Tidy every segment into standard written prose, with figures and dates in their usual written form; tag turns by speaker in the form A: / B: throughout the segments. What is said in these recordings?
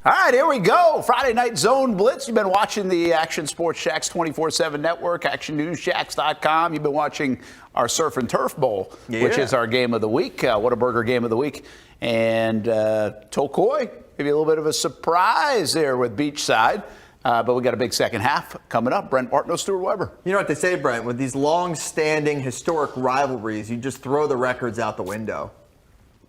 A: All right, here we go. Friday night zone blitz. You've been watching the Action Sports Shacks 24/7 network, actionnewsshacks.com. You've been watching our Surf and Turf Bowl, which is our game of the week. Whataburger game of the week. And Tocoi, maybe a little bit of a surprise there with Beachside. But we got a big second half coming up. Brent Martineau, Stuart Weber.
B: You know what they say, Brent? With these long-standing historic rivalries, you just throw the records out the window.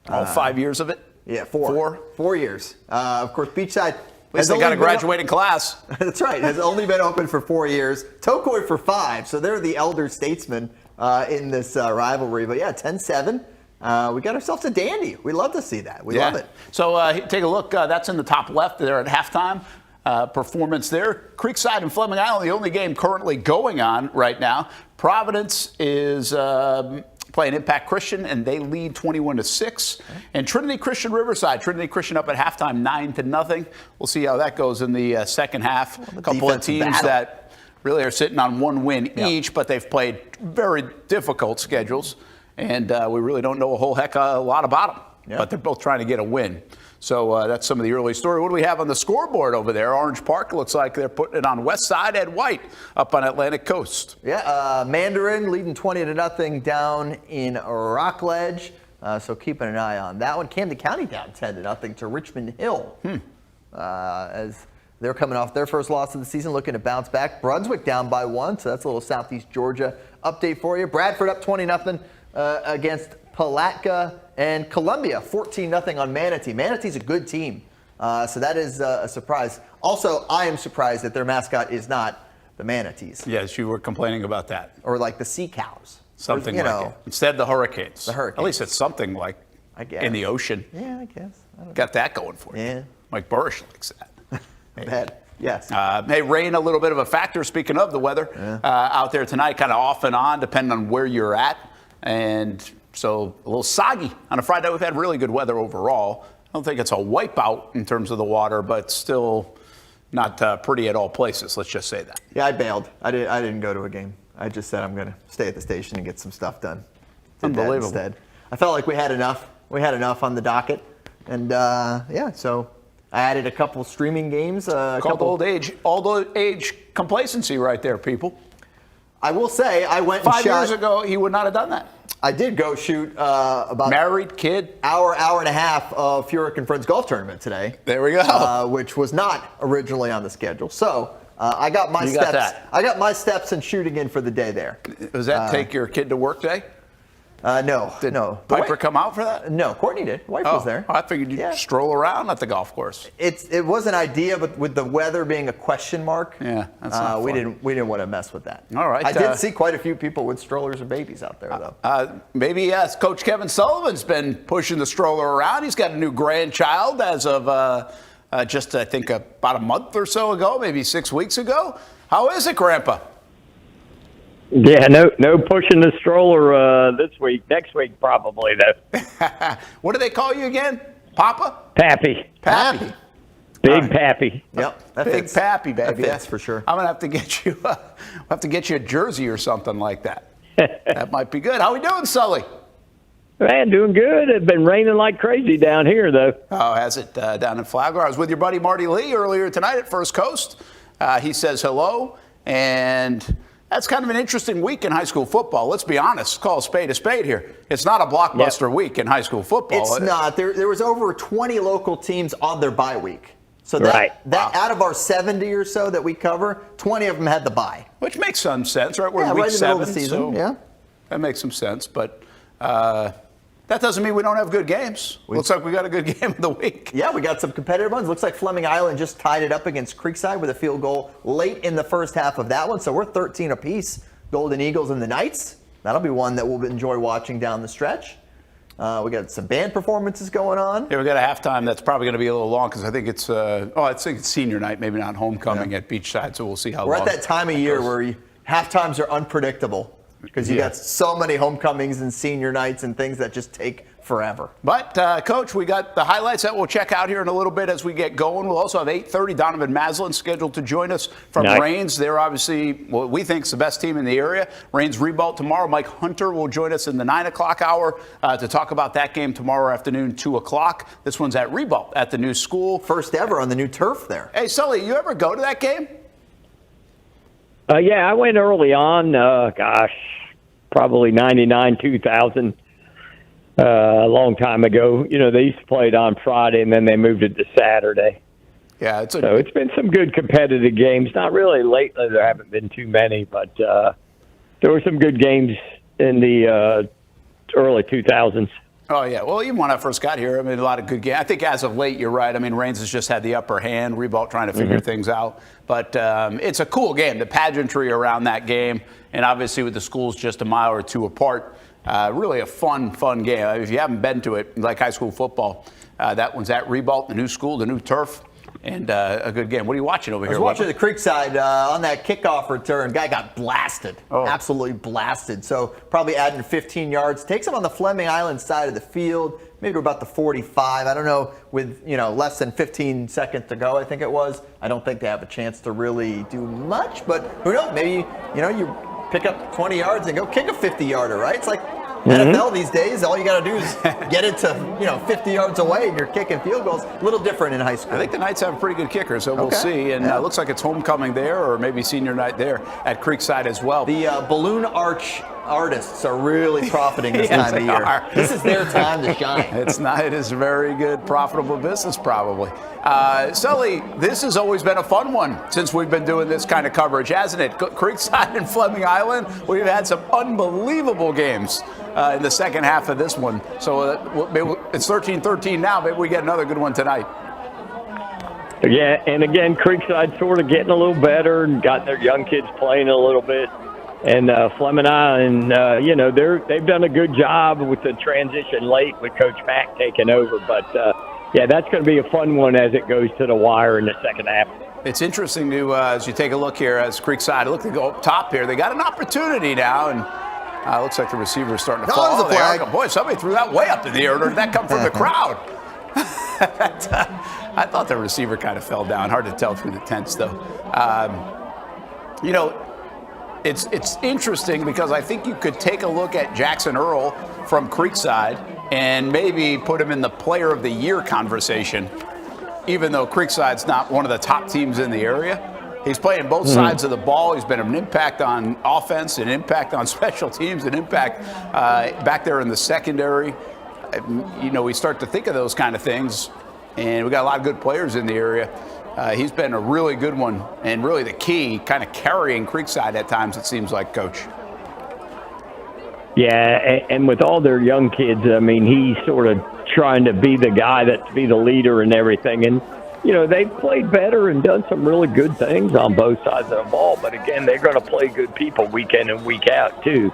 A: All 5 years of it?
B: Yeah, 4. 4 years. Of course, Beachside.
A: At least they got a graduating class.
B: That's right. Has only been open for 4 years. Tocoi for 5. So they're the elder statesmen in this rivalry. But yeah, 10-7. We got ourselves a dandy. We love to see that. We love it.
A: So take a look. That's in the top left there at halftime. Performance there. Creekside and Fleming Island, the only game currently going on right now. Providence is playing Impact Christian, and they lead 21-6. And Trinity Christian Riverside. Trinity Christian up at halftime, 9-0. We'll see how that goes in the second half. A couple of teams that really are sitting on one win each, but they've played very difficult schedules, and we really don't know a whole heck of a lot about them. But they're both trying to get a win. So that's some of the early story. What do we have on the scoreboard over there? Orange Park looks like they're putting it on West Side at White up on Atlantic Coast.
B: Yeah, Mandarin leading 20-0 down in Rockledge. So keeping an eye on that one. Camden County down 10-0 to Richmond Hill. As they're coming off their first loss of the season, looking to bounce back. Brunswick down by 1, so that's a little Southeast Georgia update for you. Bradford up 20-0 against Palatka. And Columbia, 14-0 on Manatee. Manatee's a good team, so that is a surprise. Also, I am surprised that their mascot is not the Manatees.
A: Yes, you were complaining about that.
B: Or like the Sea Cows.
A: Something like it. Instead, the Hurricanes.
B: The Hurricanes.
A: At least it's something like in the ocean.
B: Yeah, I guess.
A: Got that going for you.
B: Yeah.
A: Mike Burrish likes that.
B: Bad. Yes.
A: Hey, rain a little bit of a factor. Speaking of the weather, out there tonight, kind of off and on, depending on where you're at. And so a little soggy on a Friday. We've had really good weather overall. I don't think it's a wipeout in terms of the water, but still not pretty at all places. Let's just say that.
B: Yeah, I bailed. I didn't go to a game. I just said I'm going to stay at the station and get some stuff done.
A: Unbelievable.
B: Instead. I felt like we had enough. We had enough on the docket. And, so I added a couple streaming games.
A: Called old age complacency right there, people.
B: I will say I went and
A: 5 years ago, he would not have done that.
B: I did go shoot about
A: married kid
B: hour and a half of Furyk and Friends golf tournament today.
A: There we go.
B: Which was not originally on the schedule. So I got my steps. I got my steps and shooting in for the day there.
A: Does that take your kid to work day?
B: No.
A: Did Piper come out for that?
B: No, Courtney did. Wife was there.
A: I figured you'd stroll around at the golf course.
B: It was an idea, but with the weather being a question mark,
A: that's not
B: we
A: fun.
B: didn't want to mess with that.
A: All right.
B: I did see quite a few people with strollers and babies out there, though.
A: Maybe yes. Coach Kevin Sullivan's been pushing the stroller around. He's got a new grandchild as of just I think about a month or so ago, maybe 6 weeks ago. How is it, Grandpa?
C: Yeah, no pushing the stroller this week. Next week, probably, though.
A: What do they call you again? Papa?
C: Pappy. Big Pappy.
B: Yep.
A: Big Pappy, baby.
B: That's for sure.
A: I'm going to have to get you a jersey or something like that. That might be good. How we doing, Sully?
C: Man, doing good. It's been raining like crazy down here, though.
A: Oh, has it down in Flagler? I was with your buddy Marty Lee earlier tonight at First Coast. He says hello, and that's kind of an interesting week in high school football. Let's be honest. Call a spade here. It's not a blockbuster week in high school football.
B: It's not. There was over 20 local teams on their bye week. So that out of our 70 or so that we cover, 20 of them had the bye.
A: Which makes some sense, right? We're in week 7, of the season. So that makes some sense. But that doesn't mean we don't have good games. Looks like we got a good game of the week.
B: Yeah, we got some competitive ones. Looks like Fleming Island just tied it up against Creekside with a field goal late in the first half of that one. So we're 13 apiece. Golden Eagles and the Knights. That'll be one that we'll enjoy watching down the stretch. We got some band performances going on.
A: Yeah, we got a halftime that's probably going to be a little long because I think it's it's senior night, maybe not homecoming at Beachside. So we'll see how long.
B: We're at that time of year where halftimes are unpredictable. because you got so many homecomings and senior nights and things that just take forever.
A: But, Coach, we got the highlights that we'll check out here in a little bit as we get going. We'll also have 8:30 Donovan Maslin scheduled to join us from Rains. They're obviously what we think is the best team in the area. Rains Ribault tomorrow. Mike Hunter will join us in the 9 o'clock hour to talk about that game tomorrow afternoon, 2 o'clock. This one's at Ribault at the new school.
B: First ever on the new turf there.
A: Hey, Sully, you ever go to that game?
C: Yeah, I went early on, probably 99, 2000, a long time ago. You know, they used to play it on Friday, and then they moved it to Saturday.
A: Yeah,
C: so it's been some good competitive games. Not really lately. There haven't been too many, but there were some good games in the early 2000s.
A: Oh, yeah. Well, even when I first got here, I mean, a lot of good games. I think as of late, you're right. I mean, Rains has just had the upper hand, Ribault trying to figure things out. But it's a cool game, the pageantry around that game. And obviously with the schools just a mile or two apart, really a fun game. I mean, if you haven't been to it, like high school football, that one's at Ribault, the new school, the new turf. And a good game. What are you watching over here?
B: I was watching the Creekside on that kickoff return. Guy got blasted, absolutely blasted. So probably adding 15 yards. Takes him on the Fleming Island side of the field, maybe to about the 45. I don't know, with less than 15 seconds to go, I think it was. I don't think they have a chance to really do much, but who knows? Maybe you pick up 20 yards and go kick a 50-yarder, right? It's like NFL these days, all you got to do is get it to 50 yards away, and you're kicking field goals. A little different in high school.
A: I think the Knights have a pretty good kicker, so we'll see. And it looks like it's homecoming there, or maybe senior night there at Creekside as well.
B: The balloon arch artists are really profiting this time of year. This is their time to shine.
A: It is a very good, profitable business, probably. Sully, this has always been a fun one since we've been doing this kind of coverage, hasn't it? Creekside and Fleming Island, we've had some unbelievable games in the second half of this one. So it's 13-13 now. Maybe we get another good one tonight.
C: Yeah, and again, Creekside sort of getting a little better and got their young kids playing a little bit. And Fleming Island, they've done a good job with the transition late with Coach Mack taking over. But, that's going to be a fun one as it goes to the wire in the second half.
A: It's interesting to, as you take a look here, as Creekside, look, they go up top here. They got an opportunity now, and looks like the receiver is starting to fall.
B: The flag.
A: Boy, somebody threw that way up in the air. Or did that come from the crowd? I thought the receiver kind of fell down. Hard to tell through the tents, though. It's interesting because I think you could take a look at Jackson Earl from Creekside and maybe put him in the Player of the Year conversation, even though Creekside's not one of the top teams in the area. He's playing both sides of the ball. He's been an impact on offense, an impact on special teams, an impact back there in the secondary. We start to think of those kind of things, and we got a lot of good players in the area. He's been a really good one, and really the key, kind of carrying Creekside at times, it seems like, Coach.
C: Yeah, and with all their young kids, I mean, he's sort of trying to be the guy to be the leader and everything. And, they've played better and done some really good things on both sides of the ball. But, again, they're going to play good people week in and week out, too.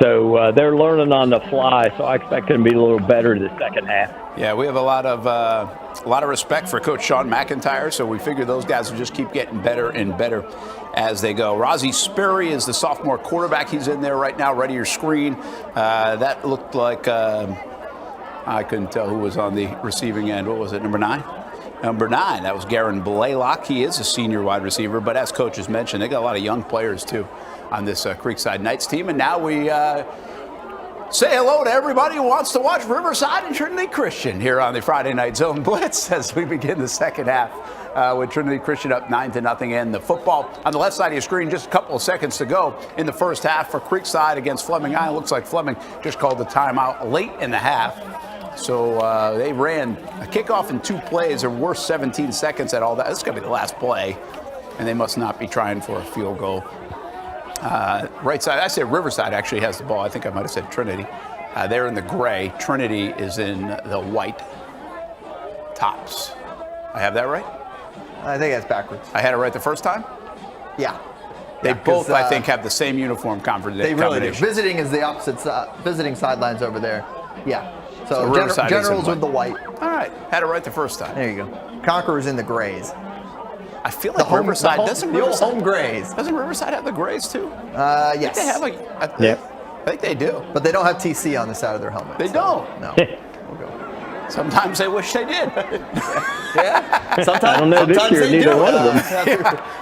C: So they're learning on the fly, so I expect them to be a little better in the second half.
A: Yeah, we have a lot of respect for Coach Sean McIntyre, so we figure those guys will just keep getting better and better as they go. Rozzy Sperry is the sophomore quarterback. He's in there right now, right at your screen. That looked like I couldn't tell who was on the receiving end. What was it, number 9? Number 9, that was Garen Blaylock. He is a senior wide receiver, but as Coach has mentioned, they got a lot of young players, too, on this Creekside Knights team. And now we say hello to everybody who wants to watch Riverside and Trinity Christian here on the Friday Night Zone Blitz as we begin the second half with Trinity Christian up 9-0 and the football on the left side of your screen. Just a couple of seconds to go in the first half for Creekside against Fleming Island. Looks like Fleming just called the timeout late in the half. So they ran a kickoff in 2 plays. There were 17 seconds at all that. This is going to be the last play, and they must not be trying for a field goal. Right side, I said Riverside actually has the ball. I think I might have said Trinity. They're in the gray. Trinity is in the white tops. I have that right?
B: I think that's backwards.
A: I had it right the first time?
B: Yeah.
A: They both, I think, have the same uniform combination.
B: They really do. Visiting is the opposite visiting sidelines over there. Yeah. So Generals with the white.
A: All right. Had it right the first time.
B: There you go. Conqueror's in the grays.
A: I feel like Riverside doesn't
B: the old
A: Riverside,
B: home Grays.
A: Doesn't Riverside have the Grays too?
B: Yes.
A: They have
C: Yeah.
A: I think they do.
B: But they don't have TC on the side of their helmet.
A: They don't.
B: No. We'll go.
A: Sometimes they wish they did.
B: Yeah. Sometimes,
C: I don't know this
B: sometimes
C: year,
B: they
C: neither
B: do.
C: one of them.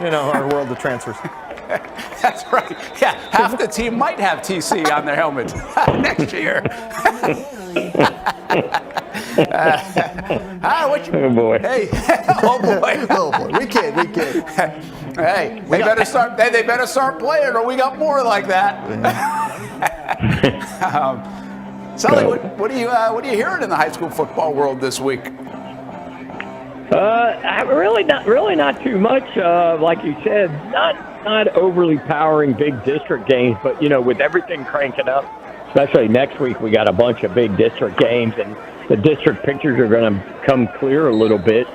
B: You know, our world of transfers.
A: That's right. Yeah, half the team might have TC on their helmet next year.
C: Oh, boy.
A: Hey, oh boy.
B: Oh boy, we kid.
A: Hey, they better start. They better start playing, or we got more like that. Sully, what are you hearing in the high school football world this week?
C: Really not too much. Like you said, not overly powering big district games, but with everything cranking up, especially next week, we got a bunch of big district games, and the district pictures are going to come clear a little bit.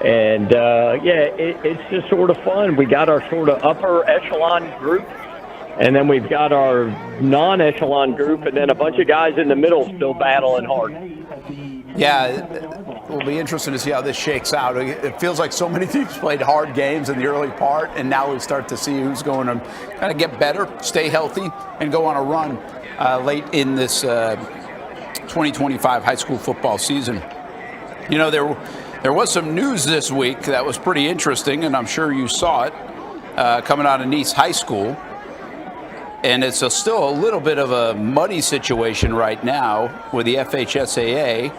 C: And it's just sort of fun. We got our sort of upper echelon group, and then we've got our non-echelon group, and then a bunch of guys in the middle still battling hard.
A: Yeah, it will be interesting to see how this shakes out. It feels like so many teams played hard games in the early part, and now we start to see who's going to kind of get better, stay healthy, and go on a run late in this 2025 high school football season. There was some news this week that was pretty interesting, and I'm sure you saw it, coming out of Nice High School. And it's still a little bit of a muddy situation right now where the FHSAA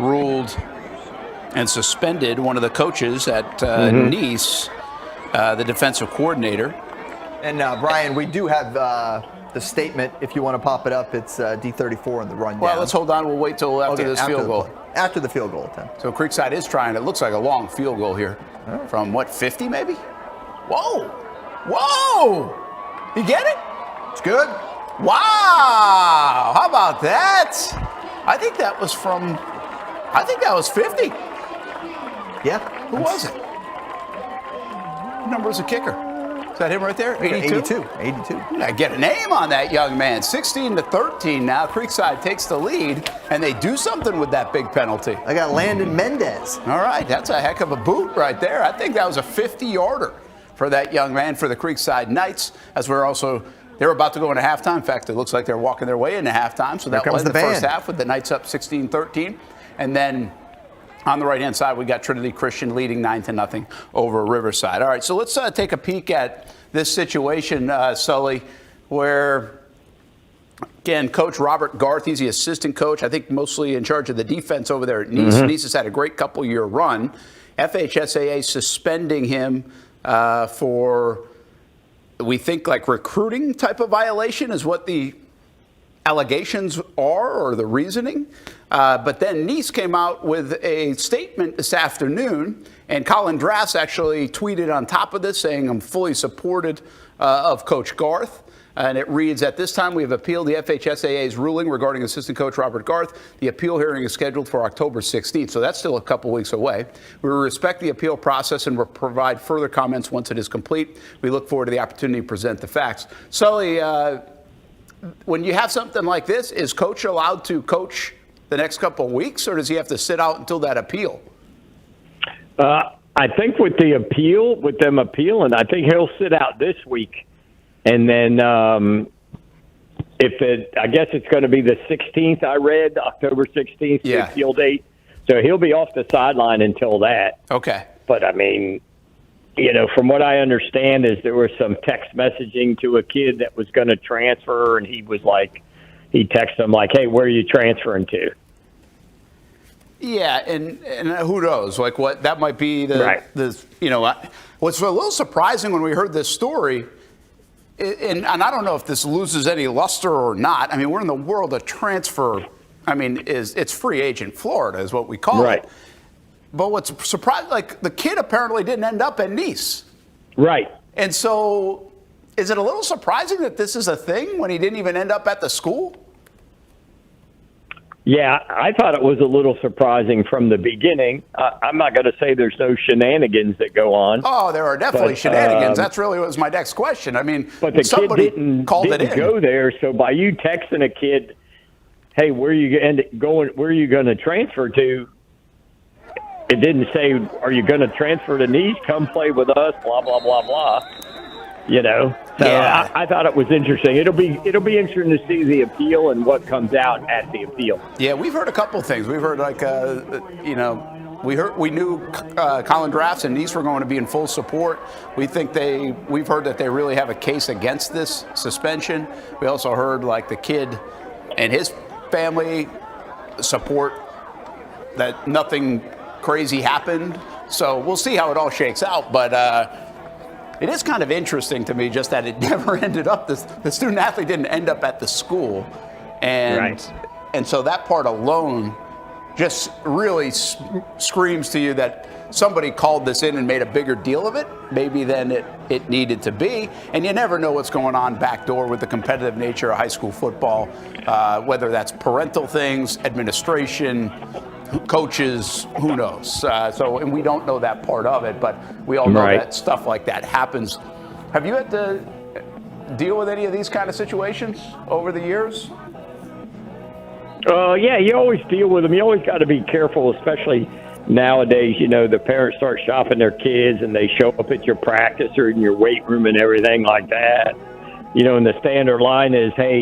A: ruled and suspended one of the coaches at Nice, the defensive coordinator.
B: And Brian, we do have the statement. If you want to pop it up, it's D34 in the rundown.
A: Well, let's hold on. We'll wait till after this field goal.
B: After the field goal attempt.
A: So Creekside is trying. It looks like a long field goal here. From what, 50 maybe? Whoa! You get it?
B: It's good.
A: Wow! How about that? I think that was 50.
B: Yeah.
A: Who was it? What number was the kicker? Is that him right there? 82?
B: 82.
A: I get a name on that young man. 16-13 now. Creekside takes the lead, and they do something with that big penalty.
B: I got Landon Mendez.
A: All right, that's a heck of a boot right there. I think that was a 50-yarder for that young man for the Creekside Knights, as they're about to go into halftime. In fact, it looks like they're walking their way into halftime. So that was the first half with the Knights up 16-13. And then on the right-hand side, we got Trinity Christian leading 9-0 over Riverside. All right, so let's take a peek at this situation, Sully, where, again, Coach Robert Garth, he's the assistant coach, I think mostly in charge of the defense over there at Nice. Nice has had a great couple-year run. FHSAA suspending him for, we think, like recruiting type of violation is what the allegations are, or the reasoning. But then Nice came out with a statement this afternoon, and Colin Drass actually tweeted on top of this saying, I'm fully supported of Coach Garth. And it reads, at this time, we have appealed the FHSAA's ruling regarding assistant coach Robert Garth. The appeal hearing is scheduled for October 16th, so that's still a couple weeks away. We will respect the appeal process and will provide further comments once it is complete. We look forward to the opportunity to present the facts. Sully, when you have something like this, is coach allowed to coach the next couple of weeks, or does he have to sit out until that appeal?
C: I think with them appealing, I think he'll sit out this week. And then I guess it's going to be the 16th, I read, October 16th, the appeal date. So he'll be off the sideline until that.
A: Okay.
C: But, I mean, from what I understand is there was some text messaging to a kid that was going to transfer, and he texted him like, hey, where are you transferring to?
A: Yeah, and who knows? Like, what that might be what's a little surprising when we heard this story. And I don't know if this loses any luster or not. I mean, we're in the world of transfer. I mean, it's free agent Florida is what we call it. But what's surprising, like the kid apparently didn't end up at Nice.
C: Right.
A: And so is it a little surprising that this is a thing when he didn't even end up at the school?
C: Yeah, I thought it was a little surprising from the beginning. I'm not going to say there's no shenanigans that go on.
A: Oh, there are definitely shenanigans. That's really was my next question. I mean,
C: but the
A: somebody
C: kid
A: called
C: didn't
A: it in.
C: go there. So by you texting a kid, hey, where are you going to transfer to? it didn't say, are you going to transfer to Nice? Come play with us, blah, blah, blah, blah. You know? So
A: Yeah.
C: I thought it was interesting. It'll be interesting to see the appeal and what comes out at the appeal.
A: Yeah, we've heard a couple things. We've heard, like, we knew Colin Drafts and Nice were going to be in full support. We've heard that they really have a case against this suspension. We also heard, like, the kid and his family support that nothing crazy happened. So we'll see how it all shakes out. But it is kind of interesting to me just that it never ended up. The student athlete didn't end up at the school. And so that part alone just really screams to you that somebody called this in and made a bigger deal of it, maybe than it needed to be. And you never know what's going on backdoor with the competitive nature of high school football, whether that's parental things, administration, coaches, who knows. And we don't know that part of it, but we all know that stuff like that happens. Have you had to deal with any of these kind of situations over the years?
C: Yeah, you always deal with them. You always got to be careful, especially nowadays. You know, the parents start shopping their kids and they show up at your practice or in your weight room and everything like that. You know, and the standard line is, hey,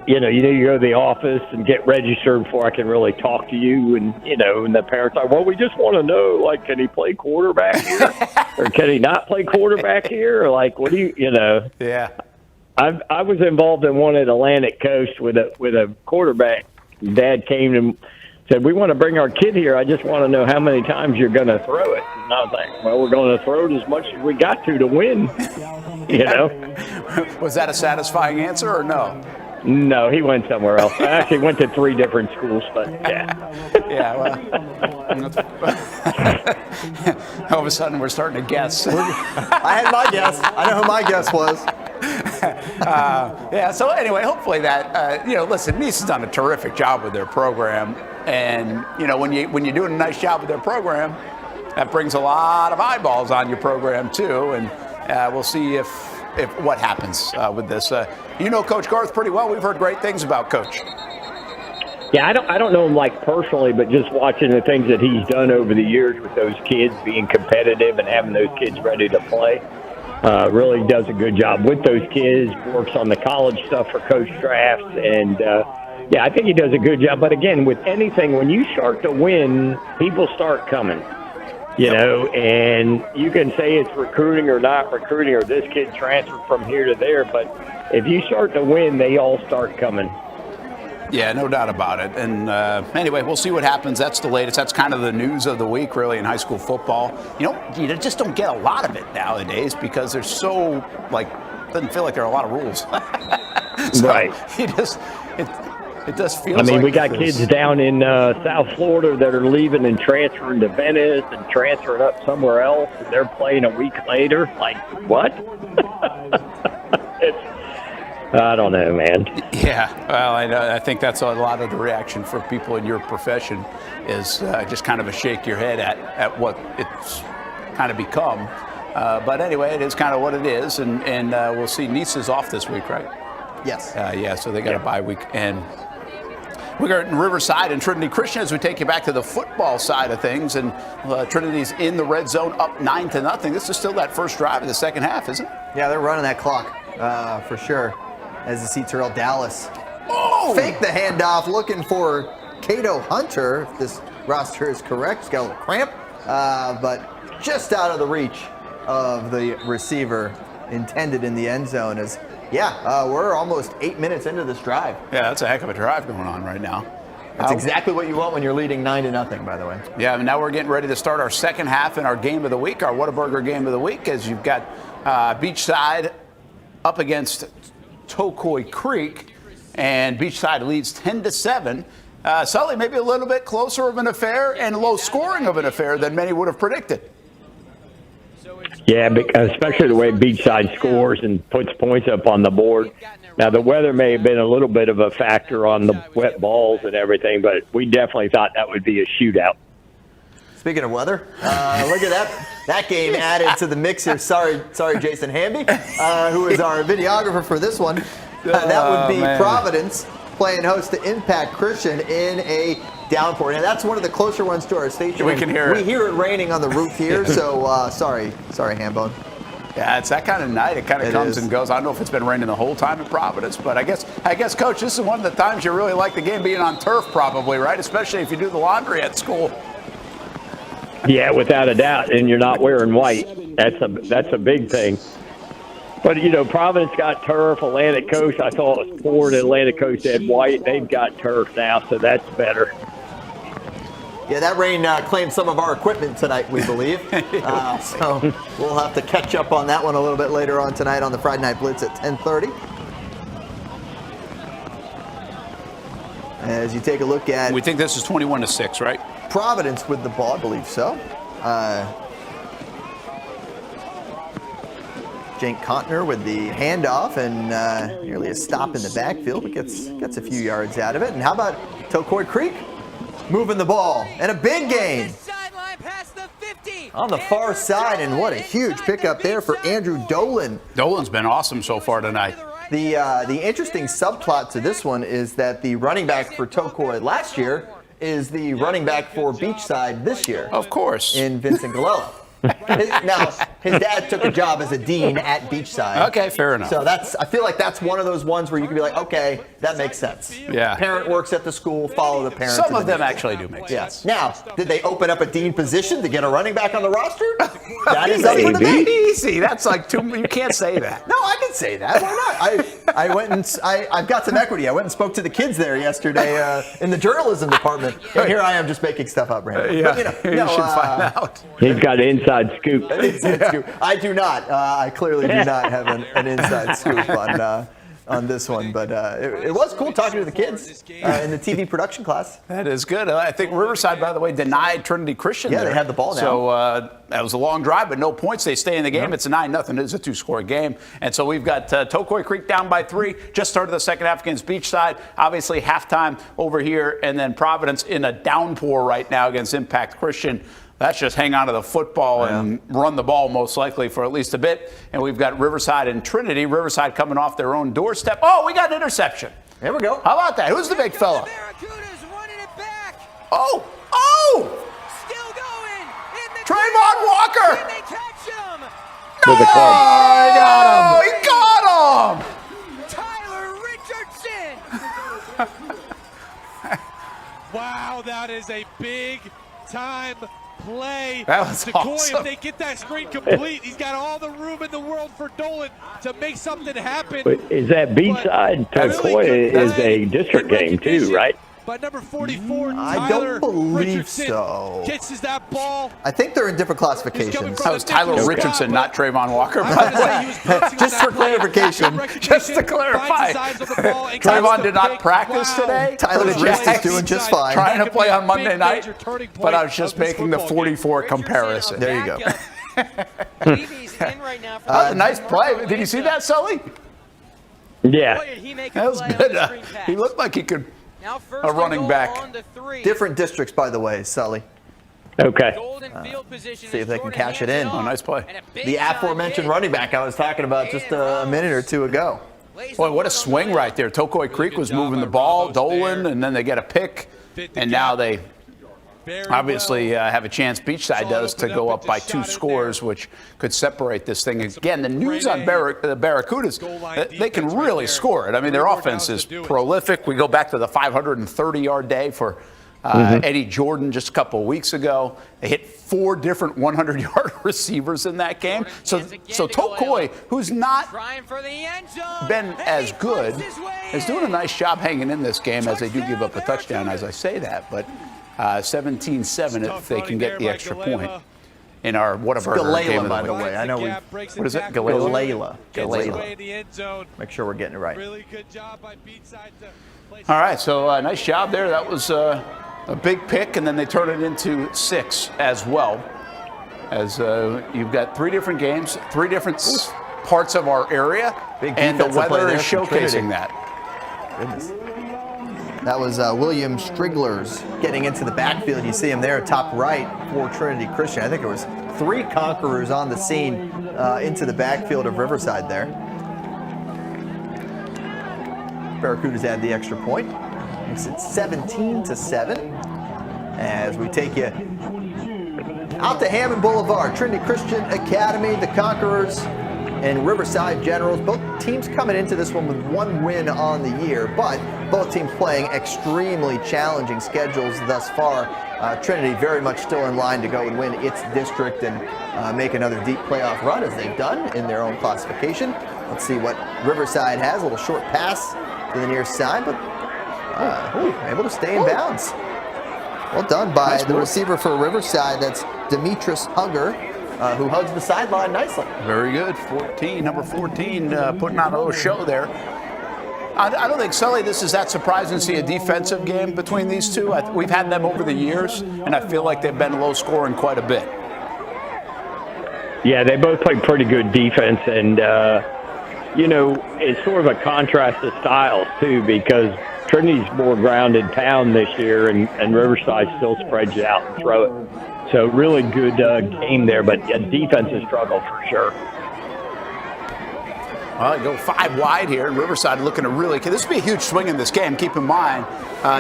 C: you need to go to the office and get registered before I can really talk to you. And, and the parents are, well, we just want to know, like, can he play quarterback here? Or can he not play quarterback here? Or, like, what do you.
A: Yeah.
C: I was involved in one at Atlantic Coast with a quarterback. Dad came and said, we want to bring our kid here. I just want to know how many times you're going to throw it. And I was like, well, we're going to throw it as much as we got to win,
A: Was that a satisfying answer or no?
C: No, he went somewhere else. I actually went to 3 different schools, but yeah.
A: Yeah, well, all of a sudden we're starting to guess.
B: I had my guess. I know who my guess was.
A: So anyway, hopefully that, listen, Nice has done a terrific job with their program. And, when you're doing a nice job with their program, that brings a lot of eyeballs on your program too. And we'll see if what happens with this. Coach Garth pretty well. We've heard great things about Coach.
C: Yeah, I don't know him like personally, but just watching the things that he's done over the years with those kids, being competitive and having those kids ready to play, really does a good job with those kids, works on the college stuff for Coach Drafts, and I think he does a good job. But again, with anything, when you start to win, people start coming. And you can say it's recruiting or not recruiting, or this kid transferred from here to there, but if you start to win, they all start coming.
A: Yeah, no doubt about it. And anyway, we'll see what happens. That's the latest. That's kind of the news of the week, really, in high school football. You just don't get a lot of it nowadays because there's so, doesn't feel like there are a lot of rules.
C: Right.
A: It just feels
C: we got kids down in South Florida that are leaving and transferring to Venice and transferring up somewhere else, and they're playing a week later. Like, what? I don't know, man.
A: Yeah, well, I think that's a lot of the reaction for people in your profession is just kind of a shake your head at what it's kind of become. But anyway, it is kind of what it is, and we'll see. Nice is off this week, right?
B: Yes.
A: So they got a bye week. And we got in Riverside and Trinity Christian as we take you back to the football side of things. And Trinity's in the red zone up 9-0. This is still that first drive of the second half, isn't it?
B: Yeah, they're running that clock for sure. As you see Terrell Dallas fake the handoff, looking for Cato Hunter, if this roster is correct. He's got a little cramp, but just out of the reach of the receiver intended in the end zone. We're almost 8 minutes into this drive.
A: Yeah, that's a heck of a drive going on right now.
B: That's exactly what you want when you're leading 9-0, by the way.
A: Yeah, and now we're getting ready to start our second half in our game of the week, our Whataburger game of the week, as you've got Beachside up against Tocoi Creek, and Beachside leads 10-7. Sully, maybe a little bit closer of an affair and low scoring of an affair than many would have predicted.
C: Yeah, especially the way Beachside scores and puts points up on the board. Now, the weather may have been a little bit of a factor on the wet balls and everything, but we definitely thought that would be a shootout.
B: Speaking of weather, look at that game added to the mix here. Sorry, Jason Hamby, who is our videographer for this one. That would be Providence playing host to Impact Christian in a downpour. And that's one of the closer ones to our station.
A: We can hear it.
B: We hear it raining on the roof here, so sorry, Hambone.
A: Yeah, it's that kind of night. It kind of comes and goes. I don't know if it's been raining the whole time in Providence, but I guess, Coach, this is one of the times you really like the game being on turf, probably, right? Especially if you do the laundry at school.
C: Yeah, without a doubt, and you're not wearing white. That's a big thing. But, Providence got turf. Atlantic Coast, I thought it was poor. The Atlantic Coast had white. They've got turf now, so that's better.
B: Yeah, that rain claimed some of our equipment tonight, we believe. So we'll have to catch up on that one a little bit later on tonight on the Friday Night Blitz at 10:30. As you take a look at...
A: We think this is 21-6, right?
B: Providence with the ball, I believe so. Jake Contner with the handoff and nearly a stop in the backfield, but gets a few yards out of it. And how about Tocoi Creek moving the ball and a big gain on the far side, and what a huge pickup there for Andrew Dolan.
A: Dolan's been awesome so far tonight.
B: The interesting subplot to this one is that the running back for Tocoi last year is the running back for Beachside this year.
A: Of course.
B: In Vincent Galella. Now, his dad took a job as a dean at Beachside.
A: Okay, fair enough.
B: So I feel like that's one of those ones where you can be like, okay, that makes sense.
A: Yeah.
B: Parent works at the school, follow the parents.
A: Some of them actually do make sense.
B: Now, did they open up a dean position to get a running back on the roster? That is up for debate.
A: Easy. That's like you can't say that.
B: No, I can say that. Why not? I went and I've got some equity. I went and spoke to the kids there yesterday in the journalism department, and here I am just making stuff up, Brandon.
A: Yeah,
B: but,
A: you should find out.
C: He's got an inside scoop.
B: I do not. I clearly do not have an inside scoop on this one, but it was cool talking to the kids in the TV production class.
A: That is good. I think Riverside, by the way, denied Trinity Christian.
B: Yeah,
A: there.
B: they have the ball now.
A: So that was a long drive, but no points. They stay in the game. Yep. It's a 9-0. It's a 2-score game. And so we've got Tocoi Creek down by 3. Just started the second half against Beachside. Obviously halftime over here, and then Providence in a downpour right now against Impact Christian. That's just hang on to the football and run the ball most likely for at least a bit. And we've got Riverside and Trinity. Riverside coming off their own doorstep. Oh, we got an interception.
B: There we go.
A: How about that? Who's the big fella? Oh!
D: Still going.
A: Trayvon Walker!
D: Can they catch him?
C: With the club.
A: Oh, he got him!
D: Tyler Richardson.
E: Wow, that is a big time play.
A: That was
E: Tocoi,
A: awesome.
E: if they get that screen complete, he's got all the room in the world for Dolan to make something happen.
C: But is that Beachside? Tocoi is a district game too, right?
E: But number 44,
B: I
E: Tyler
B: don't believe
E: Richardson
B: so.
E: catches that ball.
B: I think they're in different classifications.
A: That was Tyler Richardson, not Trayvon Walker.
E: I was gonna say he was blitzing
B: Just
E: on
B: for
E: that play.
B: clarification.
A: Just to clarify,
E: Finds his eyes on the ball and
A: Trayvon
E: gets
A: did
E: the
A: not
E: pick.
A: practice
E: Wow.
A: today.
B: Tyler's
A: for the
B: wrist is
A: Jacks.
B: doing just fine.
A: Trying to play on Monday
E: Big
A: night,
E: major turning point
A: but I was just
E: of this
A: making the
E: football game.
A: 44 comparison.
B: There you go.
A: That was a nice play. Did you see that, Sully?
C: Yeah.
A: That was good. He looked like he could. A running back.
B: Different districts, by the way, Sully.
C: Okay.
B: See if they can cash it in.
A: Oh, nice play.
B: The aforementioned running back I was talking about just a minute or two ago.
A: Boy, what a swing right there. Tocoi Creek was moving the ball, Dolan, and then they get a pick, and now they obviously have a chance, Beachside does, to go up by 2 scores, which could separate this thing. Again, the news on the Barracudas, they can really score it. I mean, their offense is prolific. We go back to the 530-yard day for Eddie Jordan just a couple of weeks ago. They hit 4 different 100-yard receivers in that game. So Tocoi, who's not been as good, is doing a nice job hanging in this game, as they do give up a touchdown, as I say that. But 17-7 if they can get the extra point in our whatever game
B: Gallela, by the way. I know
A: what is it? Gallela.
B: Gallela. Make sure we're getting it right.
E: Really good job by Beachside to place.
A: All right, so nice job there. That was a big pick, and then they turn it into 6 as well. As you've got 3 different games, 3 different parts of our area, and the weather is showcasing that.
B: Goodness. That was William Striglers getting into the backfield. You see him there, top right for Trinity Christian. I think it was 3 Conquerors on the scene into the backfield of Riverside there. Barracudas add the extra point. Makes it 17-7. as we take you out to Hammond Boulevard. Trinity Christian Academy, the Conquerors, and Riverside Generals. Both teams coming into this one with 1 win on the year, but both teams playing extremely challenging schedules thus far. Trinity very much still in line to go and win its district and make another deep playoff run, as they've done in their own classification. Let's see what Riverside has. A little short pass to the near side, but able to stay in bounds. Well done by the receiver for Riverside. That's Demetris Hugger, who hugs the sideline nicely.
A: Very good. Number 14, putting on a little show there. I don't think, Sully, this is that surprising to see a defensive game between these two. We've had them over the years, and I feel like they've been low scoring quite a bit.
C: Yeah, they both play pretty good defense, and, it's sort of a contrast of styles, too, because Trinity's more grounded pound this year, and Riverside still spreads you out and throw it. So really good game there, but defense has struggled for sure.
A: Well, you go 5 wide here. Riverside looking to really. This will be a huge swing in this game. Keep in mind,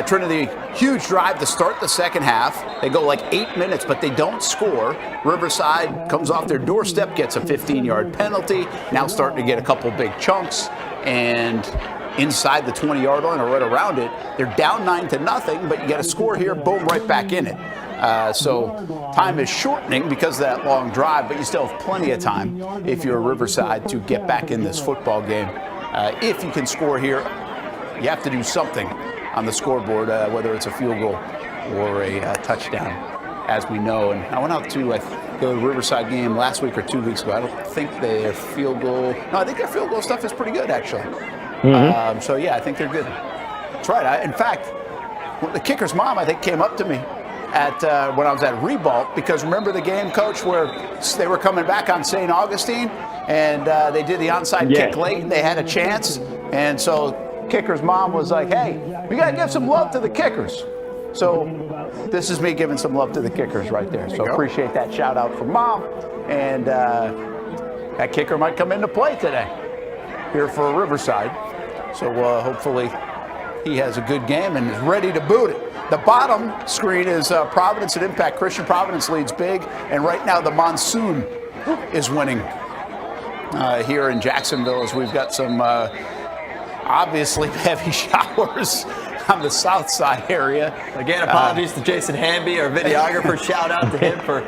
A: Trinity, huge drive to start the second half. They go like 8 minutes, but they don't score. Riverside comes off their doorstep, gets a 15-yard penalty. Now starting to get a couple big chunks, and inside the 20-yard line or right around it, they're down 9-0. But you get a score here, boom, right back in it. So time is shortening because of that long drive, but you still have plenty of time if you're Riverside to get back in this football game. If you can score here, you have to do something on the scoreboard, whether it's a field goal or a touchdown, as we know. And I went out to the Riverside game last week or 2 weeks ago. I don't think their field goal. No, I think their field goal stuff is pretty good, actually. So, yeah, I think they're good. That's right. In fact, the kicker's mom, I think, came up to me when I was at Ribault, because remember the game, Coach, where they were coming back on St. Augustine, and they did the onside kick late, and they had a chance. And so kicker's mom was like, hey, we got to give some love to the kickers. So this is me giving some love to the kickers right there. So appreciate that shout out from Mom. And that kicker might come into play today here for Riverside. So hopefully he has a good game and is ready to boot it. The bottom screen is Providence and Impact Christian. Providence leads big, and right now the monsoon is winning here in Jacksonville, as we've got some obviously heavy showers on the south side area.
B: Again, apologies to Jason Hamby, our videographer. Shout out to him for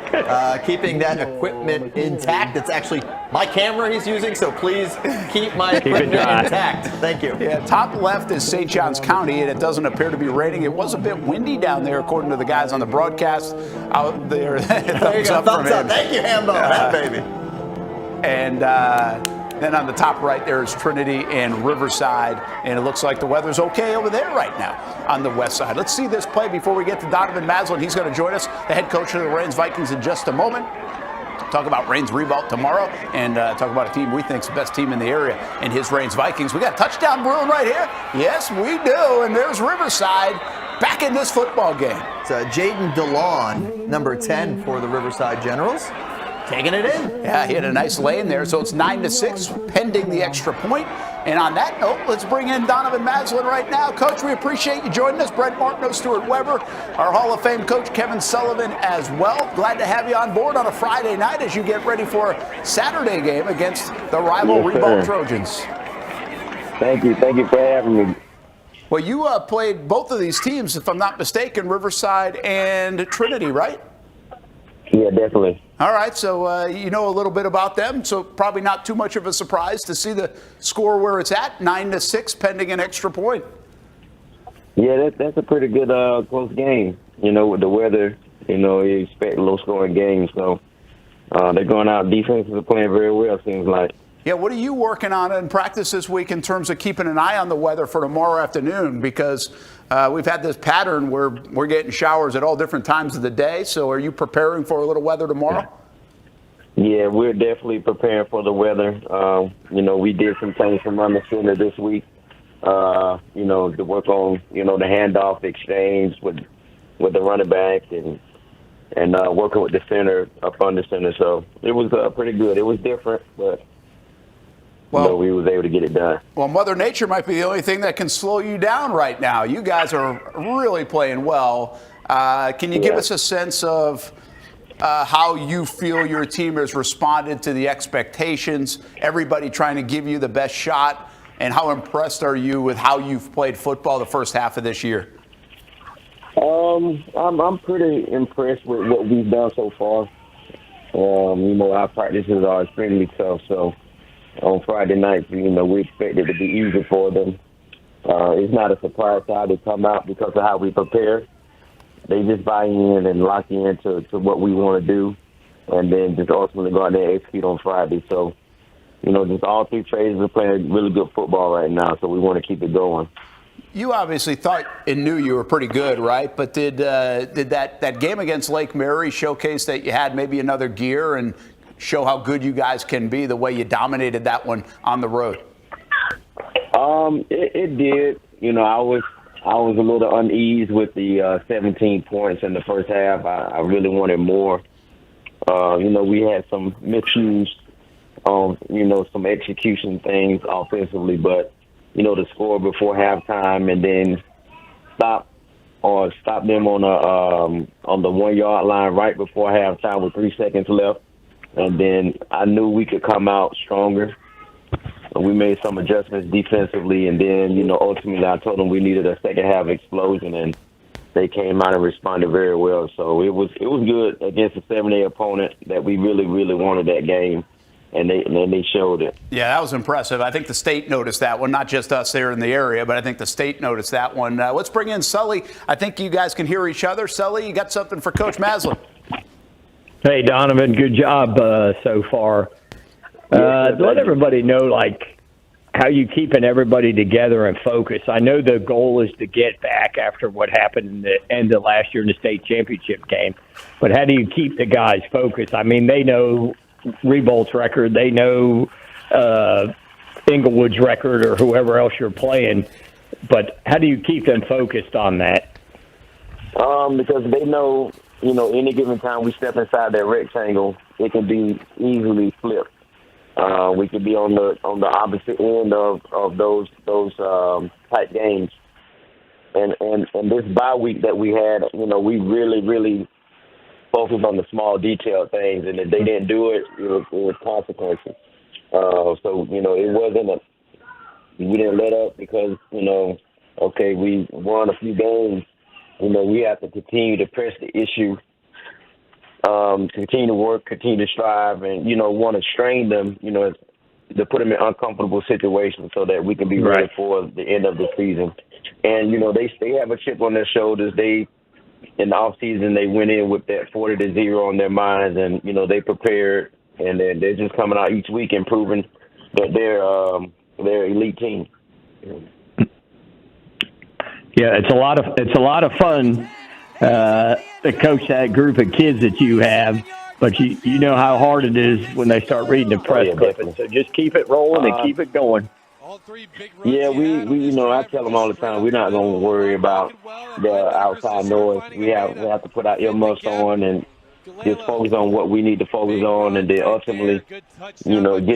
B: keeping that equipment intact. It's actually my camera he's using, so please keep my equipment intact. Thank you.
A: Yeah, top left is St. Johns County, and it doesn't appear to be raining. It was a bit windy down there, according to the guys on the broadcast out there.
B: There you go. Thumbs up. Thank you, Hambo. That baby.
A: And then on the top right there is Trinity and Riverside, and it looks like the weather's okay over there right now on the west side. Let's see this play before we get to Donovan Maslin. He's going to join us, the head coach of the Reigns Vikings, in just a moment. Talk about Reigns Revolt tomorrow, and talk about a team we think is the best team in the area in his Reigns Vikings. We got a touchdown brewing right here. Yes, we do, and there's Riverside back in this football game.
B: It's Jaden DeLon, number 10 for the Riverside Generals. Taking it in.
A: Yeah, he had a nice lane there, so it's 9-6, pending the extra point. And on that note, let's bring in Donovan Maslin right now. Coach, we appreciate you joining us. Brent Martineau, Stuart Weber, our Hall of Fame coach, Kevin Sullivan, as well. Glad to have you on board on a Friday night as you get ready for a Saturday game against the rival Revolt Trojans.
F: Thank you. Thank you for having me.
A: Well, you played both of these teams, if I'm not mistaken, Riverside and Trinity, right?
F: Yeah, definitely.
A: All right, so you know a little bit about them, so probably not too much of a surprise to see the score where it's at, 9-6, pending an extra point.
F: Yeah, that's a pretty good close game. You know, with the weather, you expect low-scoring games. So they're going out. Defenses are playing very well, seems like.
A: Yeah, what are you working on in practice this week in terms of keeping an eye on the weather for tomorrow afternoon? Because we've had this pattern where we're getting showers at all different times of the day. So are you preparing for a little weather tomorrow?
F: Yeah, we're definitely preparing for the weather. We did some things from under center this week, to work on, the handoff exchange with the running back and working with the center up under center. So it was pretty good. It was different, but we was able to get it done.
A: Well, Mother Nature might be the only thing that can slow you down right now. You guys are really playing well. Can you give us a sense of how you feel your team has responded to the expectations, everybody trying to give you the best shot, and how impressed are you with how you've played football the first half of this year?
F: I'm pretty impressed with what we've done so far. Our practices are extremely tough, so on Friday nights, we expect it to be easy for them. It's not a surprise how they come out because of how we prepare. They just buy in and lock in to what we want to do, and then just ultimately go out there and execute on Friday. So, just all three phases are playing really good football right now, so we want to keep it going.
A: You obviously thought and knew you were pretty good, right? But did that game against Lake Mary showcase that you had maybe another gear and show how good you guys can be the way you dominated that one on the road?
F: It did. I was a little uneasy with the 17 points in the first half. I really wanted more. We had some miscues on, some execution things offensively, but to score before halftime and then stop them on the 1 yard line right before halftime with 3 seconds left. And then I knew we could come out stronger. We made some adjustments defensively, and then, ultimately I told them we needed a second half explosion, and they came out and responded very well. So it was good against a 7A opponent that we really, really wanted that game. And they showed it. Yeah,
A: that was impressive. I think the state noticed that one, not just us there in the area, but I think the state noticed that one. Let's bring in Sully. I think you guys can hear each other. Sully, you got something for Coach Maslin?
C: Hey, Donovan, good job so far. Let everybody know, how you keeping everybody together and focused. I know the goal is to get back after what happened in the end of last year in the state championship game, but how do you keep the guys focused? I mean, they know Rebolt's record. They know Inglewood's record or whoever else you're playing. But how do you keep them focused on that?
F: Because they know, any given time we step inside that rectangle, it can be easily flipped. We could be on the opposite end of those tight games. And this bye week that we had, we really, really focused on the small detailed things, and if they didn't do it, it was consequences. So, it wasn't we didn't let up because, we won a few games. We have to continue to press the issue, continue to work, continue to strive, and, want to strain them, to put them in uncomfortable situations so that we can be ready for the end of the season. And, they have a chip on their shoulders. In the offseason, they went in with that 40-0 on their minds, and, they prepared, and then they're just coming out each week and proving that they're elite team.
C: Yeah, it's a lot of fun to coach that group of kids that you have, but you know how hard it is when they start reading the press clippings. So just keep it rolling and keep it going.
F: Yeah, we I tell them all the time, we're not going to worry about the outside noise. We have to put our earmuffs on and just focus on what we need to focus on, and then ultimately, get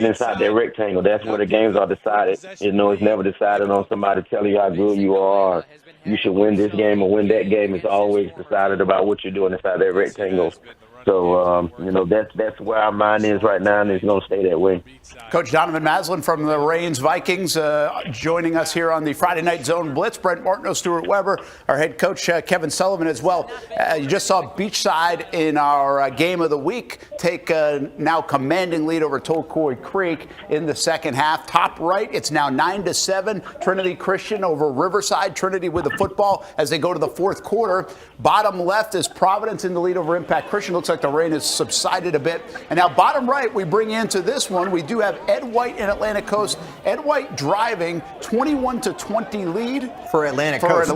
F: inside that rectangle. That's where the games are decided. It's never decided on somebody telling you how good you are. You should win this game or win that game. It's always decided about what you're doing inside that rectangle. So, that's where our mind is right now, and it's going to stay that way.
A: Coach Donovan Maslin from the Reigns Vikings joining us here on the Friday Night Zone Blitz. Brent Martineau, Stuart Weber, our head coach Kevin Sullivan as well. You just saw Beachside in our game of the week take a now commanding lead over Tocoi Creek in the second half. Top right, it's now 9-7. Trinity Christian over Riverside. Trinity with the football as they go to the fourth quarter. Bottom left is Providence in the lead over Impact Christian. Looks like the rain has subsided a bit. And now bottom right, we bring into this one. We do have Ed White in Atlantic Coast. Ed White driving 21-20 lead
B: for Atlantic Coast.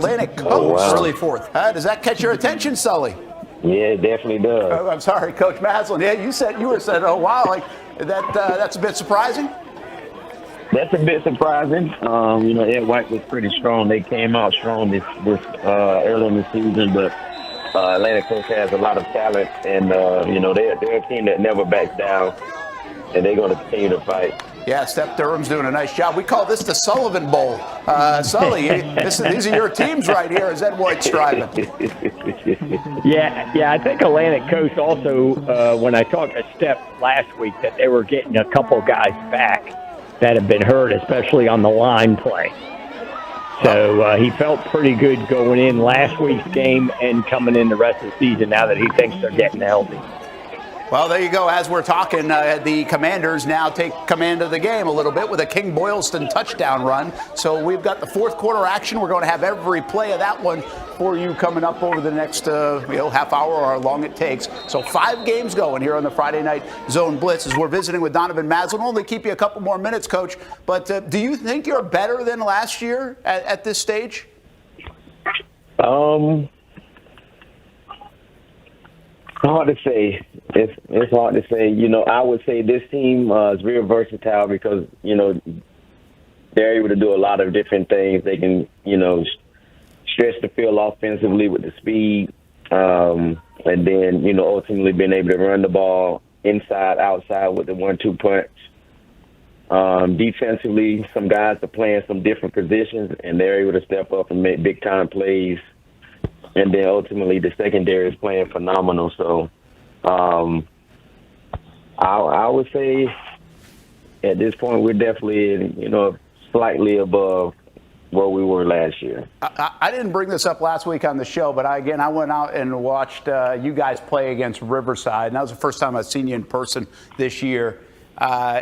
A: Oh, wow.
B: Early fourth.
A: Does that catch your attention, Sully?
F: Yeah, it definitely does.
A: Oh, I'm sorry, Coach Maslin. Yeah, you were said, oh wow, that's a bit surprising.
F: That's a bit surprising. Ed White was pretty strong. They came out strong this early in the season, but Atlantic Coast has a lot of talent, and they're a team that never backs down, and they're going to continue to fight.
A: Yeah, Steph Durham's doing a nice job. We call this the Sullivan Bowl. Sully, these are your teams right here as Ed White's driving.
C: Yeah, I think Atlantic Coast also, when I talked to Steph last week, that they were getting a couple guys back that have been hurt, especially on the line play. So he felt pretty good going in last week's game and coming in the rest of the season now that he thinks they're getting healthy.
A: Well, there you go. As we're talking, the Commanders now take command of the game a little bit with a King Boylston touchdown run. So we've got the fourth quarter action. We're going to have every play of that one for you coming up over the next half hour or how long it takes. So 5 games going here on the Friday Night Zone Blitz as we're visiting with Donovan Maslin. We'll only keep you a couple more minutes, Coach. But do you think you're better than last year at this stage?
F: Hard to say. It's hard to say. I would say this team is very versatile because, they're able to do a lot of different things. They can, stretch the field offensively with the speed, and then, ultimately being able to run the ball inside, outside with the 1-2 punch. Defensively, some guys are playing some different positions, and they're able to step up and make big-time plays. And then ultimately the secondary is playing phenomenal. So I would say at this point we're definitely, slightly above where we were last year.
A: I didn't bring this up last week on the show, but I went out and watched you guys play against Riverside. And that was the first time I've seen you in person this year.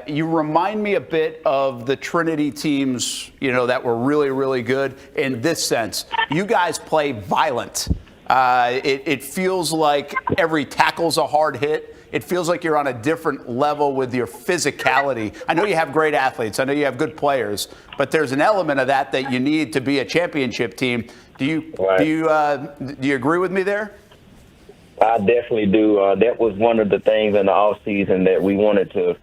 A: You remind me a bit of the Trinity teams, that were really, really good in this sense. You guys play violent. It feels like every tackle's a hard hit. It feels like you're on a different level with your physicality. I know you have great athletes. I know you have good players, but there's an element of that you need to be a championship team. Do you agree with me there?
F: I definitely do. That was one of the things in the off season that we wanted to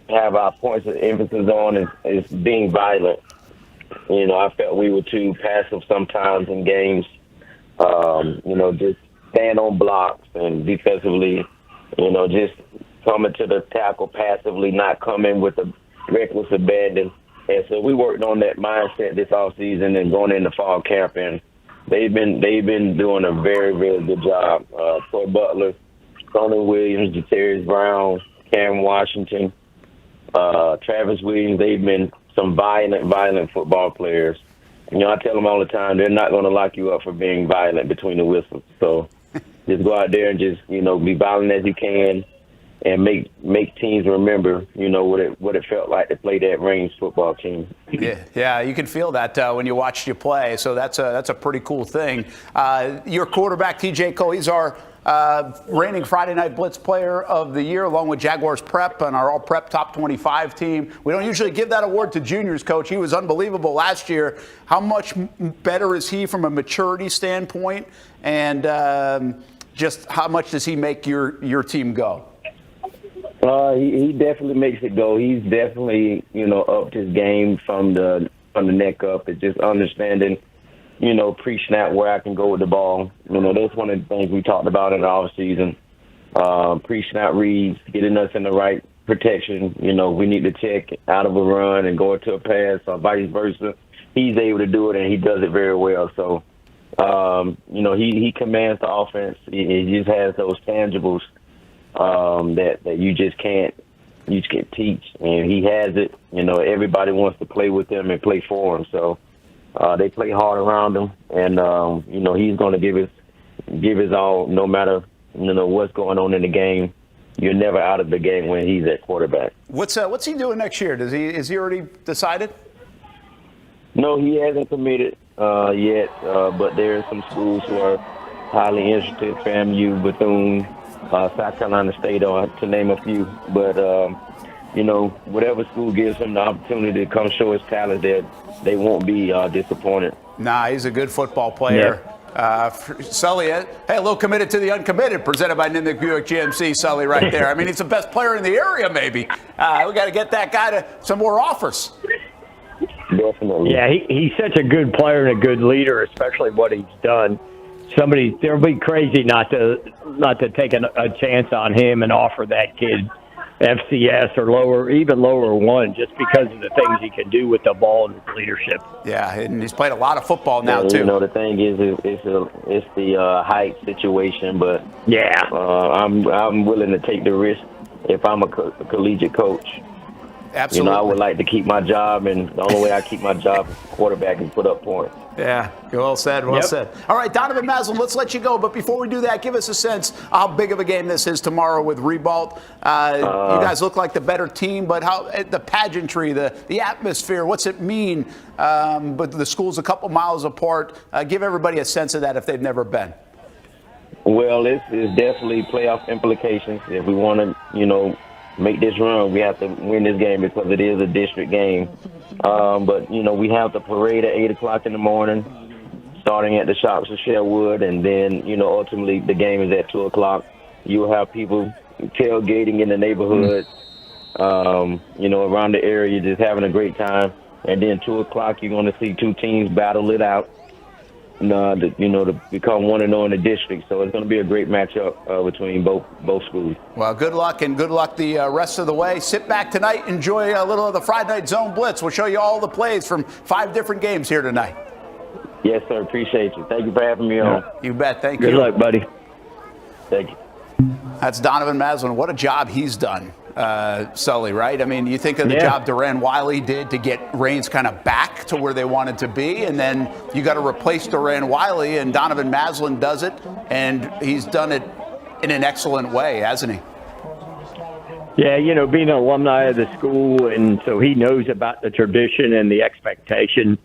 F: have our points of emphasis on is being violent. I felt we were too passive sometimes in games. Just stand on blocks and defensively, just coming to the tackle passively, not coming with a reckless abandon. And so we worked on that mindset this off season and going into fall camp, and they've been doing a very, very good job. Troy Butler, Tony Williams, Jatarius Brown, Cam Washington, Travis Williams, they've been some violent football players. I tell them all the time, they're not going to lock you up for being violent between the whistles. So just go out there and just, be violent as you can and make teams remember, what it felt like to play that ranged football team.
A: Yeah, you can feel that when you watch you play. So that's a pretty cool thing. Your quarterback, TJ Cole, he's our reigning Friday Night Blitz Player of the Year, along with Jaguars Prep and our All-Prep Top 25 team. We don't usually give that award to juniors, Coach. He was unbelievable last year. How much better is he from a maturity standpoint? And just how much does he make your team go?
F: He definitely makes it go. He's definitely, upped his game from the neck up. It's just understanding, pre-snap where I can go with the ball. That's one of the things we talked about in the offseason. Pre-snap reads, getting us in the right protection. We need to check out of a run and go into a pass or vice versa. He's able to do it, and he does it very well. So, he commands the offense. He just has those tangibles that you just can't teach, and he has it. Everybody wants to play with him and play for him. So they play hard around him, and he's going to give his all, no matter what's going on in the game. You're never out of the game when he's at quarterback.
A: What's he doing next year? Is he already decided?
F: No, he hasn't committed yet, but there are some schools who are highly interested: FAMU, Bethune, South Carolina State, to name a few. But whatever school gives him the opportunity to come show his talent, they won't be disappointed.
A: Nah, he's a good football player. Yeah. Sully, hey, a little committed to the uncommitted, presented by Nimick Buick GMC. Sully, right there. I mean, he's the best player in the area. Maybe we got to get that guy to some more offers.
F: Definitely.
C: Yeah, he's such a good player and a good leader, especially what he's done. They'll be crazy not to take a chance on him and offer that kid FCS or lower, even lower one, just because of the things he can do with the ball and his leadership.
A: Yeah, and he's played a lot of football now, too.
F: You know, the thing is, it's the height situation, but
C: Yeah.
F: I'm willing to take the risk if I'm a collegiate coach.
A: Absolutely.
F: You know, I would like to keep my job, and the only way I keep my job is quarterback and put up points.
A: Yeah, well said, well said. All right, Donovan Maslin, let's let you go. But before we do that, give us a sense how big of a game this is tomorrow with Ribault. You guys look like the better team, but how the pageantry, the atmosphere, what's it mean? But the school's a couple miles apart. Give everybody a sense of that if they've never been.
F: Well, it's definitely playoff implications. If we want to, you know, make this run, we have to win this game because it is a district game. But, you know, we have the parade at 8 o'clock in the morning, starting at the shops of Sherwood, and then, you know, ultimately the game is at 2 o'clock. You'll have people tailgating in the neighborhood, you know, around the area, just having a great time. And then 2 o'clock, you're going to see two teams battle it out, to become 1-0 in the district. So it's going to be a great matchup between both schools.
A: Well, good luck, and good luck the rest of the way. Sit back tonight, enjoy a little of the Friday Night Zone Blitz. We'll show you all the plays from 5 different games here tonight.
F: Yes, sir. Appreciate you. Thank you for having me on.
A: You bet. Thank you.
C: Good luck, buddy.
F: Thank you.
A: That's Donovan Maslin. What a job he's done, Sully, right? I mean, you think of the job Duran Wiley did to get Reigns kind of back to where they wanted to be, and then you got to replace Duran Wiley, and Donovan Maslin does it, and he's done it in an excellent way, hasn't he?
C: Yeah, you know, being an alumni of the school, and so he knows about the tradition and the expectation,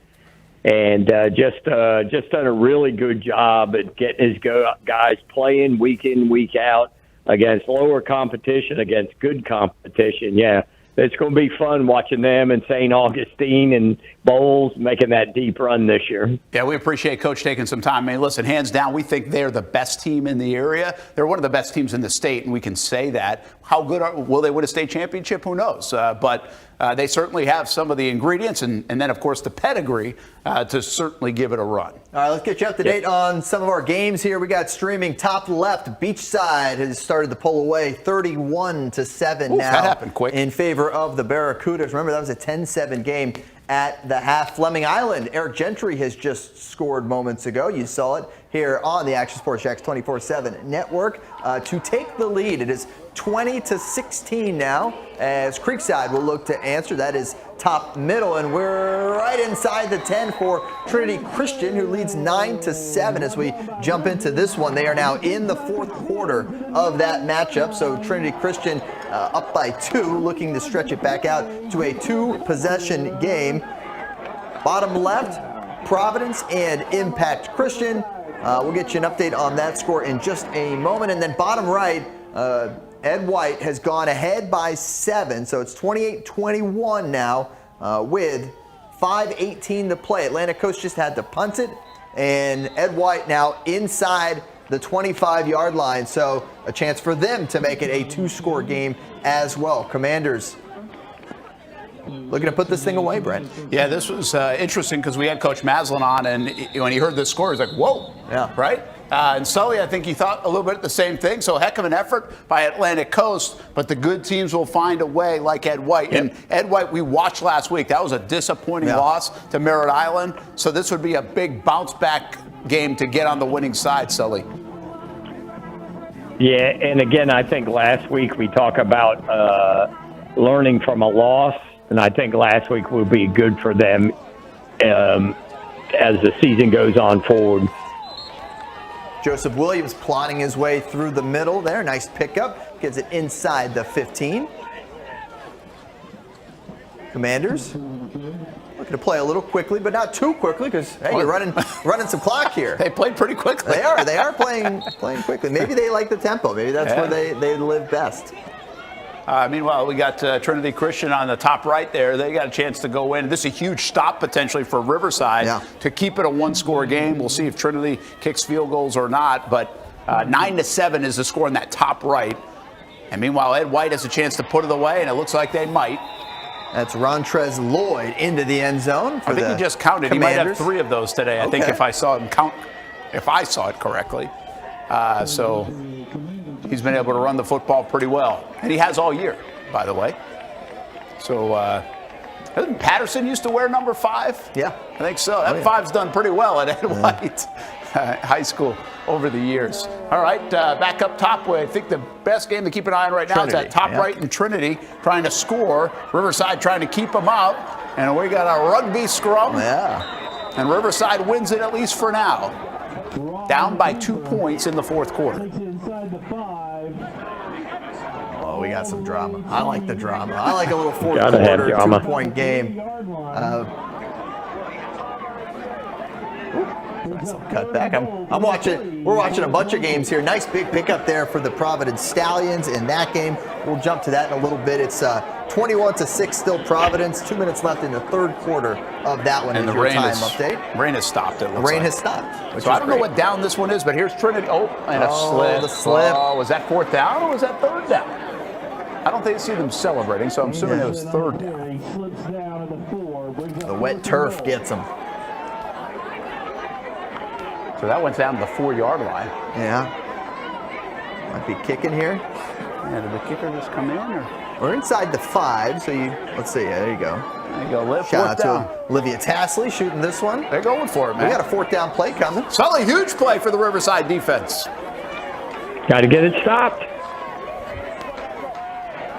C: and just done a really good job at getting his guys playing week in, week out against lower competition, against good competition. Yeah, it's going to be fun watching them in St. Augustine and Bowles making that deep run this year.
A: Yeah, we appreciate Coach taking some time. I mean, listen, hands down, we think they're the best team in the area. They're one of the best teams in the state, and we can say that. How good will they win a state championship? Who knows? But they certainly have some of the ingredients and then, of course, the pedigree to certainly give it a run.
B: All right, let's get you up to date on some of our games here. We got streaming top left. Beachside has started to pull away 31-7 now.
A: That happened quick.
B: In favor of the Barracudas. Remember, that was a 10-7 game at the half. Fleming Island, Eric Gentry has just scored moments ago. You saw it here on the Action Sports Jax 24/7 network to take the lead. It is 20-16 now as Creekside will look to answer. That is top middle, and we're right inside the 10 for Trinity Christian, who leads 9-7 as we jump into this one. They are now in the fourth quarter of that matchup, so Trinity Christian up by 2, looking to stretch it back out to a 2-possession game. Bottom left, Providence and Impact Christian. We'll get you an update on that score in just a moment. And then bottom right, Ed White has gone ahead by 7, so it's 28-21 now with 5:18 to play. Atlantic Coast just had to punt it, and Ed White now inside the 25-yard line, so a chance for them to make it a 2-score game as well. Commanders looking to put this thing away, Brent.
A: Yeah, this was interesting because we had Coach Maslin on, and when he heard the score, he's like, whoa,
B: yeah,
A: right? And Sully, I think he thought a little bit the same thing. So heck of an effort by Atlantic Coast, but the good teams will find a way like Ed White. Yep. And Ed White, we watched last week. That was a disappointing loss to Merritt Island. So this would be a big bounce-back game to get on the winning side, Sully.
C: Yeah, and again, I think last week we talked about learning from a loss, and I think last week will be good for them as the season goes on forward.
B: Joseph Williams plotting his way through the middle there. Nice pickup. Gets it inside the 15. Commanders looking to play a little quickly, but not too quickly because, hey, you're running some clock here.
A: They played pretty quickly.
B: They are playing quickly. Maybe they like the tempo. Maybe that's where they live best.
A: Meanwhile, we got Trinity Christian on the top right there. They got a chance to go in. This is a huge stop potentially for Riverside to keep it a 1-score game. We'll see if Trinity kicks field goals or not. But 9-7 is the score in that top right. And meanwhile, Ed White has a chance to put it away, and it looks like they might.
B: That's Rontrez Lloyd into the end zone for
A: I think he just counted.
B: Commanders.
A: He might have 3 of those today. I think if I saw him count, if I saw it correctly. So he's been able to run the football pretty well, and he has all year. by the way. So, doesn't Patterson used to wear number 5?
B: Yeah.
A: I think so. That 5's done pretty well at Ed White High School over the years. All right, back up top, I think the best game to keep an eye on right now is that top right in Trinity trying to score. Riverside trying to keep them out. And we got a rugby scrum.
B: Yeah.
A: And Riverside wins it at least for now. Down by 2 points in the fourth quarter.
B: Oh, we got some drama. I like the drama. I like a little fourth
C: Gotta have
B: quarter,
C: drama.
B: 2-point game. Some cutback. I'm watching. We're watching a bunch of games here. Nice big pickup there for the Providence Stallions in that game. We'll jump to that in a little bit. It's 21-6 still Providence. 2 minutes left in the third quarter of that one.
A: And the
B: your
A: rain
B: time
A: is
B: update.
A: Rain has stopped. It looks
B: Rain
A: like.
B: has stopped.
A: So I don't know what down this one is, but here's Trinity. Oh, and a slip.
B: The slip.
A: Oh, was that fourth down or was that third down? I don't think I see them celebrating, so I'm assuming it was third down.
B: The wet turf gets them.
A: So that went down to the 4-yard line.
B: Yeah. Might be kicking here.
A: Yeah, did the kicker just come in? Or?
B: We're inside the 5, so let's see. There you go.
A: There you go, Liv.
B: Shout
A: Fourth
B: out
A: down.
B: to Olivia Tasley shooting this one.
A: They're going for it, man.
B: We got a fourth down play coming.
A: Sully, huge play for the Riverside defense.
C: Got to get it stopped.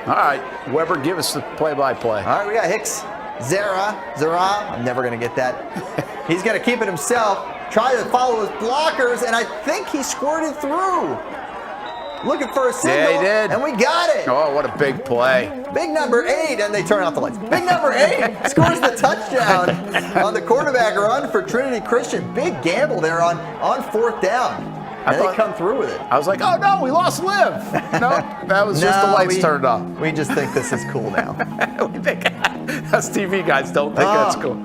A: All right, Weber, give us the play-by-play.
B: All right, we got Hicks. Zara. I'm never going to get that. He's going to keep it himself. Try to follow his blockers, and I think he squirted through. Looking for a signal.
A: Yeah, he did.
B: And we got it.
A: Oh, what a big play.
B: Big number 8, and they turn off the lights. Big number 8 scores the touchdown on the quarterback run for Trinity Christian. Big gamble there on fourth down. And they come through with it.
A: I was like, oh no, we lost Liv. No, that was just the lights turned off.
B: We just think this is cool now.
A: We think us TV guys don't think that's cool.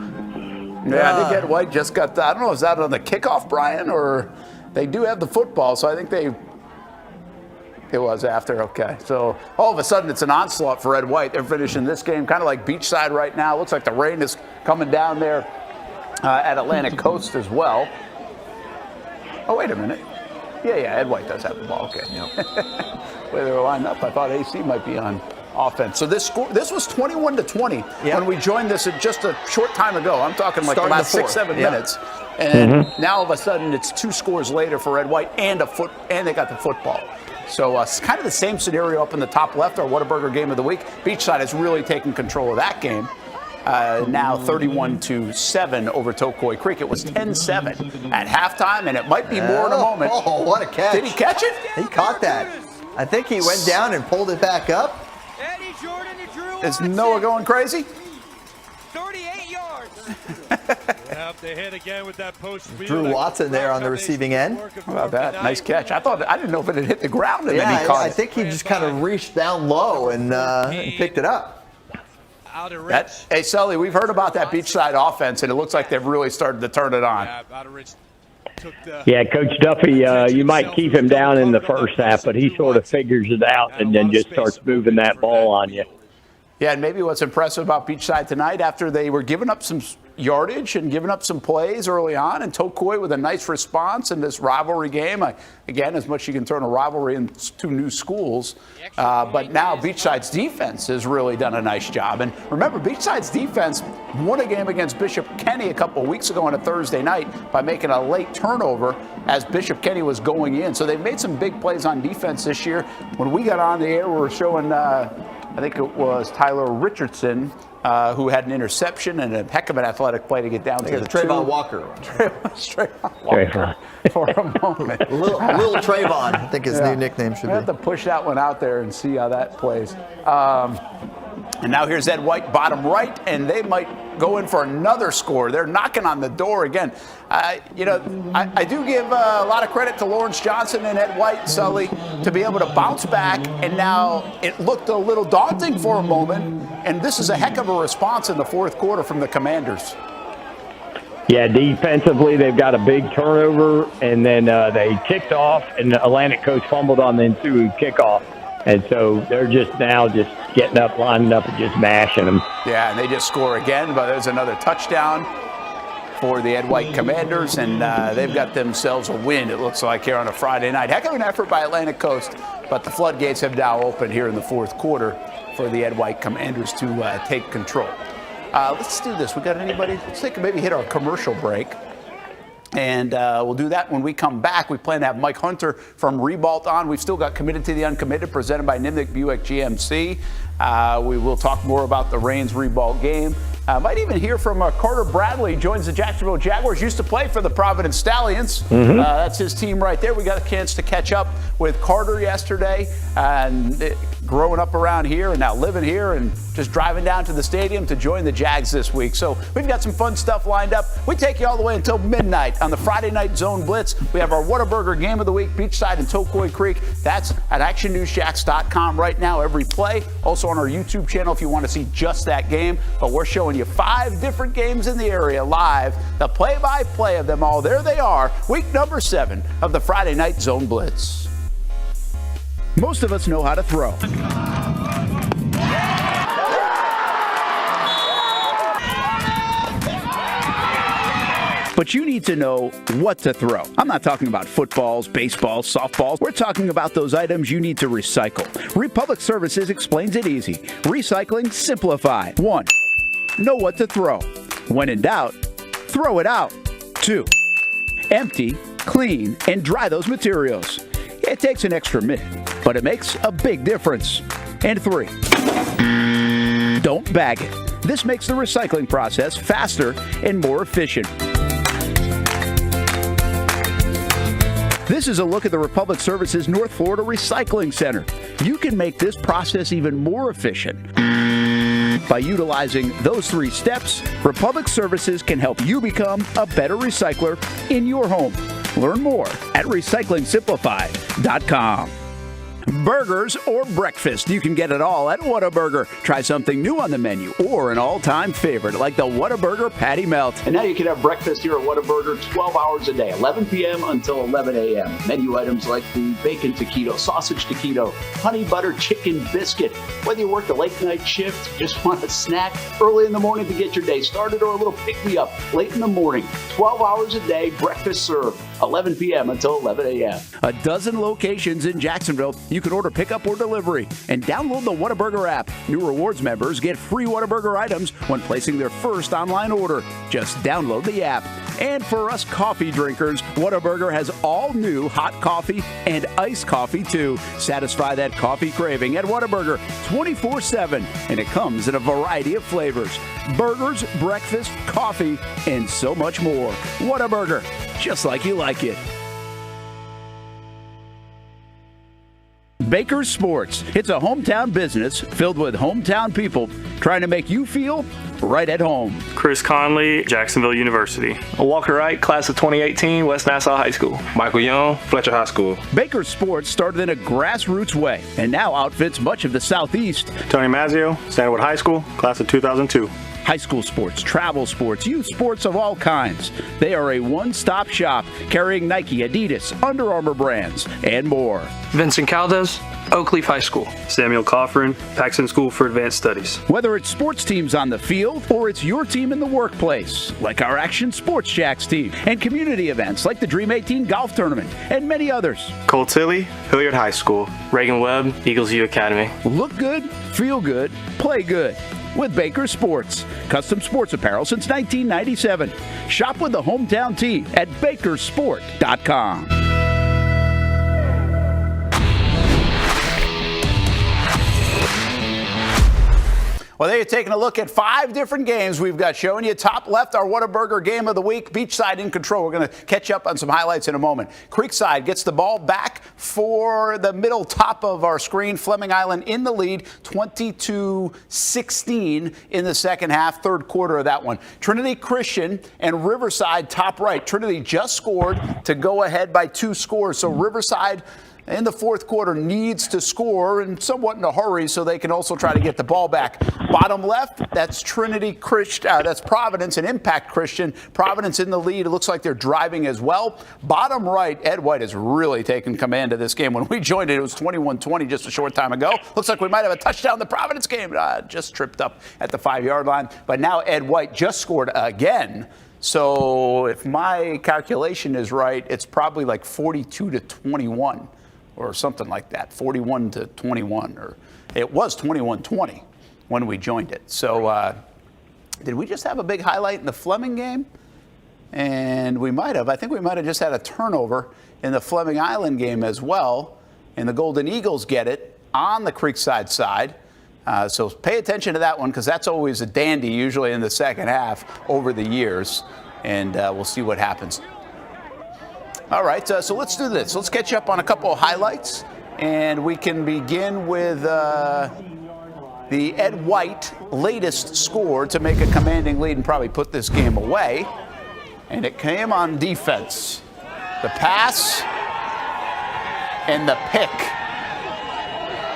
A: Yeah, I think Ed White just got I don't know, is that on the kickoff, Brian, or they do have the football, so I think it was after. Okay, so all of a sudden it's an onslaught for Ed White. They're finishing this game kind of like Beachside right now. Looks like the rain is coming down there at Atlantic Coast as well. Oh, wait a minute. Yeah, Ed White does have the ball. Okay. Yep. Way they were lined up, I thought AC might be on offense. So this was 21-20 when we joined this just a short time ago. I'm talking like about 6-7 minutes. And now all of a sudden it's 2 scores later for Ed White and they got the football. So it's kind of the same scenario up in the top left, our Whataburger game of the week. Beachside has really taken control of that game. Now 31-7 over Tocoi Creek. It was 10-7 at halftime, and it might be more in a moment.
B: Oh, what a catch.
A: Did he catch it?
B: He caught that. I think he went down and pulled it back up.
D: Eddie Jordan to Drew
A: Is
D: Watson.
A: Noah going crazy?
D: 38 yards.
E: Yep, they hit again with that post.
B: Drew Watson there on the receiving end.
A: How about that? Nice catch. I didn't know if it had hit the ground and then he
B: Yeah,
A: caught
B: I
A: it.
B: think he just kind of reached down low and picked it up.
E: Out of Rich.
A: Hey, Sully, we've heard about that Beachside offense, and it looks like they've really started to turn it on.
E: Yeah, out of Rich.
C: Yeah, Coach Duffy, you might keep him down in the first half, but he sort of figures it out and then just starts moving that ball on you.
A: Yeah, and maybe what's impressive about Beachside tonight, after they were giving up some yardage and giving up some plays early on, and Tocoi with a nice response in this rivalry game. Again, as much as you can turn a rivalry into new schools. But now Beachside's defense has really done a nice job. And remember, Beachside's defense won a game against Bishop Kenny a couple of weeks ago on a Thursday night by making a late turnover as Bishop Kenny was going in. So they've made some big plays on defense this year. When we got on the air, we were showing, I think it was Tyler Richardson, who had an interception and a heck of an athletic play to get down to the
B: Trayvon Walker.
A: Trayvon Walker for a moment.
B: Little Trayvon, I think his new nickname should
A: I have
B: be.
A: to push that one out there and see how that plays. And now here's Ed White, bottom right, and they might go in for another score. They're knocking on the door again. I do give a lot of credit to Lawrence Johnson and Ed White, Sully, to be able to bounce back, and now it looked a little daunting for a moment, and this is a heck of a response in the fourth quarter from the Commanders.
C: Yeah, defensively, they've got a big turnover, and then they kicked off, and the Atlantic Coast fumbled on the ensuing kickoff. And so they're just getting up, lining up, and just mashing them.
A: Yeah, and they just score again, but there's another touchdown for the Ed White Commanders, and they've got themselves a win, it looks like, here on a Friday night. Heck of an effort by Atlantic Coast, but the floodgates have now opened here in the fourth quarter for the Ed White Commanders to take control. Let's do this. We got anybody? Let's maybe hit our commercial break. And we'll do that when we come back. We plan to have Mike Hunter from Revault on. We've still got Committed to the Uncommitted, presented by Nimnick Buick GMC. We will talk more about the Reigns Revault game. Might even hear from Carter Bradley, joins the Jacksonville Jaguars, used to play for the Providence Stallions. That's his team right there. We got a chance to catch up with Carter yesterday, and growing up around here and now living here and just driving down to the stadium to join the Jags this week. So we've got some fun stuff lined up. We take you all the way until midnight on the Friday Night Zone Blitz. We have our Whataburger Game of the Week, Beachside and Tocoi Creek. That's at actionnewsjacks.com right now, every play. Also on our YouTube channel if you want to see just that game. But we're showing you 5 different games in the area live, the play-by-play of them all. There they are, week number 7 of the Friday Night Zone Blitz. Most of us know how to throw. But you need to know what to throw. I'm not talking about footballs, baseballs, softballs. We're talking about those items you need to recycle. Republic Services explains it easy. Recycling simplified. 1. Know what to throw. When in doubt, throw it out. 2. Empty, clean, and dry those materials. It takes an extra minute, but it makes a big difference. And 3. Don't bag it. This makes the recycling process faster and more efficient. This is a look at the Republic Services North Florida Recycling Center. You can make this process even more efficient. By utilizing those 3 steps, Republic Services can help you become a better recycler in your home. Learn more at recyclingsimplified.com. Burgers or breakfast, you can get it all at Whataburger. Try something new on the menu or an all-time favorite like the Whataburger Patty Melt. And now you can have breakfast here at Whataburger 12 hours a day, 11 p.m. until 11 a.m. Menu items like the bacon taquito, sausage taquito, honey butter chicken biscuit. Whether you work the late night shift, just want a snack early in the morning to get your day started, or a little pick-me-up late in the morning, 12 hours a day, breakfast served, 11 p.m. until 11 a.m. A dozen locations in Jacksonville. You can order pickup or delivery and download the Whataburger app. New rewards members get free Whataburger items when placing their first online order. Just download the app. And for us coffee drinkers, Whataburger has all new hot coffee and iced coffee too. Satisfy that coffee craving at Whataburger 24/7, and it comes in a variety of flavors. Burgers, breakfast, coffee, and so much more. Whataburger, just like you like it. Baker's Sports. It's a hometown business filled with hometown people trying to make you feel right at home.
G: Chris Conley, Jacksonville University.
H: Walker Wright, class of 2018, West Nassau High School.
I: Michael Young, Fletcher High School.
A: Baker's Sports started in a grassroots way and now outfits much of the Southeast.
G: Tony Mazzio, Stanwood High School, class of 2002.
A: High school sports, travel sports, youth sports of all kinds. They are a one-stop shop carrying Nike, Adidas, Under Armour brands, and more.
H: Vincent Caldes, Oak Leaf High School.
G: Samuel Coffrin, Paxton School for Advanced Studies.
A: Whether it's sports teams on the field or it's your team in the workplace, like our Action Sports Jacks team, and community events like the Dream 18 Golf Tournament, and many others.
G: Cole Tilley, Hilliard High School.
H: Reagan Webb, Eagles View Academy.
A: Look good, feel good, play good with Baker Sports. Custom sports apparel since 1997. Shop with the hometown team at bakersport.com. Well, there you're taking a look at 5 different games we've got showing you. Top left, our Whataburger Game of the Week. Beachside in control. We're going to catch up on some highlights in a moment. Creekside gets the ball back for the middle top of our screen. Fleming Island in the lead, 22-16 in the second half, third quarter of that one. Trinity Christian and Riverside top right. Trinity just scored to go ahead by 2 scores. So Riverside in the fourth quarter needs to score, and somewhat in a hurry, so they can also try to get the ball back. Bottom left, that's Trinity Christian, that's Providence and Impact Christian. Providence in the lead. It looks like they're driving as well. Bottom right, Ed White has really taken command of this game. When we joined it, it was 21-20 just a short time ago. Looks like we might have a touchdown in the Providence game. Just tripped up at the 5-yard line. But now Ed White just scored again. So if my calculation is right, it's probably like 42-21. or something like that, 41-21, or it was 21-20 when we joined it. So did we just have a big highlight in the Fleming game? And we might have. I think we might have just had a turnover in the Fleming Island game as well. And the Golden Eagles get it on the Creekside side. So pay attention to that one, because that's always a dandy, usually in the second half over the years. And we'll see what happens. All right, so let's do this. Let's catch up on a couple of highlights. And we can begin with the Ed White latest score to make a commanding lead and probably put this game away. And it came on defense. The pass and the pick.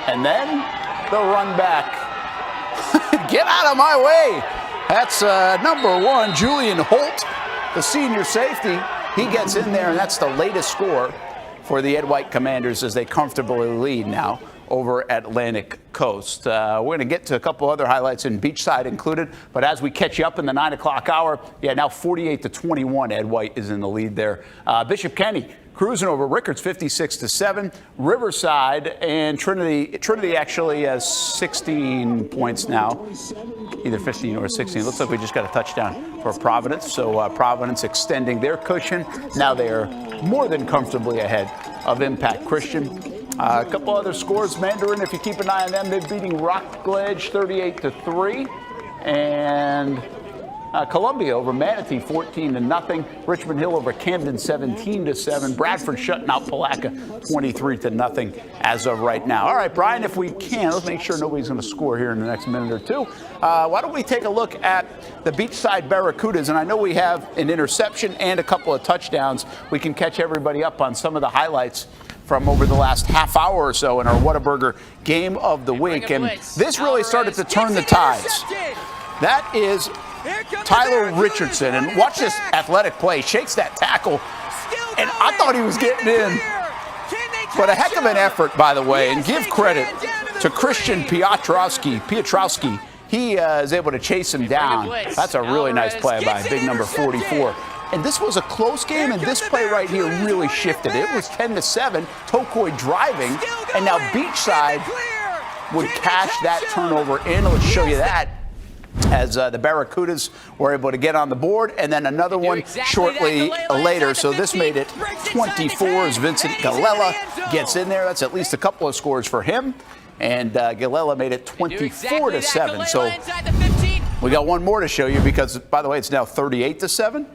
A: And then the run back. Get out of my way. That's number 1, Julian Holt, the senior safety. He gets in there, and that's the latest score for the Ed White Commanders as they comfortably lead now over Atlantic Coast. We're going to get to a couple other highlights in Beachside included, but as we catch you up in the 9 o'clock hour, now 48-21, Ed White is in the lead there. Bishop Kenny cruising over Rickards 56-7. Riverside and Trinity actually has 16 points now, either 15 or 16. Looks like we just got a touchdown for Providence. So Providence extending their cushion. Now they are more than comfortably ahead of Impact Christian. A couple other scores. Mandarin, if you keep an eye on them, they're beating Rockledge 38-3. And Columbia over Manatee 14-0. Richmond Hill over Camden 17-7. Bradford shutting out Palatka 23-0 as of right now. All right, Brian, if we can, let's make sure nobody's going to score here in the next minute or two. Why don't we take a look at the Beachside Barracudas? And I know we have an interception and a couple of touchdowns. We can catch everybody up on some of the highlights from over the last half hour or so in our Whataburger Game of the Week. And this really started to turn the tides. That is Tyler Richardson, and watch this athletic play. Shakes that tackle, and I thought he was getting in. But a heck of an effort, by the way, and give credit to Christian Piotrowski. He is able to chase him down. That's a really nice play by big number 44. And this was a close game, and this play right here really shifted. It was 10-7, Tocoi driving, and now Beachside would cash that turnover in. Let's show you that as the Barracudas were able to get on the board, and then another one shortly later. So this made it 24 as Vincent Galella gets in there. That's at least a couple of scores for him. And Galella made it 24-7. So we got one more to show you because, by the way, it's now 38-7.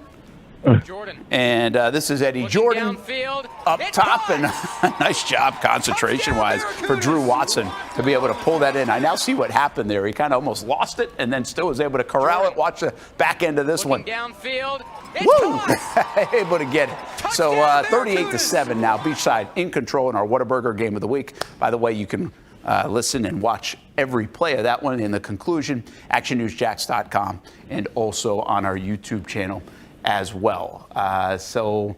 D: Jordan.
A: And this is Eddie Jordan up top, and nice job concentration-wise for Drew Watson to be able to pull that in. I now see what happened there. He kind of almost lost it and then still was able to corral it. Watch the back end of this one.
D: Downfield.
A: Woo! Able to get it. So 38-7 now. Beachside in control in our Whataburger Game of the Week. By the way, you can listen and watch every play of that one in the conclusion, actionnewsjacks.com, and also on our YouTube channel as well. So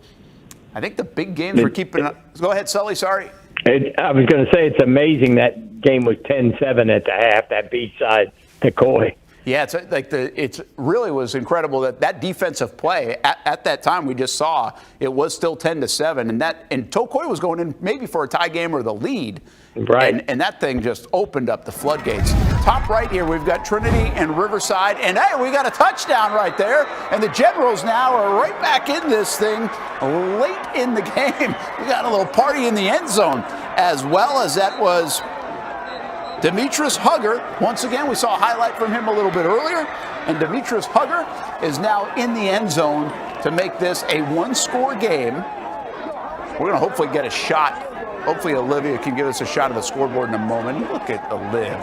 A: I think the big games we're keeping. Go ahead, Sully. Sorry.
C: I was going to say it's amazing that game was 10-7 at the half. That Beachside Tocoi.
A: Yeah, it's really was incredible that defensive play at that time we just saw. It was still 10-7, and Tocoi was going in maybe for a tie game or the lead.
C: Right.
A: And that thing just opened up the floodgates. Top right here, we've got Trinity and Riverside. And, hey, we got a touchdown right there. And the Generals now are right back in this thing late in the game. We got a little party in the end zone, as well as that was Demetrius Hugger. Once again, we saw a highlight from him a little bit earlier. And Demetrius Hugger is now in the end zone to make this a one-score game. We're going to hopefully get a shot. Hopefully Olivia can give us a shot of the scoreboard in a moment. Look at Oliv.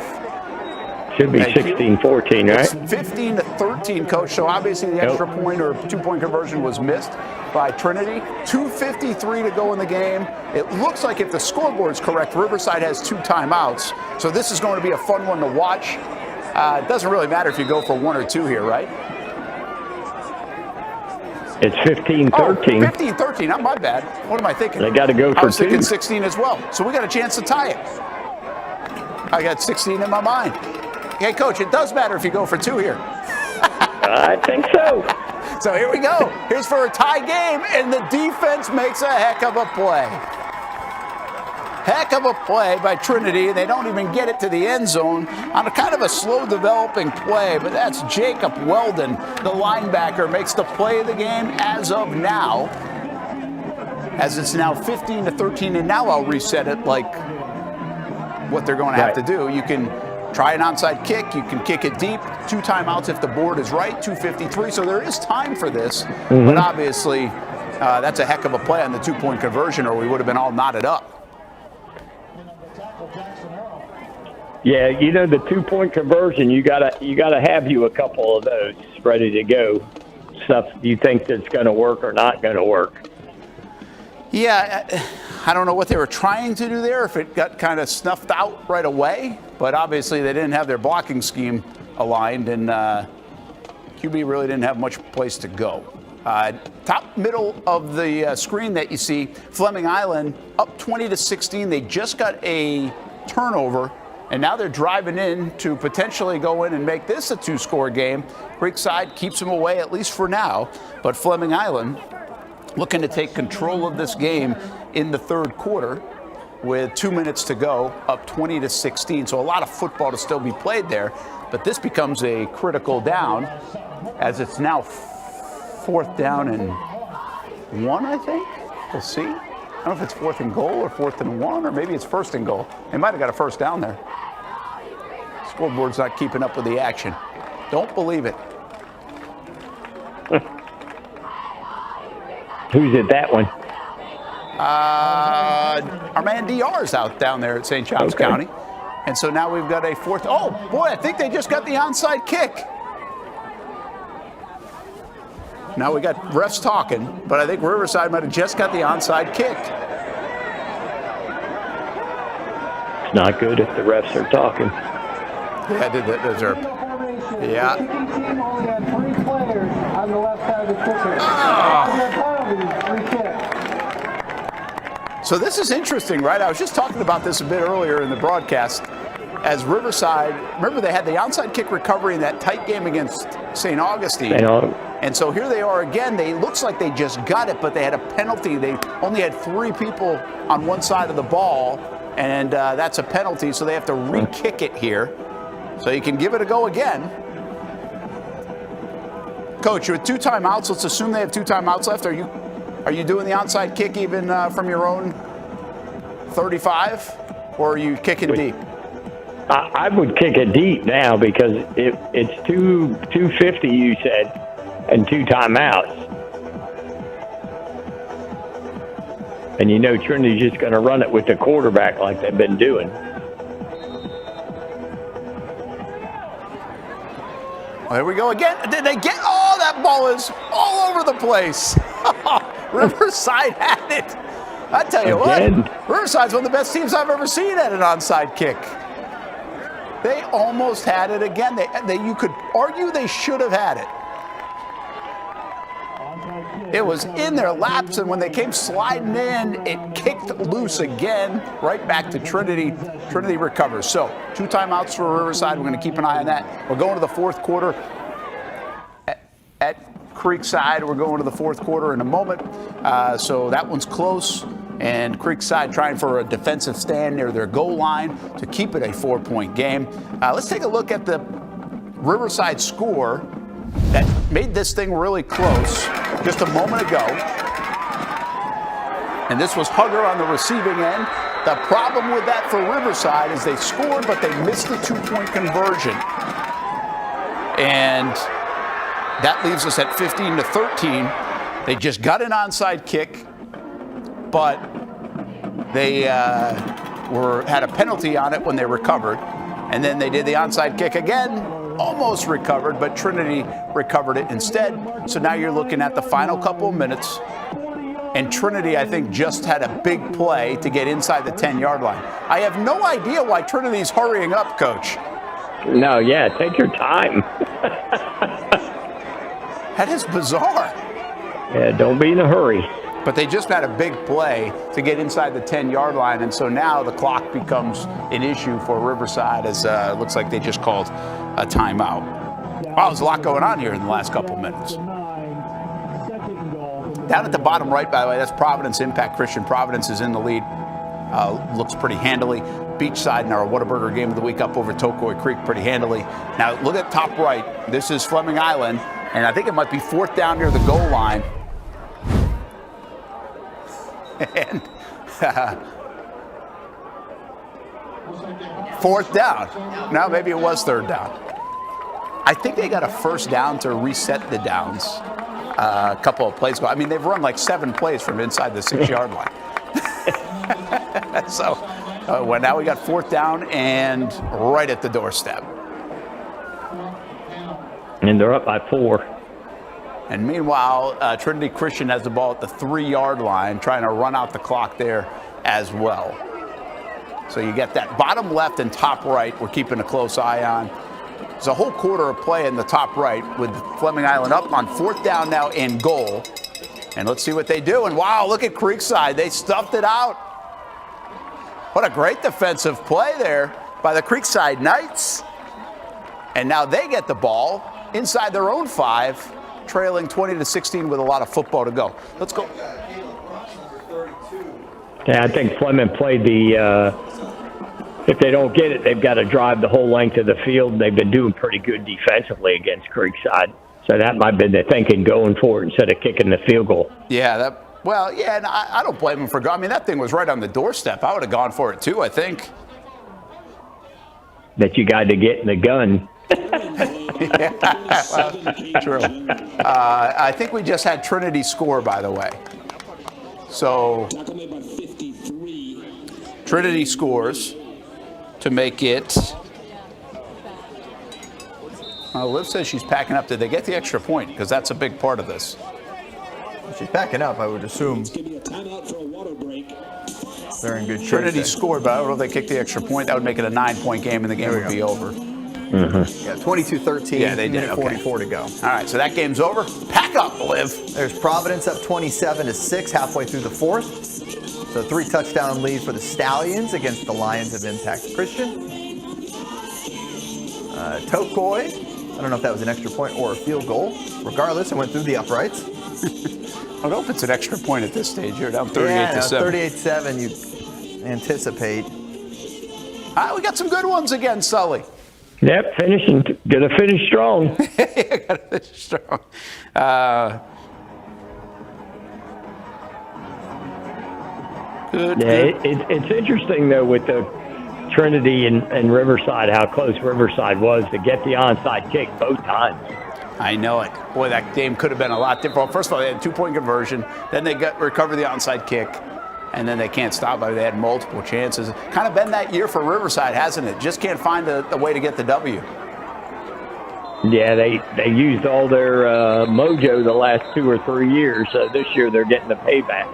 C: Should be 16-14, right?
A: It's 15-13, Coach. So obviously the extra point or two-point conversion was missed by Trinity. 2:53 to go in the game. It looks like if the scoreboard's correct, Riverside has 2 timeouts. So this is going to be a fun one to watch. It doesn't really matter if you go for 1 or 2 here, right?
C: It's 15-13.
A: Oh, 15-13. Not my bad. What am I thinking?
C: They got to go for 2.
A: I was thinking 16 as well. So we got a chance to tie it. I got 16 in my mind. Hey, Coach, it does matter if you go for 2 here.
C: I think so.
A: So here we go. Here's for a tie game, and the defense makes a heck of a play. Heck of a play by Trinity. They don't even get it to the end zone on a kind of a slow developing play, but that's Jacob Weldon, the linebacker, makes the play of the game as of now. As it's now 15-13, and now I'll reset it like what they're going to have to do. You can try an onside kick. You can kick it deep. 2 timeouts if the board is right. 2:53. So there is time for this. But obviously, that's a heck of a play on the 2-point conversion, or we would have been all knotted up.
C: Yeah, you know, the 2-point conversion, you gotta have you a couple of those ready to go. Stuff you think that's going to work or not going to work.
A: Yeah, I don't know what they were trying to do there, if it got kind of snuffed out right away, but obviously they didn't have their blocking scheme aligned, and QB really didn't have much place to go. Top middle of the screen that you see, Fleming Island up 20-16. They just got a turnover, and now they're driving in to potentially go in and make this a 2-score game. Creekside keeps them away, at least for now, but Fleming Island looking to take control of this game in the third quarter with 2 minutes to go, up 20-16. So a lot of football to still be played there, but this becomes a critical down as it's now 4th down and 1, I think. We'll see. I don't know if it's 4th and goal or 4th and 1, or maybe it's 1st and goal. They might have got a first down there. Scoreboard's not keeping up with the action. Don't believe it.
C: Who's at that one?
A: Our man DR's out down there at St. Johns County. And so now we've got a 4th. Oh, boy, I think they just got the onside kick. Now we got refs talking, but I think Riverside might have just got the onside kick.
C: It's not good if the refs are talking.
A: Yeah, those are. Yeah. So this is interesting, right? I was just talking about this a bit earlier in the broadcast. As Riverside, remember they had the onside kick recovery in that tight game against St. Augustine. And so here they are again. They looks like they just got it, but they had a penalty. They only had 3 people on one side of the ball, and that's a penalty. So they have to re-kick it here. So you can give it a go again. Coach, with 2 timeouts, let's assume they have 2 timeouts left. Are you doing the onside kick even from your own 35, or are you kicking deep?
C: I would kick it deep now because it's 250, you said, and 2 timeouts. And you know Trinity's just going to run it with the quarterback like they've been doing.
A: Well, there we go again. Did they get? Oh, that ball is all over the place. Riverside had it. I tell you what, Riverside's one of the best teams I've ever seen at an onside kick. They almost had it again. You could argue they should have had it. It was in their laps, and when they came sliding in, it kicked loose again, right back to Trinity. Trinity recovers. So 2 timeouts for Riverside. We're going to keep an eye on that. We're going to the 4th quarter at Creekside. We're going to the 4th quarter in a moment. So that one's close. And Creekside trying for a defensive stand near their goal line to keep it a 4-point game. Let's take a look at the Riverside score that made this thing really close just a moment ago. And this was Hugger on the receiving end. The problem with that for Riverside is they scored, but they missed the 2-point conversion. And that leaves us at 15-13. They just got an onside kick, but they had a penalty on it when they recovered. And then they did the onside kick again, almost recovered, but Trinity recovered it instead. So now you're looking at the final couple of minutes. And Trinity, I think, just had a big play to get inside the 10-yard line. I have no idea why Trinity's hurrying up, Coach.
C: No, yeah, take your time.
A: That is bizarre.
C: Yeah, don't be in a hurry.
A: But they just had a big play to get inside the 10-yard line, and so now the clock becomes an issue for Riverside as it looks like they just called a timeout. Wow, there's a lot going on here in the last couple minutes. Down at the bottom right, by the way, that's Providence Impact Christian. Providence is in the lead looks pretty handily. Beachside in our Whataburger game of the week up over Tocoi Creek pretty handily. Now look at top right. This is Fleming Island, and I think it might be 4th down near the goal line. And 4th down. Now maybe it was 3rd down. I think they got a 1st down to reset the downs a couple of plays ago. I mean, they've run like 7 plays from inside the 6-yard line. So well, now we got 4th down and right at the doorstep.
C: And they're up by 4.
A: And meanwhile, Trinity Christian has the ball at the 3-yard line, trying to run out the clock there as well. So you get that bottom left and top right we're keeping a close eye on. There's a whole quarter of play in the top right with Fleming Island up on 4th down now and goal. And let's see what they do. And wow, look at Creekside. They stuffed it out. What a great defensive play there by the Creekside Knights. And now they get the ball inside their own 5, trailing 20-16 with a lot of football to go. Let's go.
C: Yeah, I think Fleming played the if they don't get it, they've got to drive the whole length of the field. They've been doing pretty good defensively against Creekside. So that might have been the thinking going for it instead of kicking the field goal.
A: Yeah, and I don't blame them for going. I mean, that thing was right on the doorstep. I would have gone for it too, I think.
C: That you got to get in the gun.
A: Yeah, well, true. I think we just had Trinity score, by the way. So Trinity scores to make it. Liv says she's packing up. Did they get the extra point? Because that's a big part of this.
B: She's packing up, I would assume. They're in good shape.
A: Trinity scored, but I don't know if they kicked the extra point. That would make it a 9-point game, and the game would be over.
B: Mm-hmm. Yeah, 22-13.
A: Yeah, they did.
B: Minute 44 to go.
A: All right, so that game's over. Pack up, Liv.
B: There's Providence up 27-6, halfway through the 4th. So 3-touchdown lead for the Stallions against the Lions of Impact Christian. Tocoi. I don't know if that was an extra point or a field goal. Regardless, it went through the uprights.
A: I don't know if it's an extra point at this stage. You're down 38-7.
B: Yeah, 38-7, you anticipate.
A: We got some good ones again, Sully.
C: Yep, gonna finish strong.
A: Gonna finish strong. Good.
C: It's interesting though with the Trinity and Riverside, how close Riverside was to get the onside kick both times.
A: I know it. Boy, that game could have been a lot different. First of all, they had a 2-point conversion. Then they recovered the onside kick. And then they can't stop it. They had multiple chances. Kind of been that year for Riverside, hasn't it? Just can't find a way to get the W.
C: Yeah, they used all their mojo the last 2 or 3 years. So this year they're getting the payback.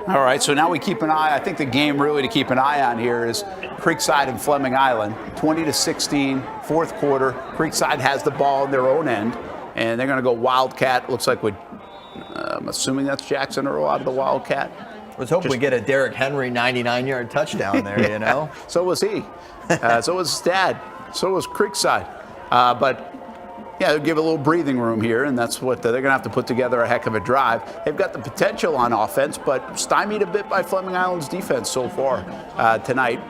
A: All right, so now we keep an eye. I think the game really to keep an eye on here is Creekside and Fleming Island. 20-16, 4th quarter. Creekside has the ball on their own end, and they're going to go Wildcat. Looks like I'm assuming that's Jackson Earl out of the Wildcat.
B: I was hoping we get a Derrick Henry 99-yard touchdown there,
A: yeah,
B: you know?
A: So was he. So was his dad. So was Creekside. But yeah, they'll give a little breathing room here, and that's what they're going to have to put together a heck of a drive. They've got the potential on offense, but stymied a bit by Fleming Island's defense so far tonight.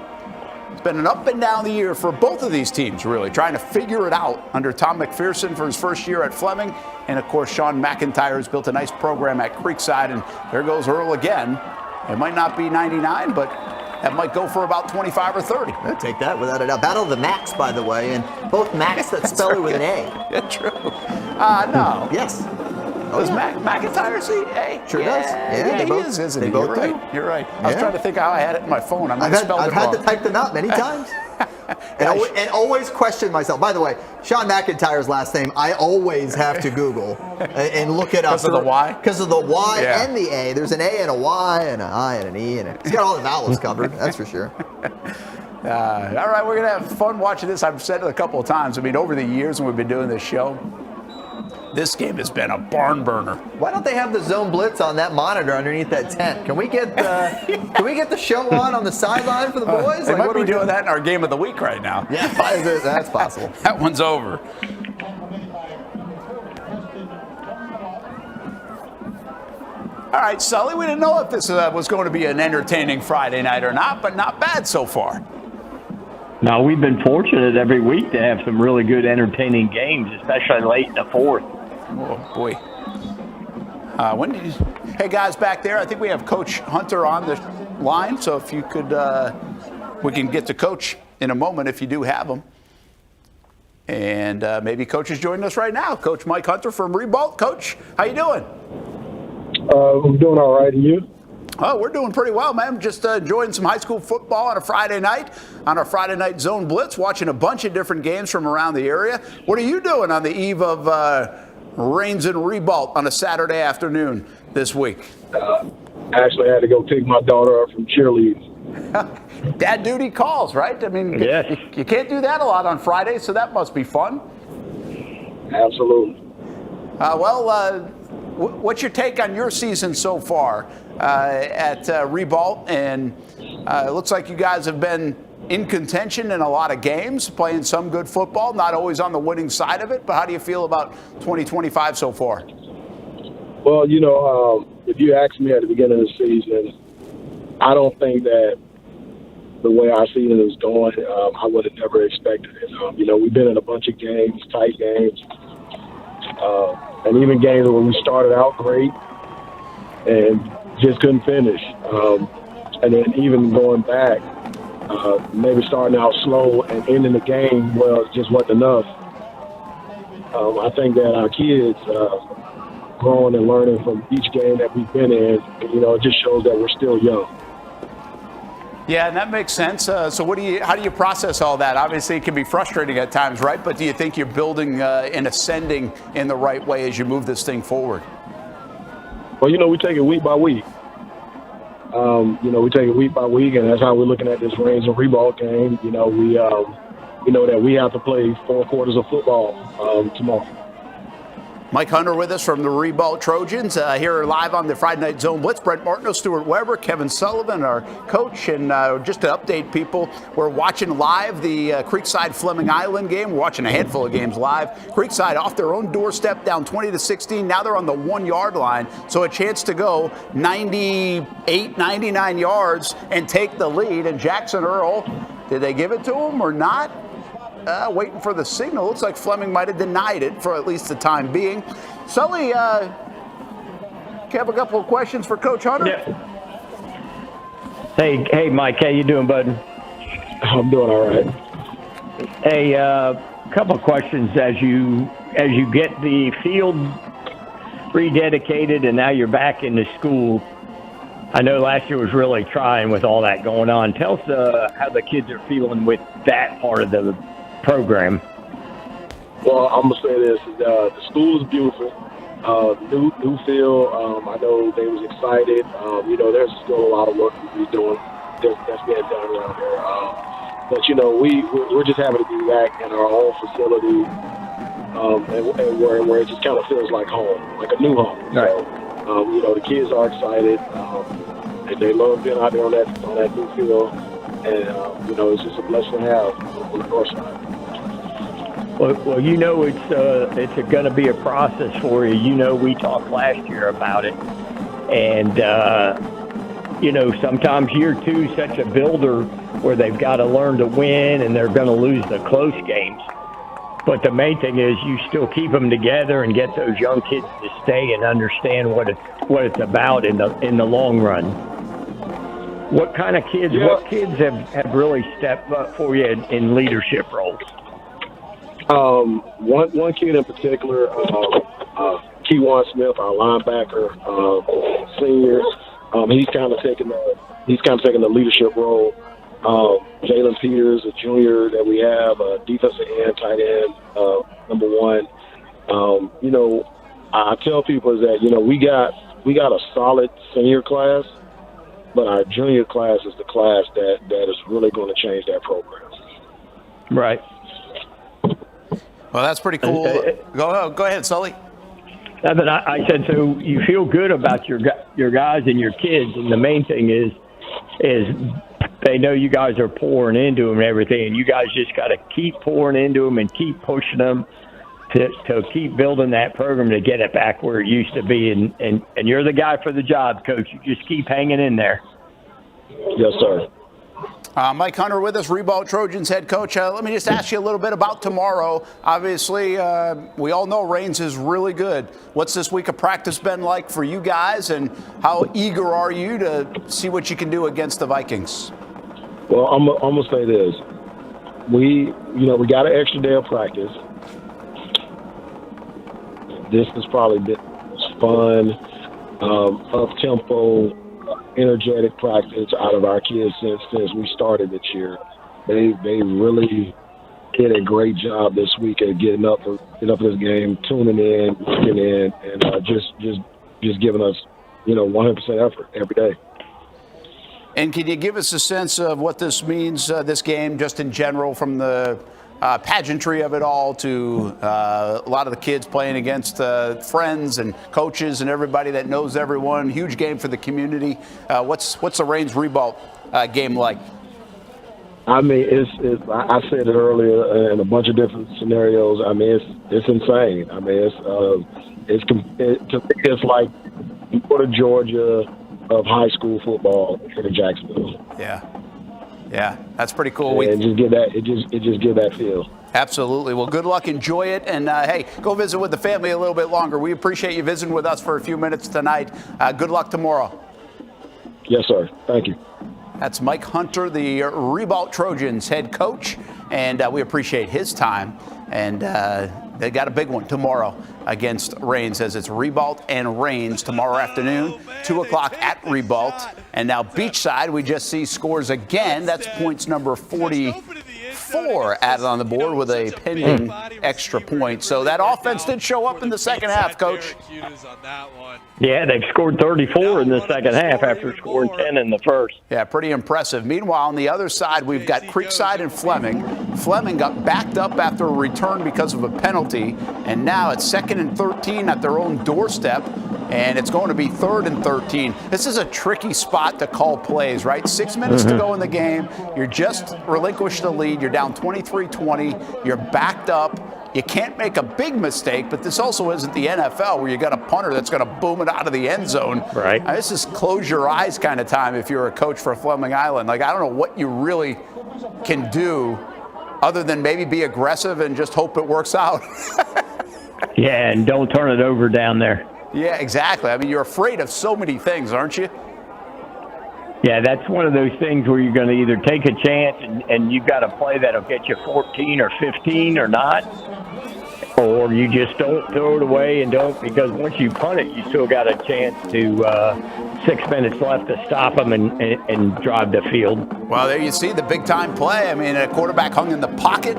A: It's been an up and down the year for both of these teams, really, trying to figure it out under Tom McPherson for his first year at Fleming. And, of course, Sean McIntyre has built a nice program at Creekside, and there goes Earl again. It might not be 99, but that might go for about 25 or 30.
B: I'll take that without a doubt. Battle of the Macs, by the way, and both Macs that spell it with an A.
A: Yeah, true. No.
B: Yes.
A: Does McIntyre see A?
B: Sure does. Yeah,
A: he
B: both,
A: is, isn't he?
B: Both
A: You're right. You're right. I was trying to think how I had it in my phone. I've
B: had to type them out many times. and always question myself. By the way, Sean McIntyre's last name, I always have to Google and look it up.
A: Because of the Y?
B: Because of the Y and the A. There's an A and a Y and an I and an E. And he's got all the vowels covered, that's for sure.
A: All right, we're going to have fun watching this. I've said it a couple of times. I mean, over the years when we've been doing this show, this game has been a barn burner.
B: Why don't they have the zone blitz on that monitor underneath that tent? Can we get the show on the sideline for the boys?
A: They might be doing that in our game of the week right now.
B: Yeah, that's possible.
A: That one's over. All right, Sully, we didn't know if this was going to be an entertaining Friday night or not, but not bad so far.
C: No, we've been fortunate every week to have some really good, entertaining games, especially late in the fourth.
A: Oh, boy. Hey, guys, back there, I think we have Coach Hunter on the line, so if you could, we can get to Coach in a moment if you do have him. And maybe Coach is joining us right now. Coach Mike Hunter from Ribolt. Coach, how you doing?
J: I'm doing all right, and you?
A: Oh, we're doing pretty well, man. Just enjoying some high school football on a Friday night, on our Friday night zone blitz, watching a bunch of different games from around the area. What are you doing on the eve of Rains and Ribolt on a Saturday afternoon this week?
J: I actually had to go pick my daughter up from cheerleading.
A: Dad duty calls, right? I mean,
C: yes.
A: you can't do that a lot on Fridays, so that must be fun.
J: Absolutely.
A: What's your take on your season so far at Ribolt? And it looks like you guys have been in contention in a lot of games, playing some good football, not always on the winning side of it. But how do you feel about 2025 so far?
J: Well, if you asked me at the beginning of the season, I don't think that the way our season is going, I would have never expected it. We've been in a bunch of games, tight games, and even games where we started out great and just couldn't finish. And then even going back, maybe starting out slow and ending the game, well, it just wasn't enough. I think that our kids growing and learning from each game that we've been in, it just shows that we're still young.
A: Yeah, and that makes sense. So how do you process all that? Obviously, it can be frustrating at times, right? But do you think you're building and ascending in the right way as you move this thing forward?
J: Well, we take it week by week. We take it week by week, and that's how we're looking at this Rains and Ribolt game. We know that we have to play 4 quarters of football tomorrow.
A: Mike Hunter with us from the Ribolt Trojans here live on the Friday Night Zone Blitz. Brent Martineau, Stuart Weber, Kevin Sullivan, our coach. And just to update people, we're watching live the Creekside Fleming Island game. We're watching a handful of games live. Creekside off their own doorstep, down 20-16. Now they're on the 1-yard line. So a chance to go 98, 99 yards and take the lead. And Jackson Earl, did they give it to him or not? Waiting for the signal. Looks like Fleming might have denied it for at least the time being. Sully, you have a couple of questions for Coach Hunter?
C: Yeah. Hey, Mike, how you doing, bud?
J: I'm doing all right.
C: Hey, couple of questions as you get the field rededicated and now you're back into school. I know last year was really trying with all that going on. Tell us how the kids are feeling with that part of the program.
J: Well, I'm gonna say this: the school is beautiful. New field. I know they was excited. There's still a lot of work we're doing that's being done around here. But we're just happy to be back in our own facility, and where it just kind of feels like home, like a new home.
C: Right.
J: So, the kids are excited, and they love being out there on that new field. And, it's just a blessing to have on the north side.
C: Well, it's going to be a process for you. We talked last year about it. And, sometimes year 2 is such a builder where they've got to learn to win and they're going to lose the close games. But the main thing is you still keep them together and get those young kids to stay and understand what it's about in the long run. What kind of kids? Yeah. What kids have really stepped up for you in leadership roles?
J: One kid in particular, Keywan Smith, our linebacker, senior. He's kind of taking the leadership role. Jalen Peters, a junior that we have, defensive end, tight end, number 1. I tell people is that we got a solid senior class. But our junior class is the class that is really going to change that program.
C: Right.
A: Well, that's pretty cool. Go ahead, Sully.
C: But I said, so you feel good about your guys and your kids, and the main thing is they know you guys are pouring into them and everything, and you guys just got to keep pouring into them and keep pushing them to keep building that program to get it back where it used to be. And you're the guy for the job, Coach. You just keep hanging in there.
J: Yes, sir.
A: Mike Hunter with us, Rebound Trojans head coach. Let me just ask you a little bit about tomorrow. Obviously, we all know Raines is really good. What's this week of practice been like for you guys, and how eager are you to see what you can do against the Vikings?
J: Well, I'm gonna say this. We got an extra day of practice. This has probably been fun, up-tempo, energetic practice out of our kids since we started this year. They really did a great job this week at getting up for this game, tuning in, looking in, and just giving us 100% effort every day.
A: And can you give us a sense of what this means, this game, just in general, from the pageantry of it all to a lot of the kids playing against friends and coaches and everybody that knows everyone? Huge game for the community. What's the Raines Rebound game like?
J: I mean, I said it earlier in a bunch of different scenarios. I mean, it's insane. I mean, it's like you go to Georgia of high school football here in Jacksonville.
A: Yeah, that's pretty cool.
J: And just get that. It just give that feel.
A: Absolutely. Well, good luck. Enjoy it. And, hey, go visit with the family a little bit longer. We appreciate you visiting with us for a few minutes tonight. Good luck tomorrow.
J: Yes, sir. Thank you.
A: That's Mike Hunter, the Rebound Trojans head coach, and we appreciate his time. And they got a big one tomorrow against Raines, as it's Rebound and Raines tomorrow afternoon, 2 o'clock at Rebound. And now Beachside, we just see scores again. That's points number 44 added on the board with a pending extra point. So that offense did show up in the second half, Coach.
C: Yeah, they've scored 34 in the second half after scoring 10 in the first.
A: Yeah, pretty impressive. Meanwhile, on the other side, we've got Creekside and Fleming. Fleming got backed up after a return because of a penalty, and now it's 2nd and 13 at their own doorstep, and it's going to be 3rd and 13. This is a tricky spot to call plays, right? 6 minutes to go in the game. You're just relinquished the lead. You're down 23-20. You're backed up. You can't make a big mistake, but this also isn't the NFL where you got a punter that's going to boom it out of the end zone.
C: Right.
A: This is close your eyes kind of time if you're a coach for Fleming Island. Like, I don't know what you really can do other than maybe be aggressive and just hope it works out.
C: Yeah, and don't turn it over down there.
A: Yeah, exactly. I mean, you're afraid of so many things, aren't you?
C: Yeah, that's one of those things where you're going to either take a chance and you've got a play that'll get you 14 or 15 or not, or you just don't throw it away and don't, because once you punt it, you still got a chance to 6 minutes left to stop them and drive the field.
A: Well, there you see the big-time play. I mean, a quarterback hung in the pocket,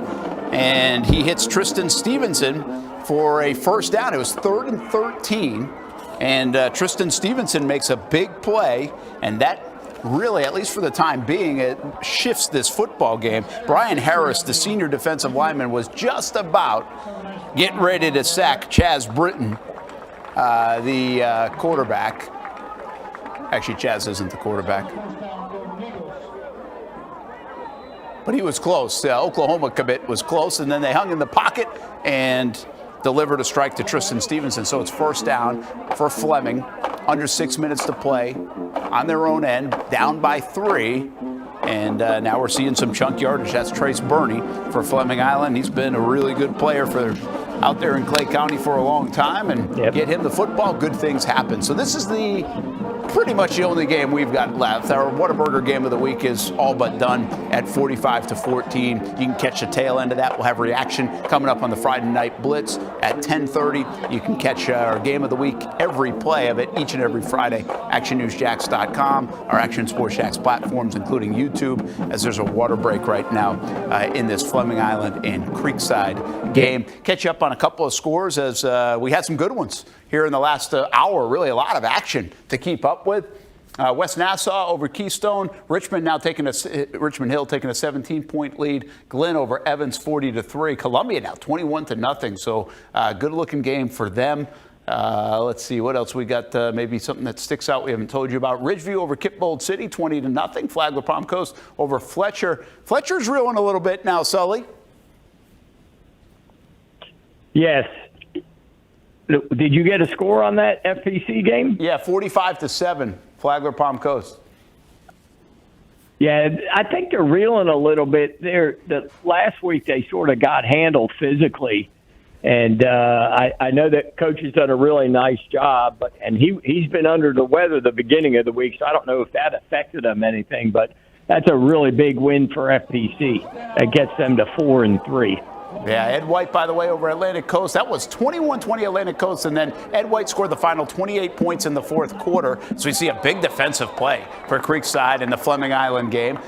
A: and he hits Tristan Stevenson for a first down. It was 3rd and 13, and Tristan Stevenson makes a big play, and that really, at least for the time being, it shifts this football game. Brian Harris, the senior defensive lineman, was just about getting ready to sack Chaz Britton, the quarterback. Actually, Chaz isn't the quarterback. But he was close. The Oklahoma commit was close, and then they hung in the pocket and delivered a strike to Tristan Stevenson. So it's first down for Fleming. Under 6 minutes to play on their own end, down by 3. And now we're seeing some chunk yardage. That's Trace Burney for Fleming Island. He's been a really good player for out there in Clay County for a long time. And get him the football, good things happen. So this is pretty much the only game we've got left. Our Whataburger game of the week is all but done at 45-14. You can catch the tail end of that. We'll have reaction coming up on the Friday Night Blitz at 10:30. You can catch our game of the week, every play of it, each and every Friday. ActionNewsJax.com, our Action Sports Jacks platforms, including YouTube, as there's a water break right now in this Fleming Island and Creekside game. Catch you up on a couple of scores as we had some good ones here in the last hour. Really a lot of action to keep up with. West Nassau over Keystone. Richmond Hill taking a 17-point lead. Glenn over Evans 40-3. Columbia now 21-0. So good looking game for them. Let's see what else we got. Maybe something that sticks out we haven't told you about. Ridgeview over Kipbold City 20-0. Flagler Palm Coast over Fletcher. Fletcher's reeling a little bit now, Sully.
C: Yes. Did you get a score on that FPC game?
A: Yeah, 45-7, Flagler Palm Coast.
C: Yeah, I think they're reeling a little bit. Last week they sort of got handled physically, and I know that coach has done a really nice job. And he's been under the weather the beginning of the week, so I don't know if that affected him anything. But that's a really big win for FPC. That gets them to 4-3.
A: Yeah, Ed White, by the way, over Atlantic Coast. That was 21-20 Atlantic Coast, and then Ed White scored the final 28 points in the fourth quarter. So we see a big defensive play for Creekside in the Fleming Island game.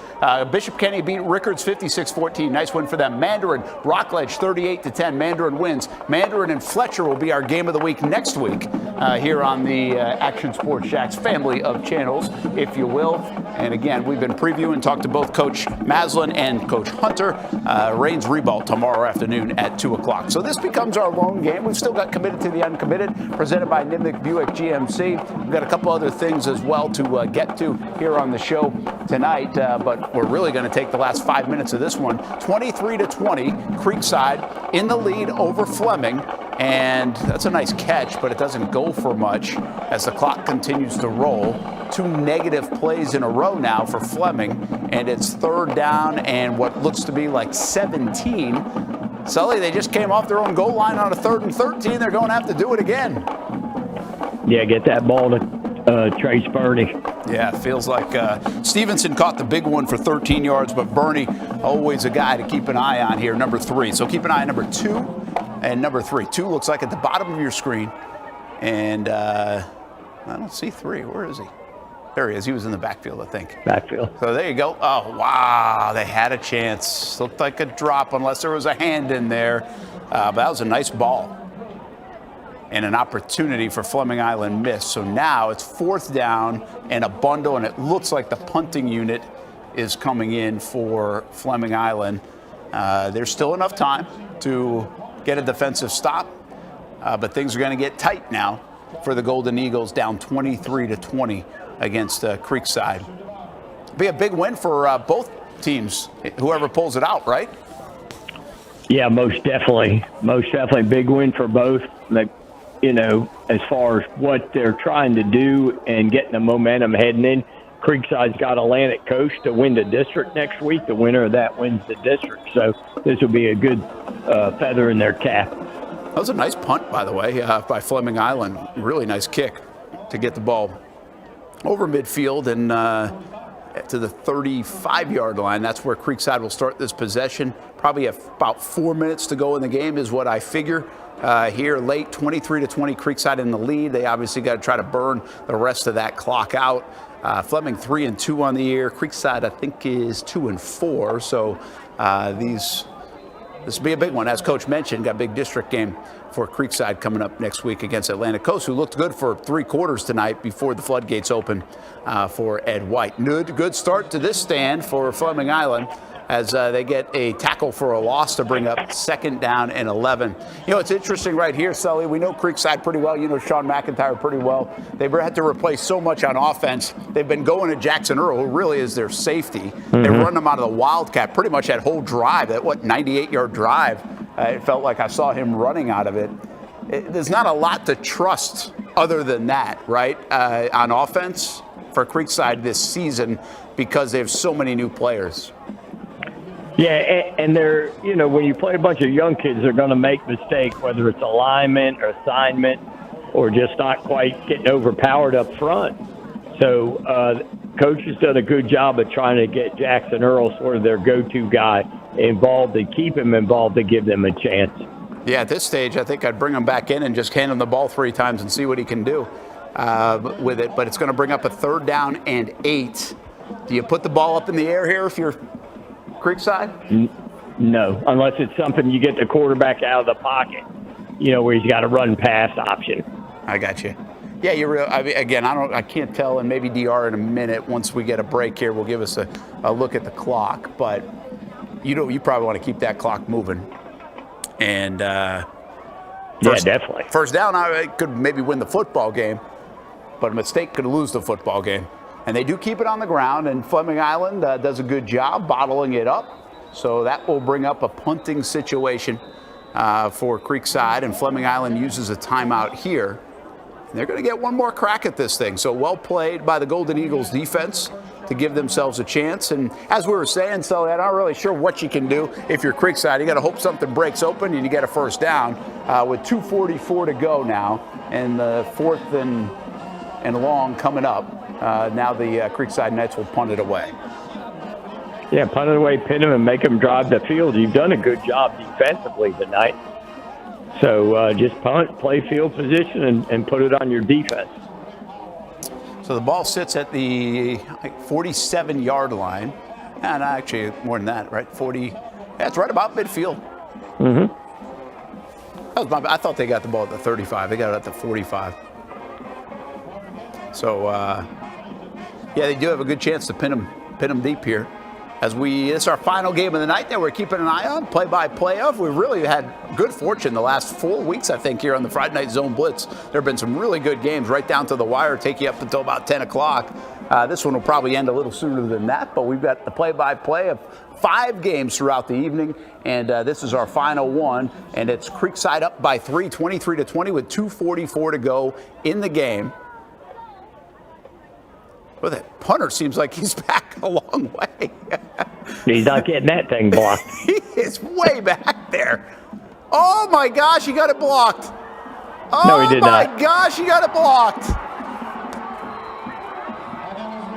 A: Bishop Kenny beat Rickards 56-14. Nice win for them. Mandarin, Rockledge 38-10. Mandarin wins. Mandarin and Fletcher will be our game of the week next week here on the Action Sports Shacks family of channels, if you will. And again, we've been previewing, talked to both Coach Maslin and Coach Hunter. Rains Ribault tomorrow afternoon at 2 o'clock. So this becomes our lone game. We've still got Committed to the Uncommitted, presented by Nimnik Buick GMC. We've got a couple other things as well to get to here on the show tonight, but we're really going to take the last 5 minutes of this one. 23-20, Creekside in the lead over Fleming, and that's a nice catch, but it doesn't go for much as the clock continues to roll. 2 negative plays in a row now for Fleming, and it's third down and what looks to be like 17. Sully, they just came off their own goal line on a 3rd and 13. They're going to have to do it again.
C: Yeah, get that ball to Trace Burney.
A: Yeah, feels like Stevenson caught the big one for 13 yards, but Burney, always a guy to keep an eye on here, number 3. So keep an eye on number 2 and number 3. 2 looks like at the bottom of your screen, and I don't see 3. Where is he? There he is. He was in the backfield, I think.
C: Backfield.
A: So there you go. Oh, wow. They had a chance. Looked like a drop unless there was a hand in there. But that was a nice ball. And an opportunity for Fleming Island missed. So now it's 4th down and a bundle, and it looks like the punting unit is coming in for Fleming Island. There's still enough time to get a defensive stop, but things are going to get tight now for the Golden Eagles, down 23-20 against Creekside. Be a big win for both teams, whoever pulls it out, right?
C: Yeah, most definitely. Most definitely big win for both. Like, you know, as far as what they're trying to do and getting the momentum heading in. Creekside's got Atlantic Coast to win the district next week. The winner of that wins the district. So this will be a good feather in their cap.
A: That was a nice punt, by the way, by Fleming Island. Really nice kick to get the ball over midfield and to the 35-yard line. That's where Creekside will start this possession. Probably about 4 minutes to go in the game is what I figure. Here late, 23-20, Creekside in the lead. They obviously got to try to burn the rest of that clock out. Fleming 3-2 on the year. Creekside, I think, is 2-4. So this will be a big one. As Coach mentioned, got a big district game for Creekside coming up next week against Atlantic Coast, who looked good for 3 quarters tonight before the floodgates open for Ed White. Good start to this stand for Fleming Island as they get a tackle for a loss to bring up 2nd down and 11. You know, it's interesting right here, Sully. We know Creekside pretty well. You know Sean McIntyre pretty well. They've had to replace so much on offense. They've been going to Jackson Earl, who really is their safety. They run them out of the Wildcat pretty much that whole drive, that 98-yard drive. It felt like I saw him running out of it. There's not a lot to trust other than that, right, on offense for Creekside this season because they have so many new players.
C: Yeah, and they're, you know, when you play a bunch of young kids, they're going to make mistakes, whether it's alignment or assignment or just not quite getting overpowered up front. So Coach has done a good job of trying to get Jackson Earl, sort of their go-to guy, involved and keep him involved to give them a chance.
A: Yeah, at this stage, I think I'd bring him back in and just hand him the ball 3 times and see what he can do with it. But it's going to bring up a 3rd down and 8. Do you put the ball up in the air here if you're Creekside?
C: No, unless it's something you get the quarterback out of the pocket, you know, where he's got a run pass option.
A: I got you. Yeah, I mean, again, I can't tell, and maybe DR in a minute, once we get a break here, will give us a look at the clock. But you probably want to keep that clock moving. And
C: yeah, definitely.
A: 1st down, I could maybe win the football game, but a mistake could lose the football game. And they do keep it on the ground, and Fleming Island does a good job bottling it up. So that will bring up a punting situation for Creekside, and Fleming Island uses a timeout here. And they're going to get one more crack at this thing. So well played by the Golden Eagles defense to give themselves a chance. And as we were saying, so I'm not really sure what you can do if you're Creekside. You got to hope something breaks open and you get a first down with 2:44 to go now, and the 4th and long coming up. Now the Creekside Knights will punt it away.
C: Yeah, punt it away, pin them, and make them drive the field. You've done a good job defensively tonight. So just punt, play field position, and put it on your defense.
A: So the ball sits at the 47-yard line. And actually, more than that, right? 40. That's right about midfield.
C: Mm-hmm.
A: I thought they got the ball at the 35. They got it at the 45. So, yeah, they do have a good chance to pin them deep here. It's our final game of the night that we're keeping an eye on, play-by-play of. We've really had good fortune the last 4 weeks, I think, here on the Friday Night Zone Blitz. There have been some really good games right down to the wire, take you up until about 10 o'clock. This one will probably end a little sooner than that, but we've got the play-by-play of 5 games throughout the evening, and this is our final one, and it's Creekside up by 3, 23-20 with 2:44 to go in the game. Well, that punter seems like he's back a long way.
C: He's not getting that thing blocked.
A: He is way back there. Oh, my gosh, he got it blocked. Oh,
C: no, he did
A: my
C: not.
A: gosh, he got it blocked.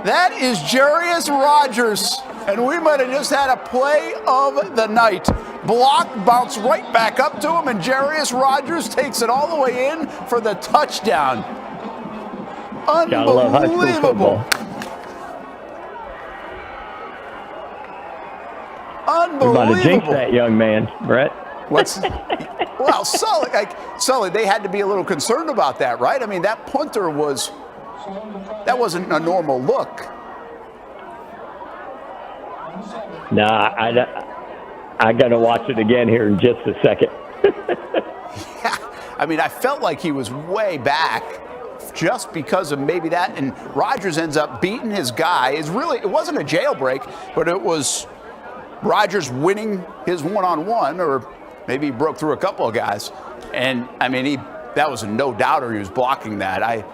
A: That is Jarius Rogers, and we might have just had a play of the night. Block, bounce right back up to him, and Jarius Rogers takes it all the way in for the touchdown.
C: Gotta love high school football.
A: Unbelievable.
C: We're about to jinx that young man, Brett.
A: Well, Sully, they had to be a little concerned about that, right? I mean, that punter that wasn't a normal look.
C: Nah, I got to watch it again here in just a second.
A: Yeah, I mean, I felt like he was way back just because of maybe that, and Rogers ends up beating his guy. It wasn't a jailbreak, but it was Rogers winning his one-on-one, or maybe he broke through a couple of guys. And, I mean, that was a no-doubter he was blocking that. I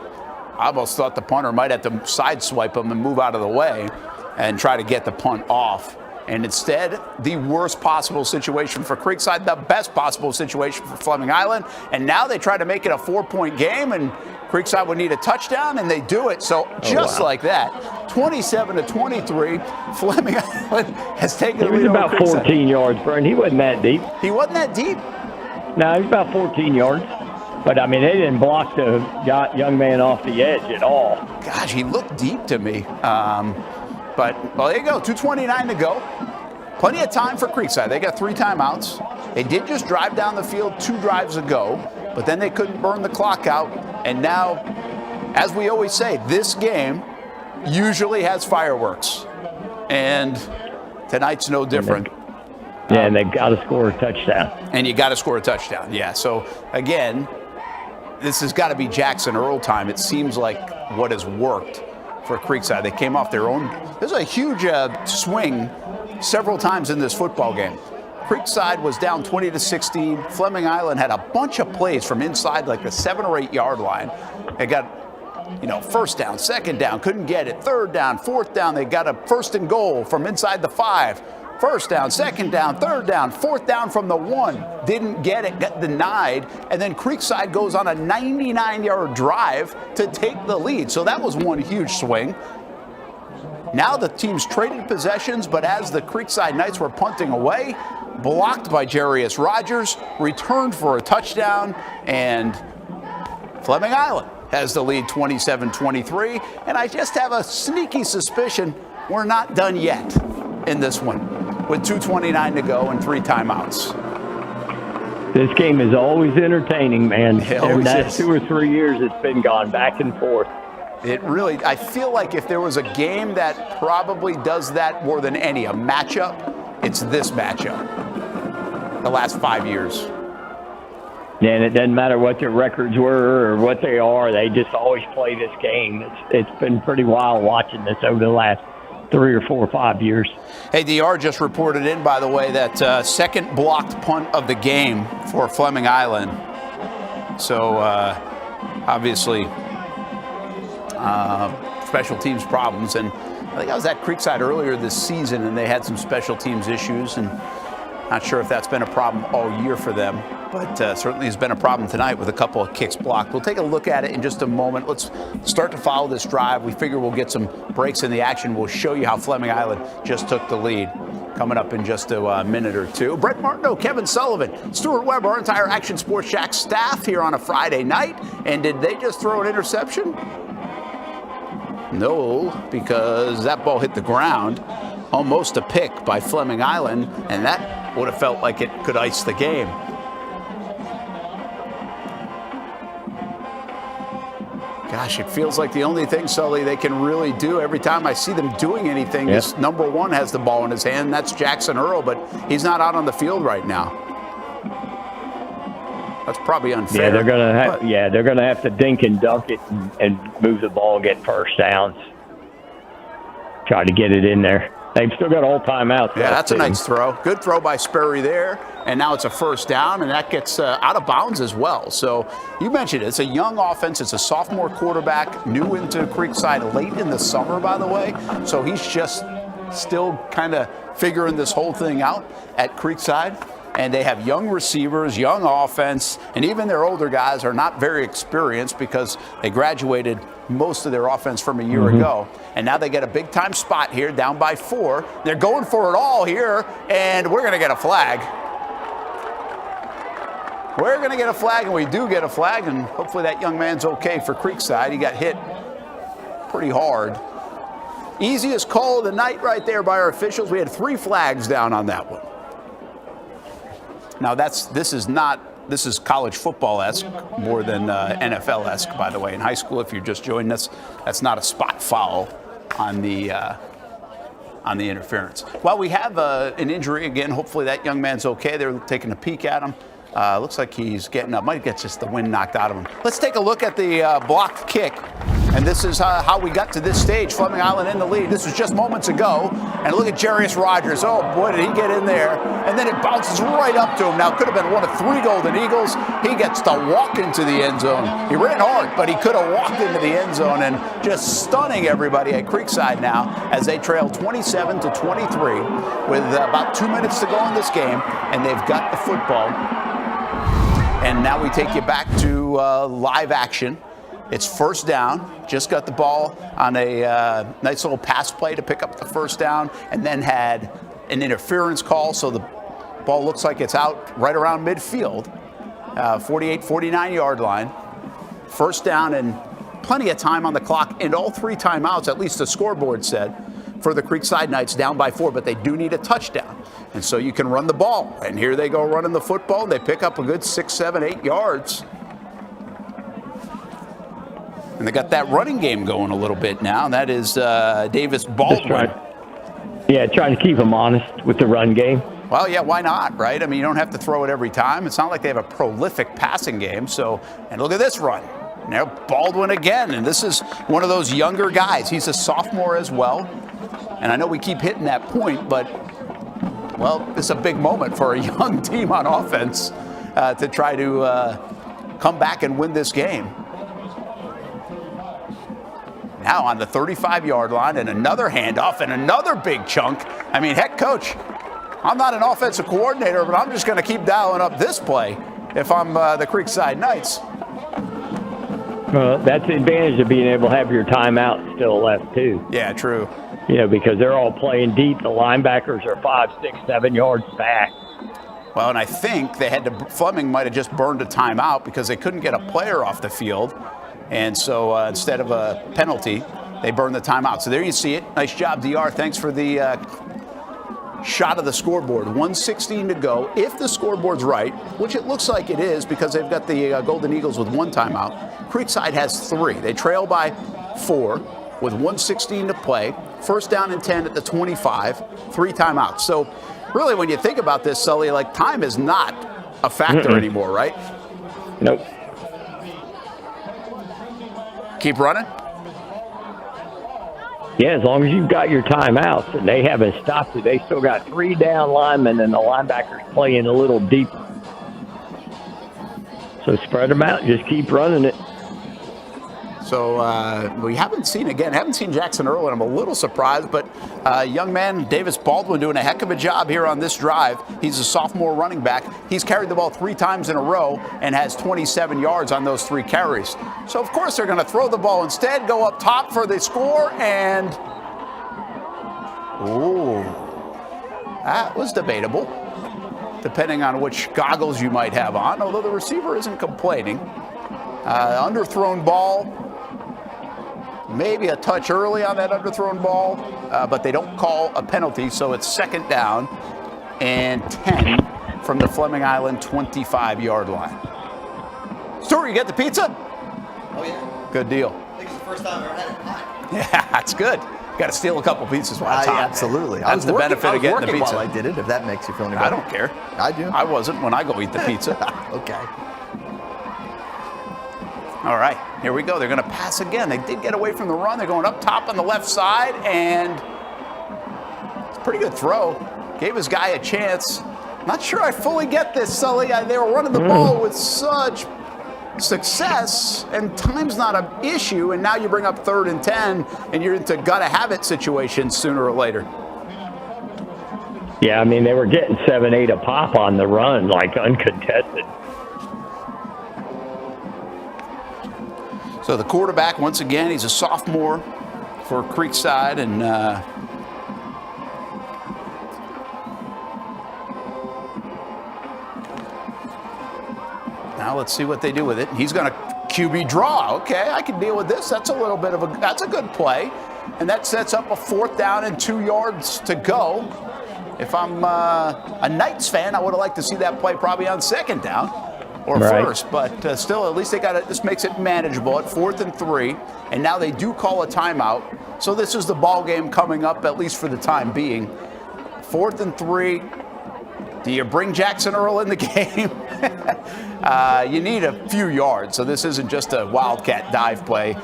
A: almost thought the punter might have to sideswipe him and move out of the way and try to get the punt off. And instead, the worst possible situation for Creekside, the best possible situation for Fleming Island. And now they try to make it a 4-point game, and Creekside would need a touchdown, and they do it. So like that, 27-23, Fleming Island has taken the lead.
C: He was about 14 yards, Brian. He wasn't that deep.
A: He wasn't that deep?
C: No, he was about 14 yards. But, I mean, they didn't block the young man off the edge at all.
A: Gosh, he looked deep to me. But, well, there you go, 2:29 to go. Plenty of time for Creekside. They got 3 timeouts. They did just drive down the field 2 drives ago, but then they couldn't burn the clock out. And now, as we always say, this game usually has fireworks. And tonight's no different.
C: And they got to score a touchdown.
A: And you got to score a touchdown, yeah. So, again, this has got to be Jackson Earl time. It seems like what has worked for Creekside. They came off their own. There's a huge swing several times in this football game. Creekside was down 20-16. Fleming Island had a bunch of plays from inside like the 7 or 8 yard line. They got, first down, second down, couldn't get it. Third down, fourth down, they got a first and goal from inside the 5. First down, second down, third down, fourth down from the 1. Didn't get it, got denied. And then Creekside goes on a 99-yard drive to take the lead. So that was one huge swing. Now the teams traded possessions, but as the Creekside Knights were punting away, blocked by Jarius Rogers, returned for a touchdown, and Fleming Island has the lead 27-23. And I just have a sneaky suspicion we're not done yet in this one, with 2:29 to go and 3 timeouts.
C: This game is always entertaining, man.
A: It always
C: that's
A: is.
C: 2 or 3 years it's been gone back and forth.
A: It really, I feel like if there was a game that probably does that more than any, a matchup, it's this matchup. The last 5 years.
C: Yeah, and it doesn't matter what their records were or what they are. They just always play this game. It's been pretty wild watching this over the last 3 or 4 or 5 years.
A: Hey, DR just reported in, by the way, that second blocked punt of the game for Fleming Island. So, obviously, special teams problems. And I think I was at Creekside earlier this season, and they had some special teams issues. And not sure if that's been a problem all year for them, but certainly has been a problem tonight with a couple of kicks blocked. We'll take a look at it in just a moment. Let's start to follow this drive. We figure we'll get some breaks in the action. We'll show you how Fleming Island just took the lead. Coming up in just a minute or two. Brett Martineau, Kevin Sullivan, Stuart Webb, our entire Action Sports Shack staff here on a Friday night. And did they just throw an interception? No, because that ball hit the ground. Almost a pick by Fleming Island, and that would have felt like it could ice the game. Gosh, it feels like the only thing, Sully, they can really do every time I see them doing anything is number one has the ball in his hand, and that's Jackson Earl, but he's not out on the field right now. That's probably unfair.
C: Yeah, they're gonna have to dink and dunk it and move the ball and get first downs. Try to get it in there. They've still got all timeouts.
A: Yeah, that's a nice throw. Good throw by Sperry there. And now it's a first down, and that gets out of bounds as well. So you mentioned it. It's a young offense. It's a sophomore quarterback, new into Creekside late in the summer, by the way. So he's just still kind of figuring this whole thing out at Creekside. And they have young receivers, young offense, and even their older guys are not very experienced because they graduated most of their offense from a year ago. And now they get a big-time spot here, down by 4. They're going for it all here, and we're going to get a flag. We're going to get a flag, and we do get a flag, and hopefully that young man's okay for Creekside. He got hit pretty hard. Easiest call of the night right there by our officials. We had 3 flags down on that one. Now this is college football-esque more than NFL-esque, by the way. In high school, if you're just joining us, that's not a spot foul on the interference. Well, we have an injury again. Hopefully that young man's okay. They're taking a peek at him. Looks like he's getting up. Might get just the wind knocked out of him. Let's take a look at the blocked kick. And this is how we got to this stage. Fleming Island in the lead. This was just moments ago. And look at Jarius Rogers. Oh, boy, did he get in there. And then it bounces right up to him. Now, could have been one of 3 Golden Eagles. He gets to walk into the end zone. He ran hard, but he could have walked into the end zone and just stunning everybody at Creekside now as they trail 27-23 with about 2 minutes to go in this game. And they've got the football. And now we take you back to live action. It's first down. Just got the ball on a nice little pass play to pick up the first down, and then had an interference call, so the ball looks like it's out right around midfield, 48, 49-yard line. First down and plenty of time on the clock, and all 3 timeouts, at least the scoreboard said, for the Creekside Knights, down by 4, but they do need a touchdown. And so you can run the ball. And here they go running the football. They pick up a good 6, 7, 8 yards. And they got that running game going a little bit now. And that is Davis Baldwin.
C: Trying to keep them honest with the run game.
A: Well, yeah, why not, right? I mean, you don't have to throw it every time. It's not like they have a prolific passing game. So, and look at this run. Now Baldwin again. And this is one of those younger guys. He's a sophomore as well. And I know we keep hitting that point, but, well, it's a big moment for a young team on offense to try to come back and win this game. Now on the 35-yard line, and another handoff and another big chunk. I mean, heck, coach, I'm not an offensive coordinator, but I'm just going to keep dialing up this play if I'm the Creekside Knights.
C: That's the advantage of being able to have your timeout still left, too.
A: Yeah, true.
C: Because they're all playing deep. The linebackers are 5, 6, 7 yards back.
A: Well, and I think they had to, Fleming might have just burned a timeout because they couldn't get a player off the field. And so instead of a penalty, they burned the timeout. So there you see it. Nice job, DR. Thanks for the shot of the scoreboard. 1:16 to go. If the scoreboard's right, which it looks like it is because they've got the Golden Eagles with 1 timeout, Creekside has 3. They trail by 4 with 1:16 to play. First down and 10 at the 25, 3 timeouts. So really, when you think about this, Sully, like time is not a factor anymore, right?
C: Nope.
A: Keep running?
C: Yeah, as long as you've got your timeouts, and they haven't stopped it. They still got 3 down linemen, and the linebackers playing a little deeper. So spread them out and just keep running it.
A: So we haven't seen Jackson Earl, and I'm a little surprised, but young man Davis Baldwin doing a heck of a job here on this drive. He's a sophomore running back. He's carried the ball 3 times in a row and has 27 yards on those 3 carries. So, of course, they're going to throw the ball instead, go up top for the score, and ooh, that was debatable, depending on which goggles you might have on, although the receiver isn't complaining. Underthrown ball. Maybe a touch early on that underthrown ball, but they don't call a penalty, so it's 2nd down and 10 from the Fleming Island 25-yard line. Stuart, you get the pizza?
B: Oh, yeah.
A: Good deal.
B: I think it's the first time I've ever had it hot.
A: Yeah, that's good. Got to steal a couple pizzas while it's hot.
B: Absolutely.
A: That's the benefit of getting the pizza.
B: While I did it, if that makes you feel any better.
A: I don't care.
B: I do.
A: I wasn't when I go eat the pizza.
B: Okay.
A: All right, here we go. They're going to pass again. They did get away from the run. They're going up top on the left side, and it's a pretty good throw. Gave his guy a chance. Not sure I fully get this, Sully. They were running the ball with such success, and time's not an issue, and now you bring up 3rd and 10, and you're into gotta-have-it situations sooner or later.
C: Yeah, I mean, they were getting 7-8 a pop on the run, like uncontested.
A: So the quarterback, once again, he's a sophomore for Creekside, and now let's see what they do with it. He's going to QB draw. Okay, I can deal with this. That's a good play, and that sets up a 4th down and 2 yards to go. If I'm a Knights fan, I would have liked to see that play probably on 2nd down. Or first, but still, at least they got it. This makes it manageable at 4th and 3, and now they do call a timeout. So this is the ball game coming up, at least for the time being. 4th and 3. Do you bring Jackson Earl in the game? You need a few yards, so this isn't just a wildcat dive play.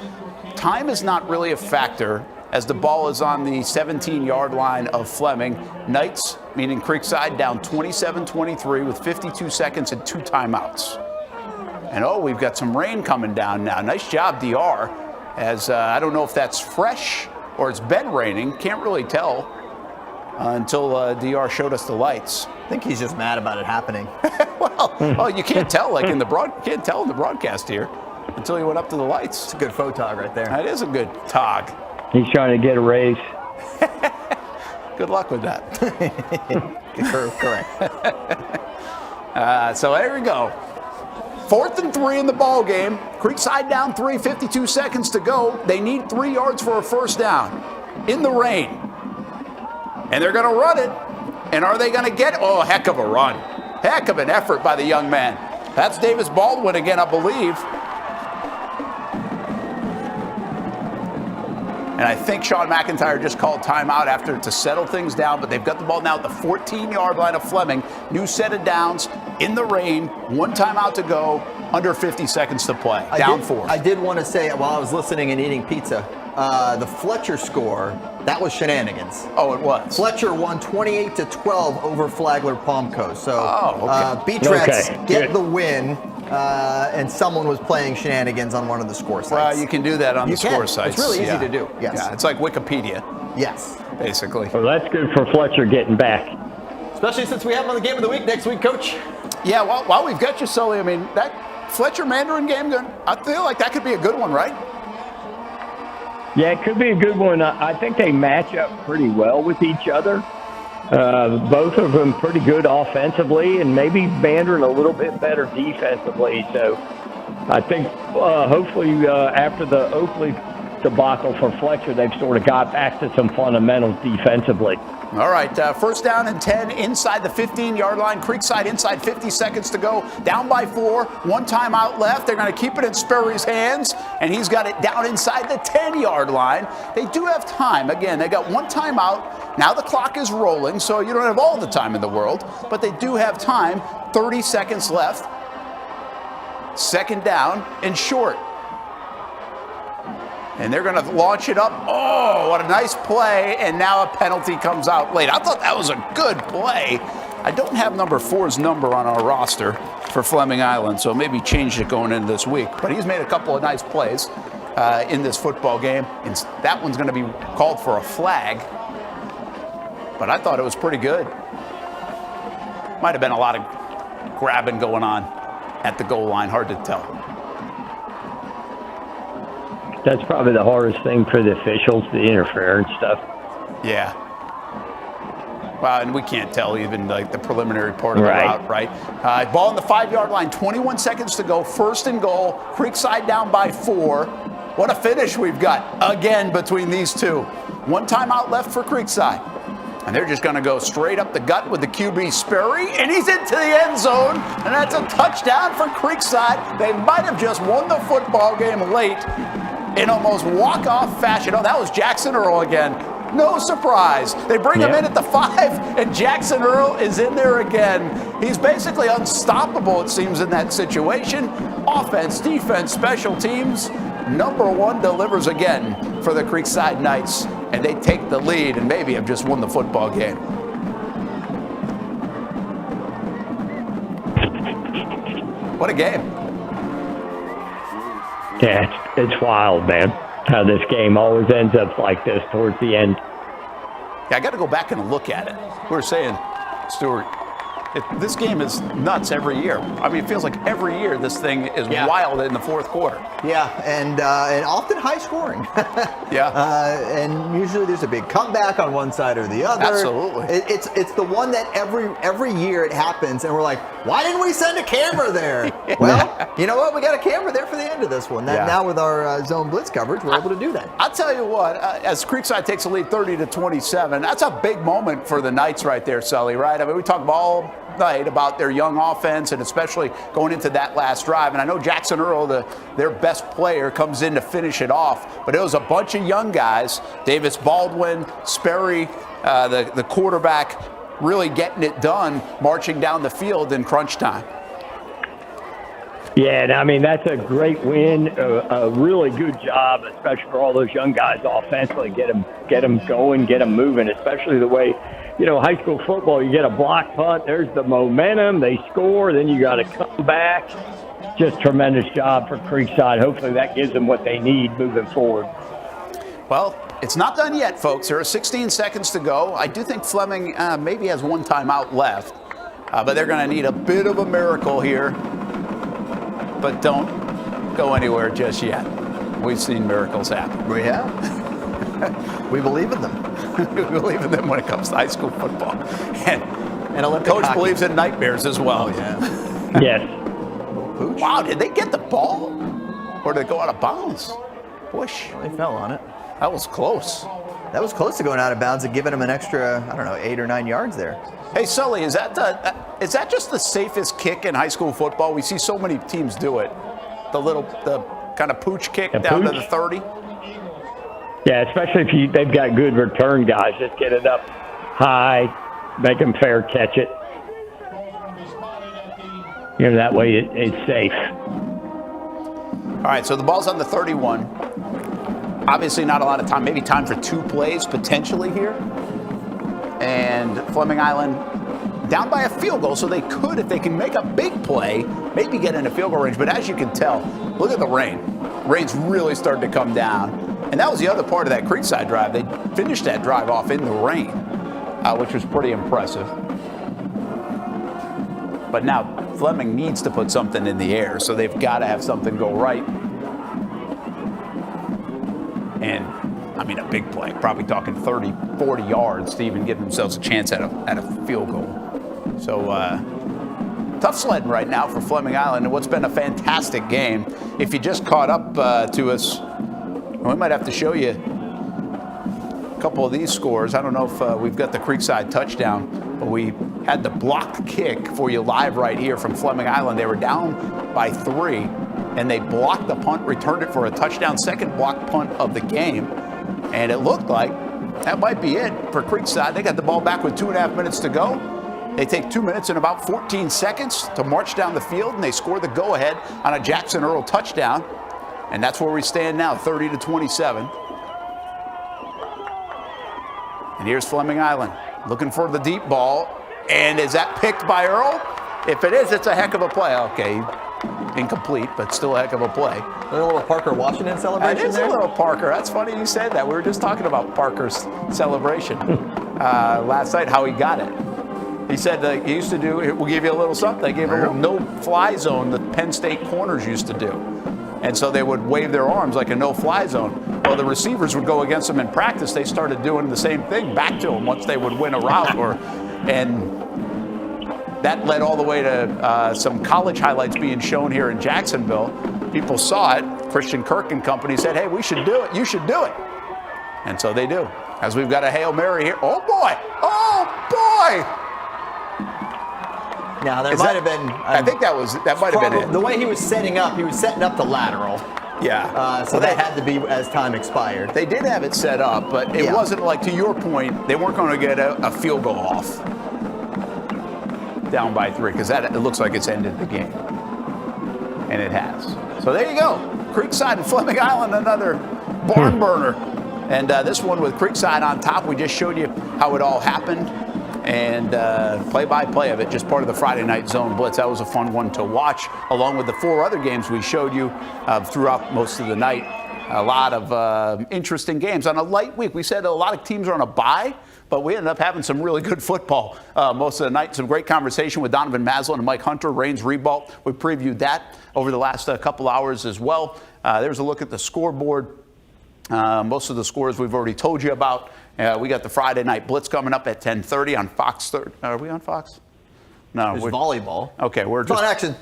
A: Time is not really a factor as the ball is on the 17-yard line of Fleming. Knights, meaning Creekside, down 27-23 with 52 seconds and 2 timeouts. And we've got some rain coming down now. Nice job, DR, as I don't know if that's fresh or it's been raining. Can't really tell until DR showed us the lights.
B: I think he's just mad about it happening.
A: well, you can't tell like in the broadcast here until you went up to the lights.
B: It's a good photog right there.
A: That is a good tog.
C: He's trying to get a raise.
A: Good luck with that.
B: Correct.
A: So there we go. 4th and 3 in the ball game. Creekside down 3, 52 seconds to go. They need 3 yards for a 1st down in the rain. And they're going to run it. And are they going to get it? Oh, heck of a run. Heck of an effort by the young man. That's Davis Baldwin again, I believe. And I think Sean McIntyre just called timeout to settle things down, but they've got the ball now at the 14-yard line of Fleming. New set of downs in the rain, 1 timeout to go, under 50 seconds to play. Down 4.
B: I did want to say, while I was listening and eating pizza, the Fletcher score, that was shenanigans.
A: Oh, it was.
B: Fletcher won 28-12 over Flagler Palmco. So Beach
C: Okay.
B: Rats get the win. And someone was playing shenanigans on one of the score sites.
A: Well, you can do that on the score sites.
B: It's really easy to do. Yes.
A: Yeah, it's like Wikipedia.
B: Yes.
A: Basically.
C: Well, that's good for Fletcher getting back.
B: Especially since we have him on the game of the week next week, Coach.
A: Yeah, well, while we've got you, Sully, I mean, that Fletcher Mandarin game, I feel like that could be a good one, right?
C: Yeah, it could be a good one. I think they match up pretty well with each other. Both of them pretty good offensively, and maybe Mandarin a little bit better defensively. So I think hopefully after the Oakley debacle for Fletcher, they've sort of got back to some fundamentals defensively.
A: All right, 1st down and 10 inside the 15-yard line. Creekside inside 50 seconds to go. Down by 4, 1 timeout left. They're going to keep it in Sperry's hands, and he's got it down inside the 10-yard line. They do have time. Again, they got 1 timeout. Now the clock is rolling, so you don't have all the time in the world, but they do have time. 30 seconds left. 2nd down and short. And they're going to launch it up. Oh, what a nice play. And now a penalty comes out late. I thought that was a good play. I don't have number 4's number on our roster for Fleming Island, so maybe changed it going into this week. But he's made a couple of nice plays in this football game. And that one's going to be called for a flag. But I thought it was pretty good. Might have been a lot of grabbing going on at the goal line. Hard to tell.
C: That's probably the hardest thing for the officials, the interference stuff.
A: Yeah. Well, and we can't tell even like the preliminary part of the route, right? Ball on the 5-yard line, 21 seconds to go. 1st and goal. Creekside down by 4. What a finish we've got again between these two. 1 timeout left for Creekside. And they're just going to go straight up the gut with the QB Sperry, and he's into the end zone, and that's a touchdown for Creekside. They might have just won the football game late in almost walk-off fashion. Oh, that was Jackson Earl again. No surprise. They bring him in at the 5, and Jackson Earl is in there again. He's basically unstoppable, it seems, in that situation. Offense, defense, special teams. Number 1 delivers again for the Creekside Knights, and they take the lead and maybe have just won the football game. What a game.
C: Yeah, it's wild, man, how this game always ends up like this towards the end.
A: Yeah, I got to go back and look at it. We were saying, Stuart, this game is nuts every year. I mean, it feels like every year this thing is wild in the 4th quarter.
B: Yeah, and often high scoring. And usually there's a big comeback on one side or the other.
A: Absolutely.
B: It's the one that every year it happens, and we're like, why didn't we send a camera there? Well, you know what? We got a camera there for the end of this one. Now with our zone blitz coverage, we're able to do that.
A: I'll tell you what, as Creekside takes a lead 30-27, that's a big moment for the Knights right there, Sully, right? I mean, we talk all night about their young offense and especially going into that last drive. And I know Jackson Earl, their best player, comes in to finish it off. But it was a bunch of young guys, Davis Baldwin, Sperry, the quarterback, really getting it done, marching down the field in crunch time.
C: Yeah, and I mean, that's a great win, a really good job, especially for all those young guys offensively. Get them going, get them moving, especially the way, high school football, you get a block punt, there's the momentum, they score, then you got to come back. Just tremendous job for Creekside. Hopefully that gives them what they need moving forward.
A: Well, it's not done yet, folks. There are 16 seconds to go. I do think Fleming maybe has 1 timeout left, but they're going to need a bit of a miracle here. But don't go anywhere just yet. We've seen miracles happen.
B: We have. We believe in them.
A: We believe in them when it comes to high school football. And
B: Olympic
A: Coach
B: hockey
A: believes in nightmares as well.
B: Oh, yeah.
C: Yes.
A: Wow, did they get the ball? Or did it go out of bounds? Push.
B: They fell on it.
A: That was close.
B: That was close to going out of bounds and giving them an extra, 8 or 9 yards there.
A: Hey, Sully, is that just the safest kick in high school football? We see so many teams do it. The kind of pooch kick down to the 30.
C: Yeah, especially if they've got good return guys. Just get it up high, make them fair catch it. That way it's safe.
A: All right, so the ball's on the 31. Obviously not a lot of time, maybe time for 2 plays potentially here. And Fleming Island down by a field goal, so they could, if they can make a big play, maybe get in a field goal range. But as you can tell, look at the rain. Rain's really starting to come down. And that was the other part of that Creekside drive. They finished that drive off in the rain, which was pretty impressive. But now Fleming needs to put something in the air, so they've got to have something go right. And, I mean, a big play, probably talking 30, 40 yards to even give themselves a chance at a field goal. So, tough sledding right now for Fleming Island in what's been a fantastic game. If you just caught up to us, we might have to show you a couple of these scores. I don't know if we've got the Creekside touchdown, but we had the blocked kick for you live right here from Fleming Island. They were down by 3, and they blocked the punt, returned it for a touchdown, second blocked punt of the game. And it looked like that might be it for Creekside. They got the ball back with 2.5 minutes to go. They take 2 minutes and about 14 seconds to march down the field, and they score the go-ahead on a Jackson Earl touchdown. And that's where we stand now, 30-27. And here's Fleming Island looking for the deep ball. And is that picked by Earl? If it is, it's a heck of a play. Okay, incomplete, but still a heck of a play.
B: A little Parker Washington celebration
A: It is
B: there?
A: a little Parker. That's funny you said that. We were just talking about Parker's celebration last night, how he got it. He said he used to do, we'll give you a little something. They gave a little no-fly zone that Penn State corners used to do. And so they would wave their arms like a no-fly zone. Well, the receivers would go against them in practice. They started doing the same thing back to them once they would win a route. And that led all the way to some college highlights being shown here in Jacksonville. People saw it. Christian Kirk and company said, hey, we should do it. You should do it. And so they do. As we've got a Hail Mary here. Oh, boy. Oh, boy.
B: Now, there might have been.
A: I think that might have been it.
B: The way he was setting up the lateral.
A: Yeah.
B: So that had to be as time expired.
A: They did have it set up, but it wasn't like, to your point, they weren't going to get a field goal off. Down by 3, because it looks like it's ended the game. And it has. So there you go. Creekside and Fleming Island, another barn burner. And this one with Creekside on top, we just showed you how it all happened. And play-by-play of it, just part of the Friday Night Zone Blitz. That was a fun one to watch, along with the 4 other games we showed you throughout most of the night. A lot of interesting games. On a light week, we said a lot of teams are on a bye, but we ended up having some really good football most of the night. Some great conversation with Donovan Maslin and Mike Hunter, Raines Rebolt. We previewed that over the last couple hours as well. There's a look at the scoreboard. Most of the scores we've already told you about. We got the Friday Night Blitz coming up at 10:30 on Fox. Are we on Fox? No.
B: There's volleyball.
A: Okay, we're
B: It's
A: just
B: on action.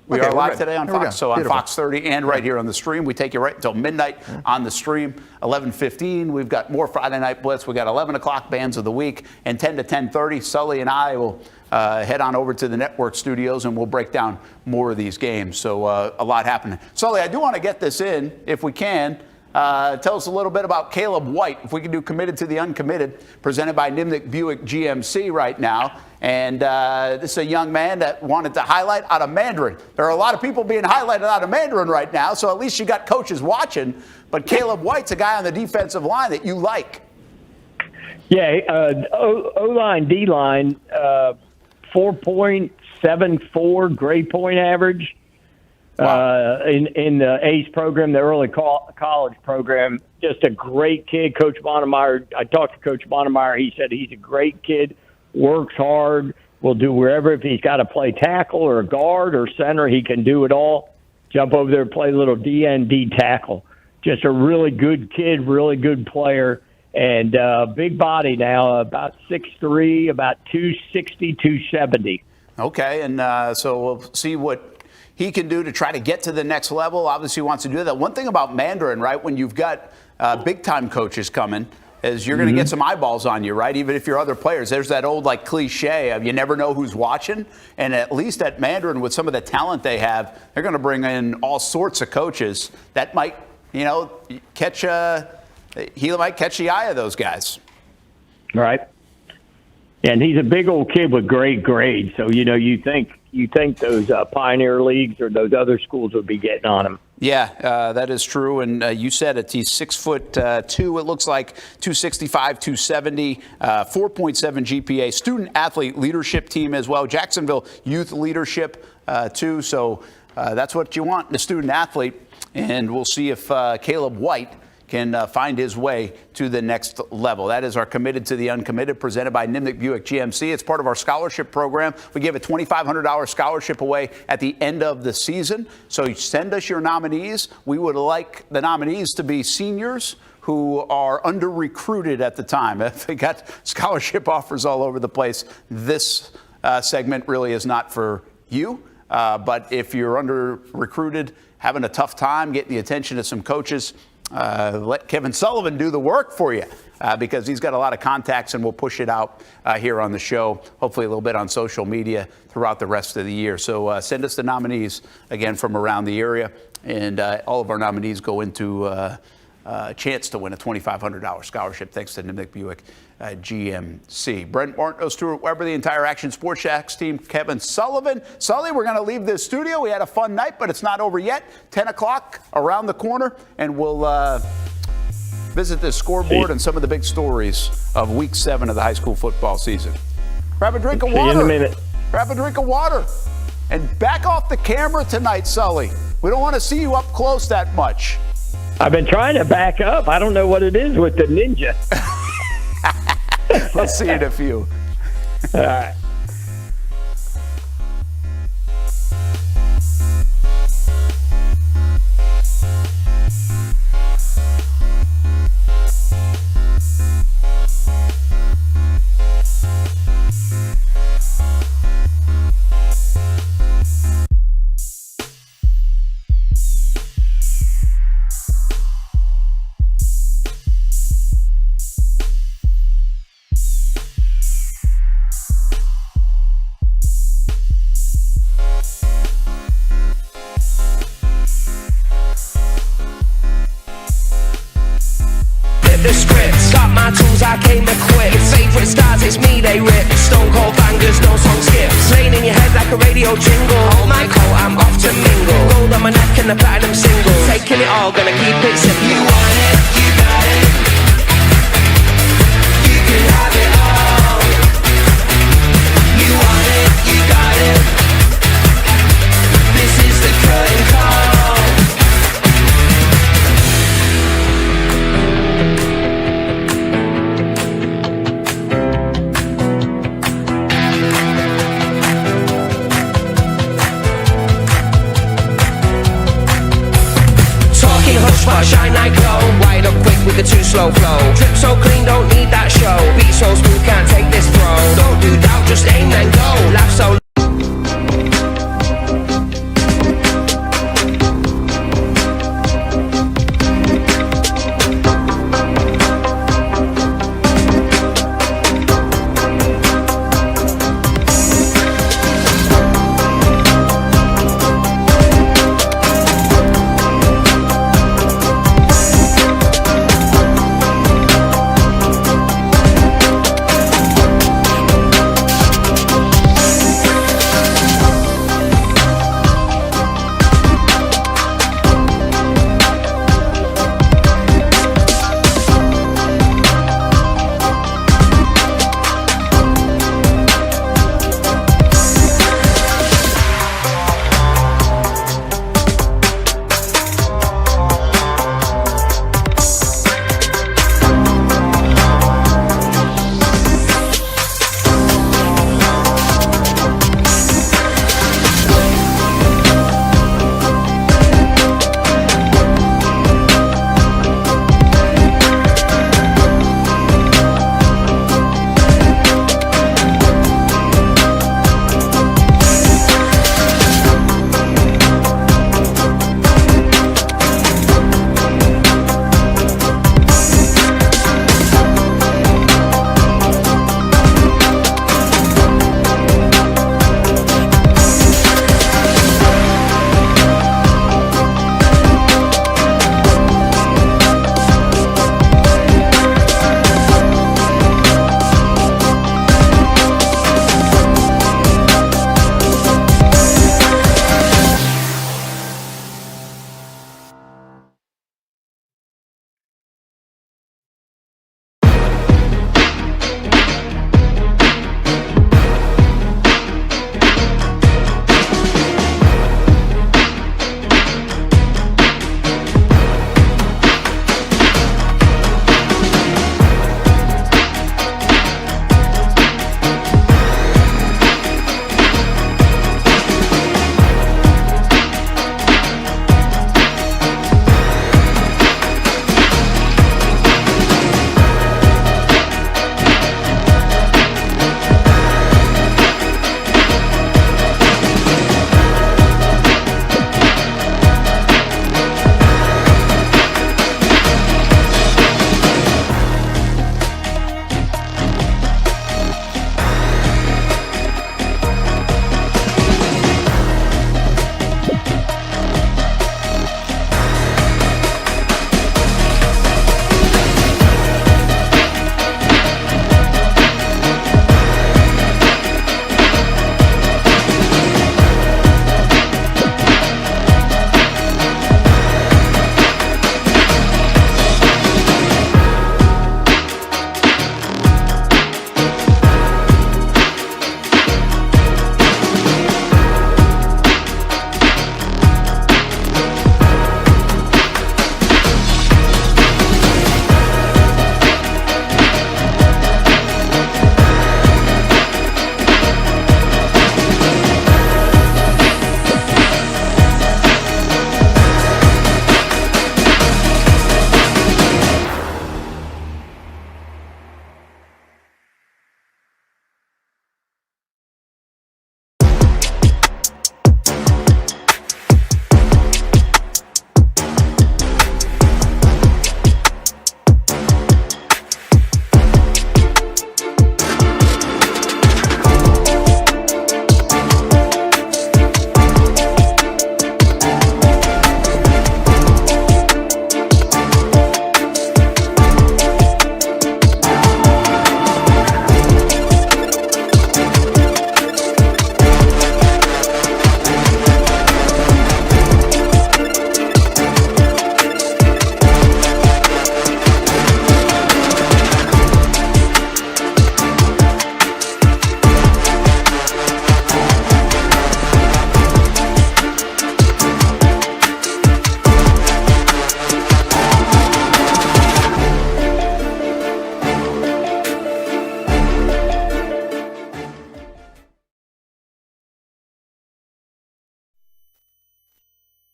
A: We are live today on
B: Here we
A: Fox.
B: go.
A: So on
B: Beautiful.
A: Fox 30 and right here on the stream. We take you right until midnight on the stream. 11:15, we've got more Friday Night Blitz. We got 11 o'clock Bands of the Week. And 10 to 10:30, Sully and I will head on over to the network studios and we'll break down more of these games. So a lot happening. Sully, I do want to get this in, if we can. Tell us a little bit about Caleb White, if we can do Committed to the Uncommitted, presented by Nimnick Buick GMC right now. And this is a young man that wanted to highlight out of Mandarin. There are a lot of people being highlighted out of Mandarin right now, so at least you got coaches watching. But Caleb White's a guy on the defensive line that you like.
C: Yeah, O-line, D-line, 4.74 grade point average.
A: Wow.
C: In the ACE program, the early college program. Just a great kid. Coach Bonnemeyer, I talked to Coach Bonnemeyer. He said he's a great kid, works hard, will do wherever. If he's got to play tackle or guard or center, he can do it all. Jump over there and play a little D tackle. Just a really good kid, really good player, and big body now, about 6'3", about 260, 270.
A: Okay, and so we'll see what he can do to try to get to the next level. Obviously, he wants to do that. One thing about Mandarin, right, when you've got big-time coaches coming, is you're going to get some eyeballs on you, right? Even if you're other players. There's that old, cliche of you never know who's watching. And at least at Mandarin, with some of the talent they have, they're going to bring in all sorts of coaches that might, catch he might catch the eye of those guys.
C: Right. And he's a big old kid with great grades. So, you think those Pioneer Leagues or those other schools would be getting on him.
A: Yeah, that is true. And you said it. He's 6'2". It looks like 265, 270, 4.7 GPA. Student athlete leadership team as well. Jacksonville youth leadership too. So that's what you want in a student athlete. And we'll see if Caleb White can find his way to the next level. That is our Committed to the Uncommitted, presented by Nimnick Buick GMC. It's part of our scholarship program. We give a $2,500 scholarship away at the end of the season. So you send us your nominees. We would like the nominees to be seniors who are under-recruited at the time. If they got scholarship offers all over the place, this segment really is not for you. But if you're under-recruited, having a tough time getting the attention of some coaches, let Kevin Sullivan do the work for you because he's got a lot of contacts, and we'll push it out here on the show, hopefully a little bit on social media throughout the rest of the year. So send us the nominees, again, from around the area, and all of our nominees go into chance to win a $2,500 scholarship thanks to Nimnik Buick GMC. Brent Martineau, Stuart Weber, the entire Action Sports Shacks team, Kevin Sullivan. Sully, we're going to leave this studio. We had a fun night, but it's not over yet. 10 o'clock around the corner, and we'll visit the scoreboard and some of the big stories of Week 7 of the high school football season. Grab a drink of water.
C: See you in a minute.
A: Grab a drink of water. And back off the camera tonight, Sully. We don't want to see you up close that much.
C: I've been trying to back up. I don't know what it is with the ninja.
A: Let's see you in a few.
C: All right.
K: The scripts, got my tools, I came equipped. Favorite stars, it's me they rip. Stone cold bangers, no song skips. Playing in your head like a radio jingle. Hold my coat, I'm off to mingle. Gold on my neck and the platinum single. Taking it all, gonna keep it simple. You want it, you got it. You can have it all. You want it, you got it. This is the curtain call. Shine like glow, wind up quick with the too slow flow. Drip so clean, don't need that show. Beat so smooth, can't take this throw. Don't do doubt, just aim and go. Laugh so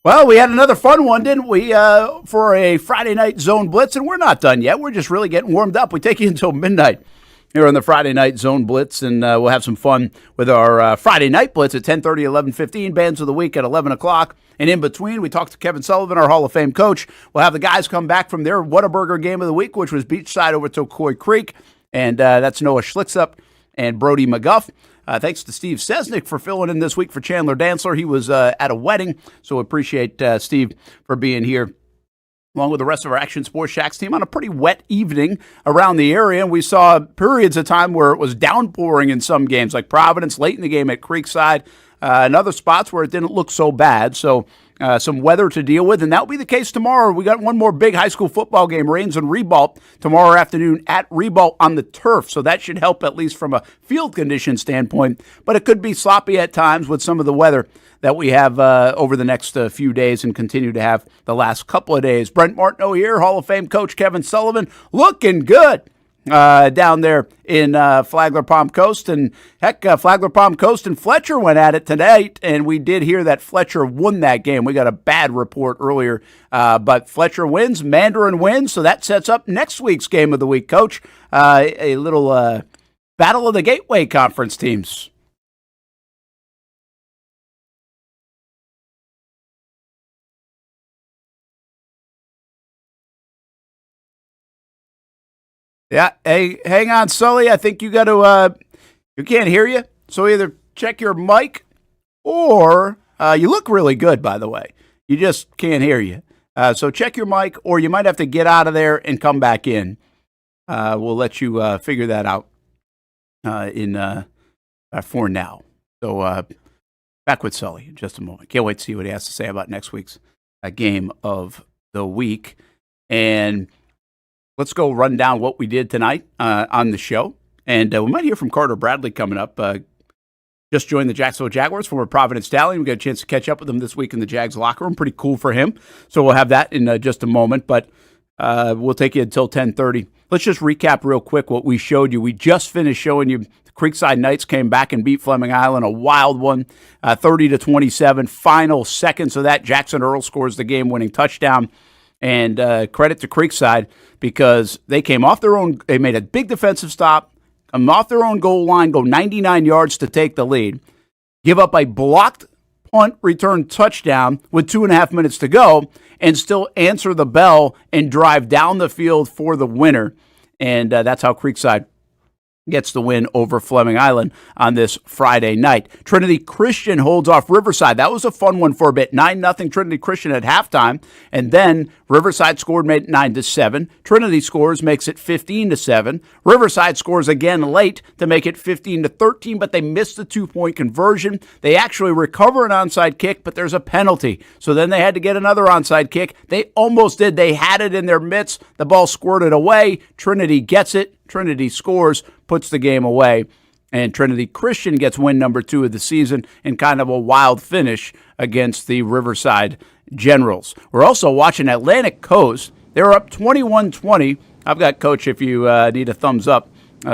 A: Well, we had another fun one, didn't we, for a Friday night zone blitz, and we're not done yet. We're just really getting warmed up. We take you until midnight here on the Friday night zone blitz, and we'll have some fun with our Friday night blitz at 10:30, 11:15, bands of the week at 11 o'clock. And in between, we talked to Kevin Sullivan, our Hall of Fame coach. We'll have the guys come back from their Whataburger game of the week, which was Beachside over Tocoi Creek, and that's Noah Schlichtsup and Brody McGuff. Thanks to Steve Sesnick for filling in this week for Chandler Dantzler. He was at a wedding, so appreciate Steve for being here, along with the rest of our Action Sports Shacks team on a pretty wet evening around the area. And we saw periods of time where it was downpouring in some games, like Providence late in the game at Creekside, and other spots where it didn't look so bad. So some weather to deal with, and that will be the case tomorrow. We got one more big high school football game, Rains and Ribault, tomorrow afternoon at Ribault on the turf. So that should help at least from a field condition standpoint. But it could be sloppy at times with some of the weather that we have over the next few days and continue to have the last couple of days. Brent Martineau here, Hall of Fame coach Kevin Sullivan, looking good down there in Flagler Palm Coast. And heck, Flagler Palm Coast and Fletcher went at it tonight, and we did hear that Fletcher won that game. We got a bad report earlier, but Fletcher wins, Mandarin wins, so that sets up next week's game of the week, Coach. A little battle of the Gateway Conference teams. Yeah, hey, hang on, Sully. I think you got to, you can't hear you. So either check your mic or you look really good, by the way. You just can't hear you. So check your mic, or you might have to get out of there and come back in. We'll let you figure that out for now. So back with Sully in just a moment. Can't wait to see what he has to say about next week's game of the week. And let's go run down what we did tonight on the show. And we might hear from Carter Bradley coming up. Just joined the Jacksonville Jaguars, former Providence Stallion. We got a chance to catch up with him this week in the Jags locker room. Pretty cool for him. So we'll have that in just a moment. But we'll take you until 10:30. Let's just recap real quick what we showed you. We just finished showing you the Creekside Knights came back and beat Fleming Island, a wild one, 30-27. Final seconds of that, Jackson Earl scores the game-winning touchdown. And credit to Creekside because they came off their own, they made a big defensive stop, come off their own goal line, go 99 yards to take the lead, give up a blocked punt return touchdown with 2.5 minutes to go, and still answer the bell and drive down the field for the winner. And that's how Creekside gets the win over Fleming Island on this Friday night. Trinity Christian holds off Riverside. That was a fun one for a bit. 9-0 Trinity Christian at halftime. And then Riverside scored, made it 9-7. Trinity scores, makes it 15-7. Riverside scores again late to make it 15-13, but they missed the 2-point conversion. They actually recover an onside kick, but there's a penalty. So then they had to get another onside kick. They almost did. They had it in their midst. The ball squirted away. Trinity gets it. Trinity scores, puts the game away, and Trinity Christian gets win number 2 of the season in kind of a wild finish against the Riverside Generals. We're also watching Atlantic Coast. They're up 21-20. I've got Coach if you need a thumbs up,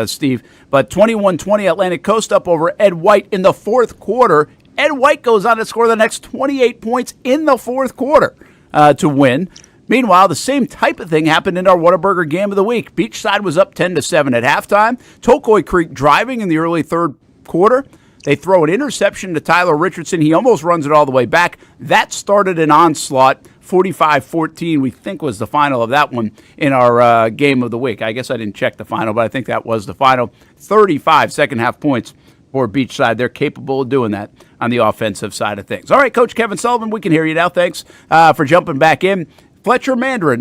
A: Steve. But 21-20, Atlantic Coast up over Ed White in the fourth quarter. Ed White goes on to score the next 28 points in the fourth quarter to win. Meanwhile, the same type of thing happened in our Whataburger game of the week. Beachside was up 10-7 at halftime. Tocoi Creek driving in the early third quarter. They throw an interception to Tyler Richardson. He almost runs it all the way back. That started an onslaught. 45-14, we think, was the final of that one in our game of the week. I guess I didn't check the final, but I think that was the final. 35 second-half points for Beachside. They're capable of doing that on the offensive side of things. All right, Coach Kevin Sullivan, we can hear you now. Thanks for jumping back in. Fletcher Mandarin,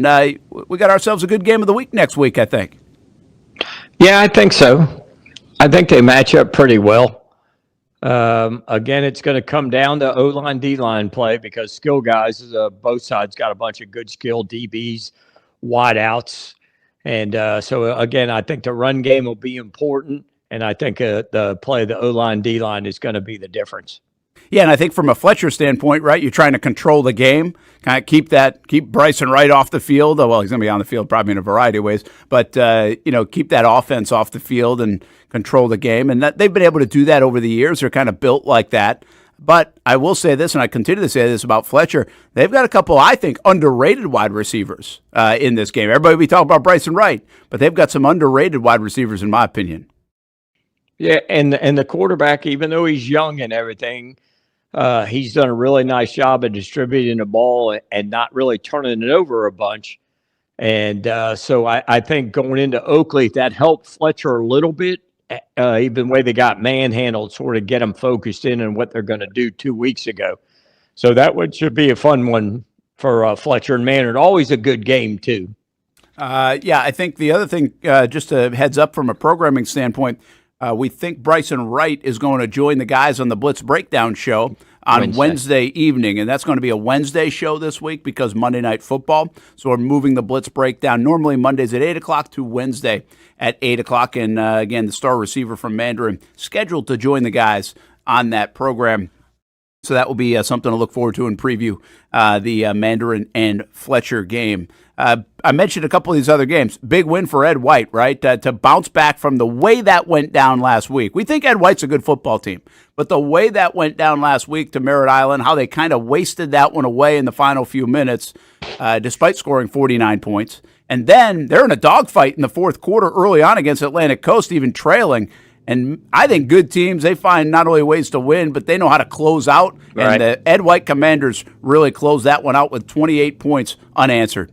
A: we got ourselves a good game of the week next week, I think.
C: Yeah, I think so. I think they match up pretty well. Again, it's going to come down to O-line, D-line play because skill guys, both sides got a bunch of good skill DBs, wideouts. And so, again, I think the run game will be important, and I think the play of the O-line, D-line is going to be the difference.
A: Yeah, and I think from a Fletcher standpoint, right, you're trying to control the game, kind of keep Bryson Wright off the field. Well, he's going to be on the field probably in a variety of ways, but, keep that offense off the field and control the game. And they've been able to do that over the years. They're kind of built like that. But I will say this, and I continue to say this about Fletcher, they've got a couple, I think, underrated wide receivers in this game. Everybody will be talking about Bryson Wright, but they've got some underrated wide receivers, in my opinion.
C: Yeah, and the quarterback, even though he's young and everything, he's done a really nice job of distributing the ball and not really turning it over a bunch. And so I think going into Oakley, that helped Fletcher a little bit, even the way they got manhandled, sort of get them focused in on what they're going to do 2 weeks ago. So that one should be a fun one for Fletcher and Maynard. Always a good game, too.
A: Yeah, I think the other thing, just a heads up from a programming standpoint, we think Bryson Wright is going to join the guys on the Blitz Breakdown show on Wednesday evening, and that's going to be a Wednesday show this week because Monday Night Football. So we're moving the Blitz Breakdown normally Mondays at 8 o'clock to Wednesday at 8 o'clock. And again, the star receiver from Mandarin scheduled to join the guys on that program. So that will be something to look forward to and preview the Mandarin and Fletcher game. I mentioned a couple of these other games. Big win for Ed White, right? To bounce back from the way that went down last week. We think Ed White's a good football team, but the way that went down last week to Merritt Island, how they kind of wasted that one away in the final few minutes, despite scoring 49 points. And then they're in a dogfight in the fourth quarter early on against Atlantic Coast, even trailing. And I think good teams, they find not only ways to win, but they know how to close out. Right. And the Ed White Commanders really closed that one out with 28 points unanswered.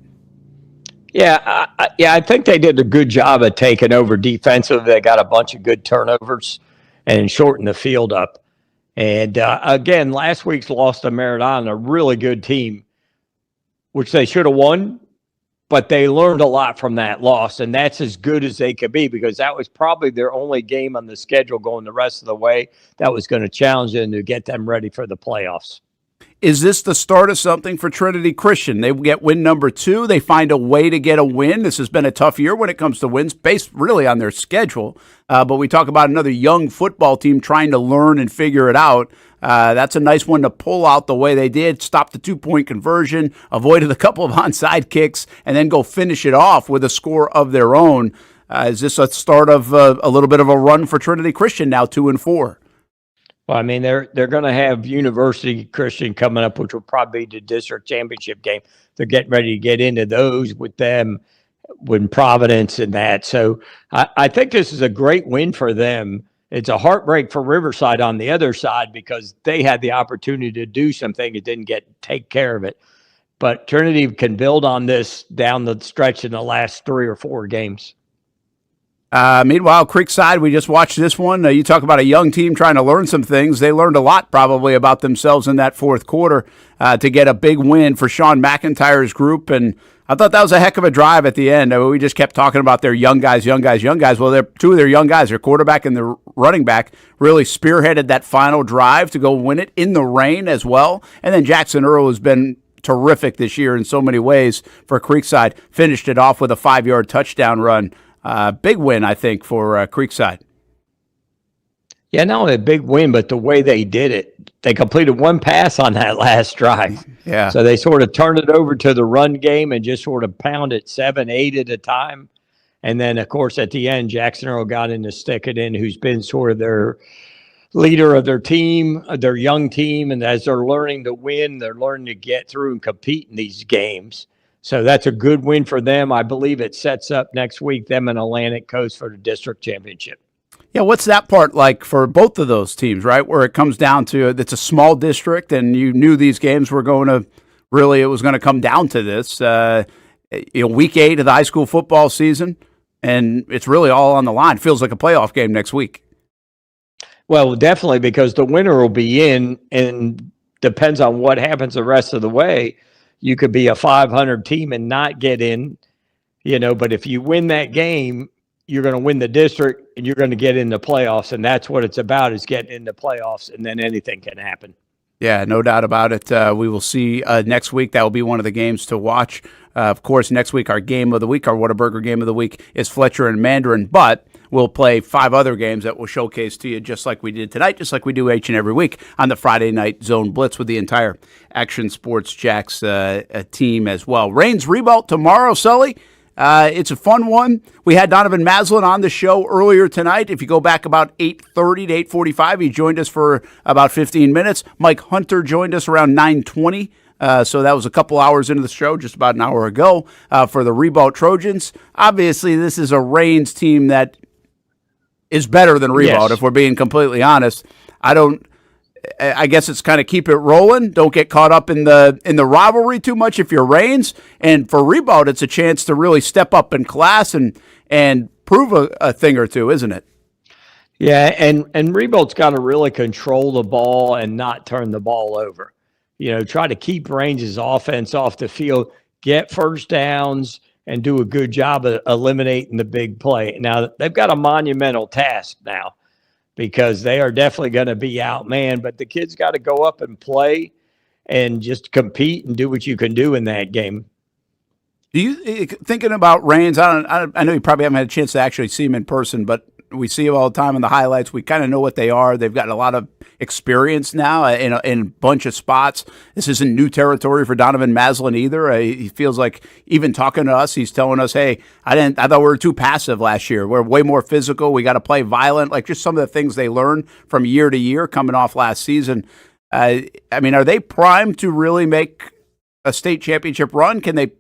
C: Yeah, I think they did a good job of taking over defensively. They got a bunch of good turnovers and shortened the field up. And, again, last week's loss to Merritt Island, a really good team, which they should have won, but they learned a lot from that loss, and that's as good as they could be because that was probably their only game on the schedule going the rest of the way that was going to challenge them to get them ready for the playoffs.
A: Is this the start of something for Trinity Christian? They get win number 2. They find a way to get a win. This has been a tough year when it comes to wins, based really on their schedule. But we talk about another young football team trying to learn and figure it out. That's a nice one to pull out the way they did, stop the 2-point conversion, avoided a couple of onside kicks, and then go finish it off with a score of their own. Is this a start of a little bit of a run for Trinity Christian now, 2-4?
C: Well, I mean, they're going to have University Christian coming up, which will probably be the district championship game. They're getting ready to get into those with them, with Providence and that. So I think this is a great win for them. It's a heartbreak for Riverside on the other side because they had the opportunity to do something and didn't take care of it. But Trinity can build on this down the stretch in the last 3 or 4 games.
A: Meanwhile, Creekside, we just watched this one. You talk about a young team trying to learn some things. They learned a lot probably about themselves in that fourth quarter to get a big win for Sean McIntyre's group. And I thought that was a heck of a drive at the end. We just kept talking about their young guys. Well, 2 of their young guys, their quarterback and the running back, really spearheaded that final drive to go win it in the rain as well. And then Jackson Earl has been terrific this year in so many ways for Creekside. Finished it off with a 5-yard touchdown run. Big win, I think, for Creekside.
C: Yeah, not only a big win, but the way they did it. They completed 1 pass on that last drive.
A: Yeah.
C: So they sort of turned it over to the run game and just sort of pounded 7, 8 at a time. And then, of course, at the end, Jackson Earl got in to stick it in, who's been sort of their leader of their team, their young team. And as they're learning to win, they're learning to get through and compete in these games. So that's a good win for them. I believe it sets up next week them in Atlantic Coast for the district championship.
A: Yeah, what's that part like for both of those teams, right? Where it comes down to it's a small district and you knew these games were going to really, it was going to come down to this. Week 8 of the high school football season, and it's really all on the line. Feels like a playoff game next week.
C: Well, definitely, because the winner will be in, and depends on what happens the rest of the way. You could be a 500 team and not get in, but if you win that game, you're going to win the district and you're going to get in the playoffs. And that's what it's about, is getting into playoffs, and then anything can happen.
A: Yeah, no doubt about it. We will see next week. That will be one of the games to watch. Of course, next week, our game of the week, our Whataburger game of the week is Fletcher and Mandarin, but we'll play 5 other games that we'll showcase to you just like we did tonight, just like we do each and every week on the Friday Night Zone Blitz with the entire Action Sports Jacks team as well. Rains Revolt tomorrow, Sully. It's a fun one. We had Donovan Maslin on the show earlier tonight. If you go back about 8:30 to 8:45, he joined us for about 15 minutes. Mike Hunter joined us around 9:20. So that was a couple hours into the show, just about an hour ago, for the Reboot Trojans. Obviously, this is a Reigns team that is better than Reboot, if we're being completely honest. I guess it's kind of keep it rolling. Don't get caught up in the rivalry too much if you're Reigns. And for Reboot, it's a chance to really step up in class and prove a thing or two, isn't it?
C: Yeah, and Reboot's got to really control the ball and not turn the ball over. Try to keep Reigns' offense off the field, get first downs, and do a good job of eliminating the big play. Now, they've got a monumental task now because they are definitely going to be outmanned, but the kids got to go up and play and just compete and do what you can do in that game.
A: Do you, thinking about Reigns, I know you probably haven't had a chance to actually see him in person, but we see them all the time in the highlights. We kind of know what they are. They've got a lot of experience now in a bunch of spots. This isn't new territory for Donovan Maslin either. He feels like even talking to us, he's telling us, hey, I thought we were too passive last year. We're way more physical. We got to play violent, like just some of the things they learn from year to year coming off last season. Are they primed to really make a state championship run? Can they,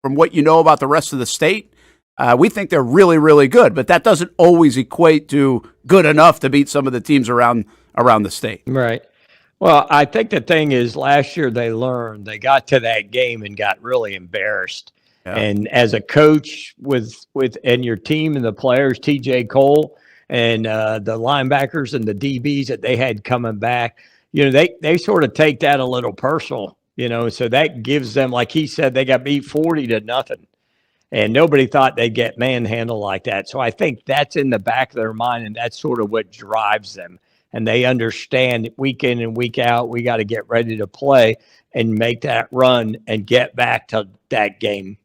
A: from what you know about the rest of the state, we think they're really, really good, but that doesn't always equate to good enough to beat some of the teams around the state.
C: Right. Well, I think the thing is last year they learned. They got to that game and got really embarrassed. Yeah. And as a coach with and your team and the players, TJ Cole and the linebackers and the DBs that they had coming back, they sort of take that a little personal, so that gives them, like he said, they got beat 40-0. And nobody thought they'd get manhandled like that. So I think that's in the back of their mind, and that's sort of what drives them. And they understand week in and week out, we got to get ready to play and make that run and get back to that game.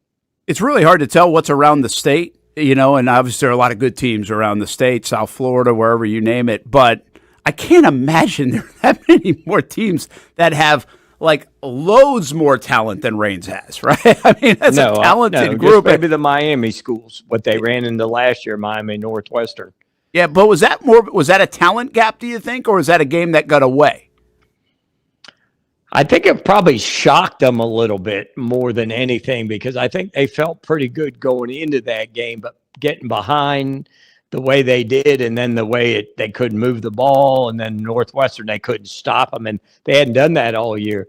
A: It's really hard to tell what's around the state, and obviously there are a lot of good teams around the state, South Florida, wherever you name it. But I can't imagine there are that many more teams that have like loads more talent than Reigns has, right? That's a talented group.
C: Maybe the Miami schools, what they ran into last year, Miami Northwestern.
A: Yeah, but was that a talent gap, do you think, or was that a game that got away?
C: I think it probably shocked them a little bit more than anything because I think they felt pretty good going into that game, but getting behind the way they did and then the way they couldn't move the ball, and then Northwestern, they couldn't stop them, and they hadn't done that all year.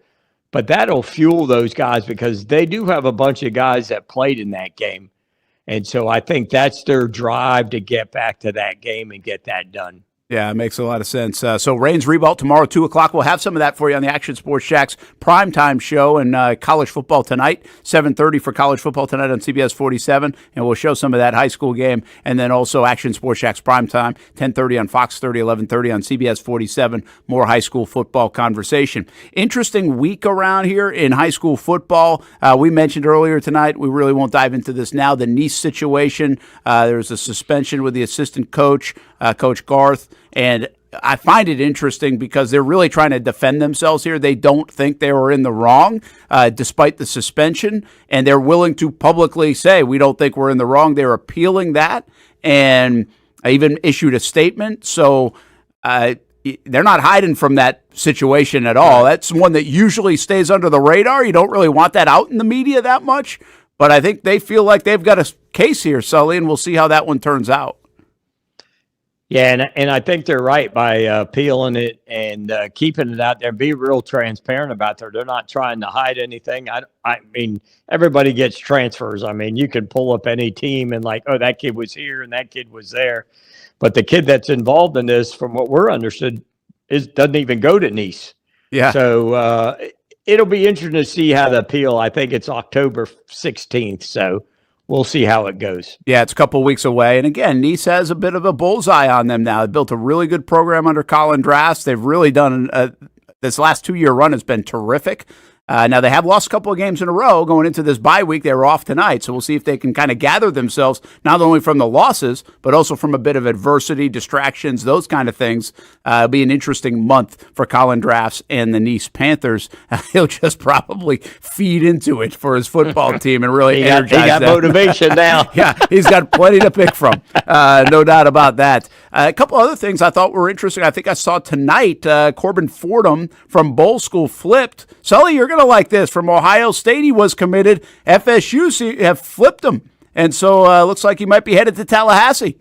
C: But that'll fuel those guys because they do have a bunch of guys that played in that game. And so I think that's their drive to get back to that game and get that done.
A: Yeah, it makes a lot of sense. So Reigns Reboot tomorrow, 2 o'clock. We'll have some of that for you on the Action Sports Jax primetime show, and college football tonight, 7:30 for college football tonight on CBS 47, and we'll show some of that high school game, and then also Action Sports Jax primetime, 10:30 on Fox 30, 11:30 on CBS 47, more high school football conversation. Interesting week around here in high school football. We mentioned earlier tonight, we really won't dive into this now, the Nice situation. There's a suspension with the assistant coach, Coach Garth. And I find it interesting because they're really trying to defend themselves here. They don't think they were in the wrong, despite the suspension, and they're willing to publicly say, we don't think we're in the wrong. They're appealing that, and I even issued a statement. So they're not hiding from that situation at all. That's one that usually stays under the radar. You don't really want that out in the media that much, but I think they feel like they've got a case here, Sully, and we'll see how that one turns out.
C: Yeah, and I think they're right by appealing it and keeping it out there. Be real transparent about it. They're not trying to hide anything. I mean, everybody gets transfers. I mean, you can pull up any team and like, oh, that kid was here and that kid was there. But the kid that's involved in this, from what we're understood, doesn't even go to Nice.
A: Yeah.
C: So it'll be interesting to see how the appeal. I think it's October 16th. So we'll see how it goes.
A: Yeah, it's a couple weeks away. And again, Nice has a bit of a bullseye on them now. They built a really good program under Colin Drass. They've really done this last 2-year run has been terrific. Now, they have lost a couple of games in a row going into this bye week. They were off tonight, so we'll see if they can kind of gather themselves, not only from the losses, but also from a bit of adversity, distractions, those kind of things. It'll be an interesting month for Colin Drafts and the Nice Panthers. He'll just probably feed into it for his football team and really energize
C: He got
A: them.
C: motivation now.
A: Yeah, he's got plenty to pick from. No doubt about that. A couple other things I thought were interesting. I think I saw tonight Corbin Fordham from Bowl School flipped. Sully, you're going to like this. From Ohio State, he was committed. FSU have flipped him. And so looks like he might be headed to Tallahassee.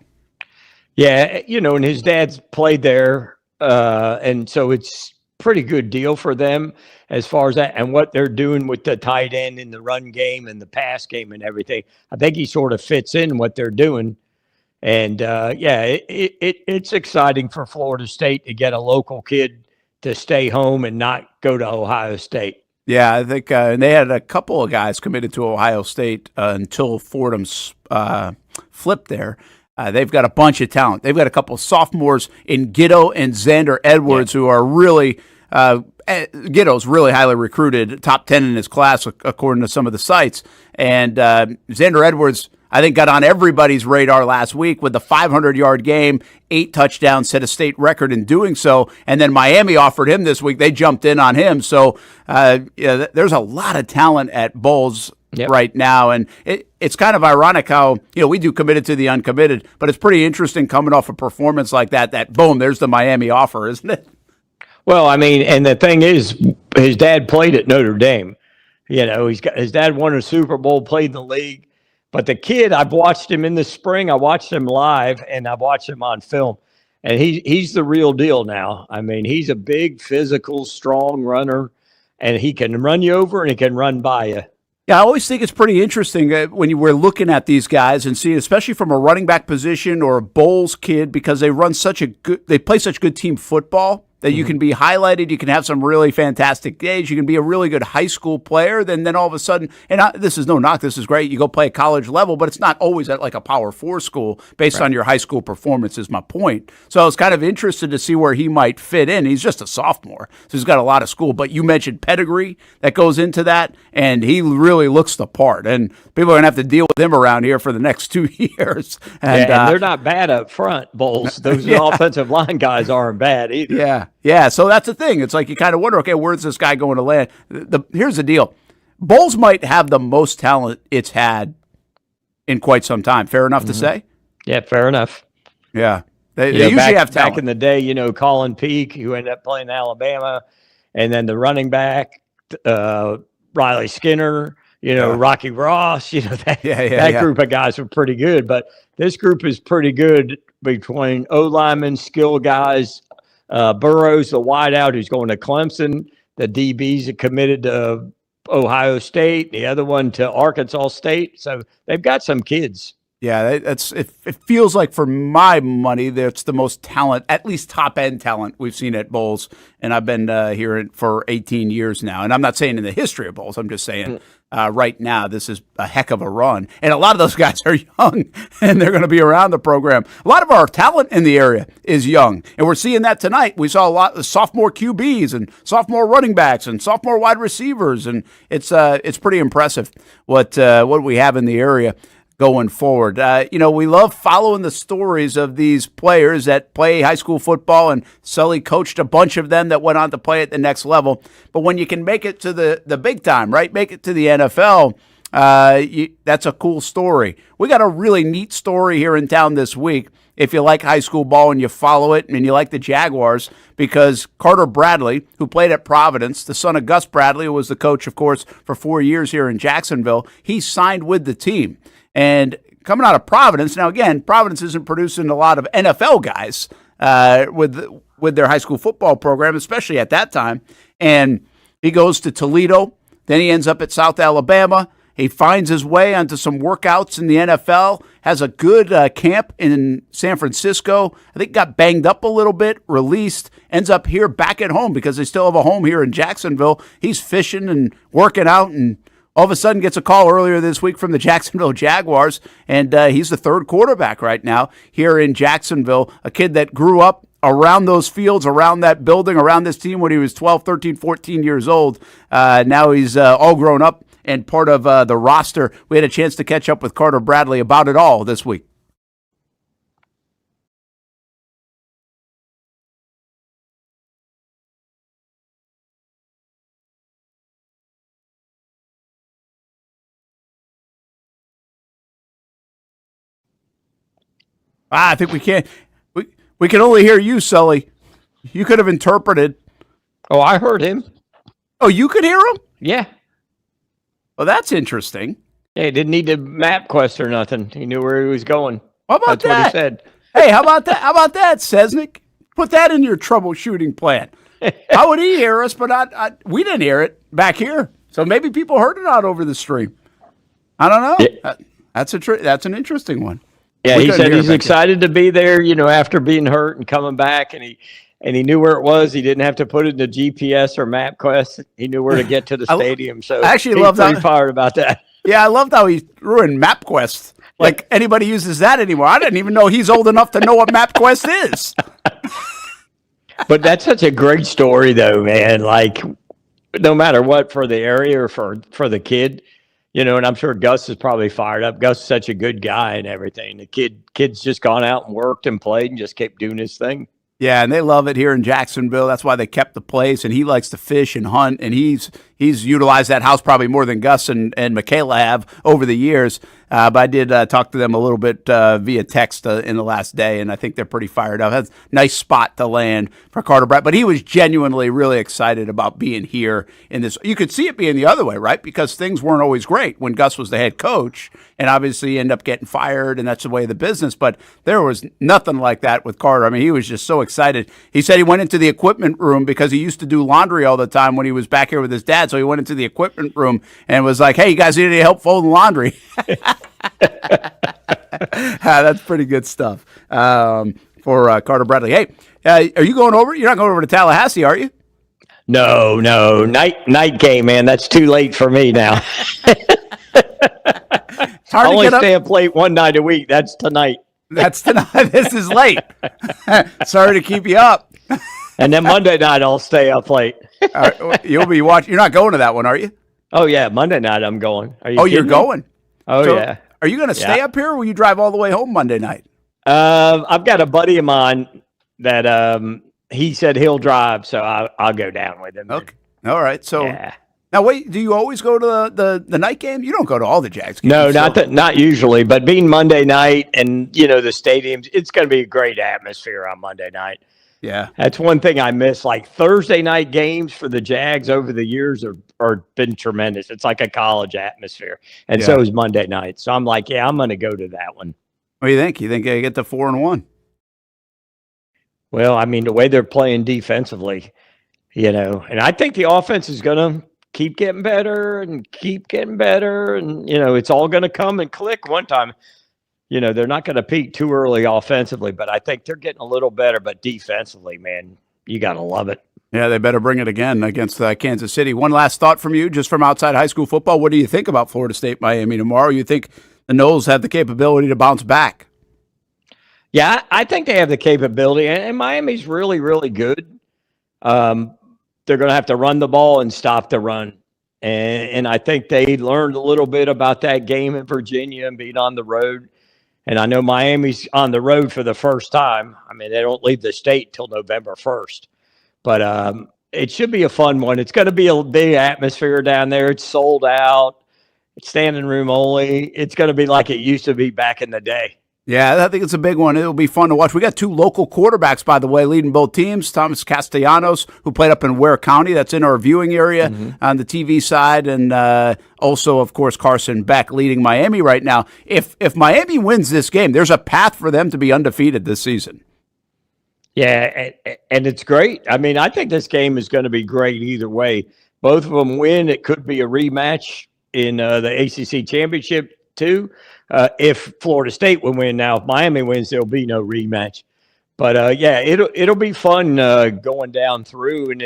C: Yeah, and his dad's played there. And so it's pretty good deal for them as far as that and what they're doing with the tight end in the run game and the pass game and everything. I think he sort of fits in what they're doing. And, it's exciting for Florida State to get a local kid to stay home and not go to Ohio State.
A: Yeah, I think and they had a couple of guys committed to Ohio State until Fordham's flipped there. They've got a bunch of talent. They've got a couple of sophomores in Gitto and Xander Edwards who are really Gitto's really highly recruited, top 10 in his class, according to some of the sites. And Xander Edwards, I think, got on everybody's radar last week with the 500-yard game, 8 touchdowns, set a state record in doing so. And then Miami offered him this week. They jumped in on him. So there's a lot of talent at Bowls right now. And it's kind of ironic how, we do committed to the uncommitted, but it's pretty interesting coming off a performance like that boom, there's the Miami offer, isn't it?
C: Well, I mean, and the thing is, his dad played at Notre Dame. His dad won a Super Bowl, played in the league. But the kid, I've watched him in the spring. I watched him live, and I've watched him on film. And he's the real deal now. I mean, he's a big, physical, strong runner, and he can run you over and he can run by you.
A: Yeah, I always think it's pretty interesting when you were looking at these guys and see, especially from a running back position or a Bowls kid, because they play such good team football that you can be highlighted. You can have some really fantastic days. You can be a really good high school player. Then all of a sudden, this is no knock, this is great. You go play at college level, but it's not always at like a Power 4 school based on your high school performance is my point. So I was kind of interested to see where he might fit in. He's just a sophomore, so he's got a lot of school. But you mentioned pedigree that goes into that, and he really looks the part. And people are going to have to deal with him around here for the next 2 years. And
C: they're not bad up front, Bulls. Those offensive line guys aren't bad either.
A: Yeah, so that's the thing. It's like you kind of wonder, okay, where's this guy going to land? Here's the deal. Bowls might have the most talent it's had in quite some time. Fair enough to say?
C: Yeah, fair enough.
A: Yeah. They usually have talent.
C: Back in the day, Colin Peake, who ended up playing Alabama, and then the running back, Riley Skinner, Rocky Ross, that group of guys were pretty good. But this group is pretty good between O-linemen, skill guys, Burrows, the wideout who's going to Clemson, the DBs that committed to Ohio State, the other one to Arkansas State. So they've got some kids.
A: Yeah, it feels like for my money, that's the most talent, at least top-end talent we've seen at Bowls. And I've been here for 18 years now. And I'm not saying in the history of Bowls. I'm just saying right now this is a heck of a run. And a lot of those guys are young, and they're going to be around the program. A lot of our talent in the area is young. And we're seeing that tonight. We saw a lot of sophomore QBs and sophomore running backs and sophomore wide receivers. And it's pretty impressive what we have in the area going forward. We love following the stories of these players that play high school football, and Sully coached a bunch of them that went on to play at the next level. But when you can make it to the big time, right, make it to the NFL, that's a cool story. We got a really neat story here in town this week. If you like high school ball and you follow it and you like the Jaguars, because Carter Bradley, who played at Providence, the son of Gus Bradley, who was the coach, of course, for 4 years here in Jacksonville, he signed with the team. And coming out of Providence, now again, Providence isn't producing a lot of NFL guys with their high school football program, especially at that time. And he goes to Toledo, then he ends up at South Alabama. He finds his way onto some workouts in the NFL, has a good camp in San Francisco. I think got banged up a little bit, released, ends up here back at home because they still have a home here in Jacksonville. He's fishing and working out, and all of a sudden gets a call earlier this week from the Jacksonville Jaguars, and he's the third quarterback right now here in Jacksonville, a kid that grew up around those fields, around that building, around this team when he was 12, 13, 14 years old. Now he's all grown up and part of the roster. We had a chance to catch up with Carter Bradley about it all this week. I think we can't. We can only hear you, Sully. You could have interpreted.
C: Oh, I heard him.
A: Oh, you could hear him?
C: Yeah.
A: Well, that's interesting.
C: Yeah, he didn't need to map quest or nothing. He knew where he was going.
A: How about
C: That's
A: that?
C: what he said.
A: Hey, how about that? How about that, Sesnick? Put that in your troubleshooting plan. How would he hear us? But we didn't hear it back here. So maybe people heard it out over the stream. I don't know.
C: Yeah.
A: That's an interesting one.
C: Yeah, he said he's excited to be there, after being hurt and coming back, and he knew where it was. He didn't have to put it in the GPS or MapQuest. He knew where to get to the stadium. So
A: I actually
C: he's
A: love
C: pretty
A: that.
C: fired about that.
A: Yeah, I loved how he threw in MapQuest. Like anybody uses that anymore. I didn't even know he's old enough to know what MapQuest is.
C: But that's such a great story, though, man. Like, no matter what, for the area or for the kid, and I'm sure Gus is probably fired up. Gus is such a good guy and everything. The kid's just gone out and worked and played and just kept doing his thing.
A: Yeah, and they love it here in Jacksonville. That's why they kept the place, and he likes to fish and hunt, and he's utilized that house probably more than Gus and Michaela have over the years. But I did talk to them a little bit via text in the last day, and I think they're pretty fired up. That's a nice spot to land for Carter Brett, but he was genuinely really excited about being here in this. You could see it being the other way, right? Because things weren't always great when Gus was the head coach, and obviously he ended up getting fired, and that's the way of the business. But there was nothing like that with Carter. I mean, he was just so excited. He said he went into the equipment room because he used to do laundry all the time when he was back here with his dad. So he went into the equipment room and was like, "Hey, you guys need any help folding laundry?" That's pretty good stuff for Carter Bradley. Hey, are you going over? You're not going over to Tallahassee, are you?
C: No. Night game, man. That's too late for me now. I only stay up late one night a week. That's tonight.
A: That's tonight. This is late. Sorry to keep you up.
C: And then Monday night, I'll stay up late.
A: You'll be watching. You're not going to that one, are you?
C: Oh, yeah. Monday night, I'm going. Are you
A: you're going?
C: Oh,
A: so,
C: yeah.
A: Are you going to stay up here, or will you drive all the way home Monday night?
C: I've got a buddy of mine that he said he'll drive, so I'll go down with him.
A: Okay. All right. So
C: yeah.
A: Now, wait, do you always go to the night game? You don't go to all the Jags games.
C: No, not usually, but being Monday night and, the stadiums, it's going to be a great atmosphere on Monday night.
A: Yeah.
C: That's one thing I miss. Like Thursday night games for the Jags over the years are been tremendous. It's like a college atmosphere. And so is Monday night. So I'm like, I'm going to go to that one.
A: What do you think? You think they get to 4-1?
C: Well, I mean, the way they're playing defensively, and I think the offense is going to keep getting better. And, it's all going to come and click one time. They're not going to peak too early offensively, but I think they're getting a little better. But defensively, man, you got to love it.
A: Yeah, they better bring it again against Kansas City. One last thought from you, just from outside high school football. What do you think about Florida State, Miami tomorrow? You think the Noles have the capability to bounce back?
C: Yeah, I think they have the capability, and Miami's really, really good. They're going to have to run the ball and stop the run. And I think they learned a little bit about that game in Virginia and being on the road. And I know Miami's on the road for the first time. I mean, they don't leave the state till November 1st. But it should be a fun one. It's going to be a big atmosphere down there. It's sold out. It's standing room only. It's going to be like it used to be back in the day.
A: Yeah, I think it's a big one. It'll be fun to watch. We got two local quarterbacks, by the way, leading both teams. Thomas Castellanos, who played up in Ware County. That's in our viewing area on the TV side. And also, of course, Carson Beck leading Miami right now. If Miami wins this game, there's a path for them to be undefeated this season.
C: Yeah, and it's great. I mean, I think this game is going to be great either way. Both of them win. It could be a rematch in the ACC championship, too. If Florida State will win. Now, if Miami wins, there'll be no rematch. But it'll be fun going down through, and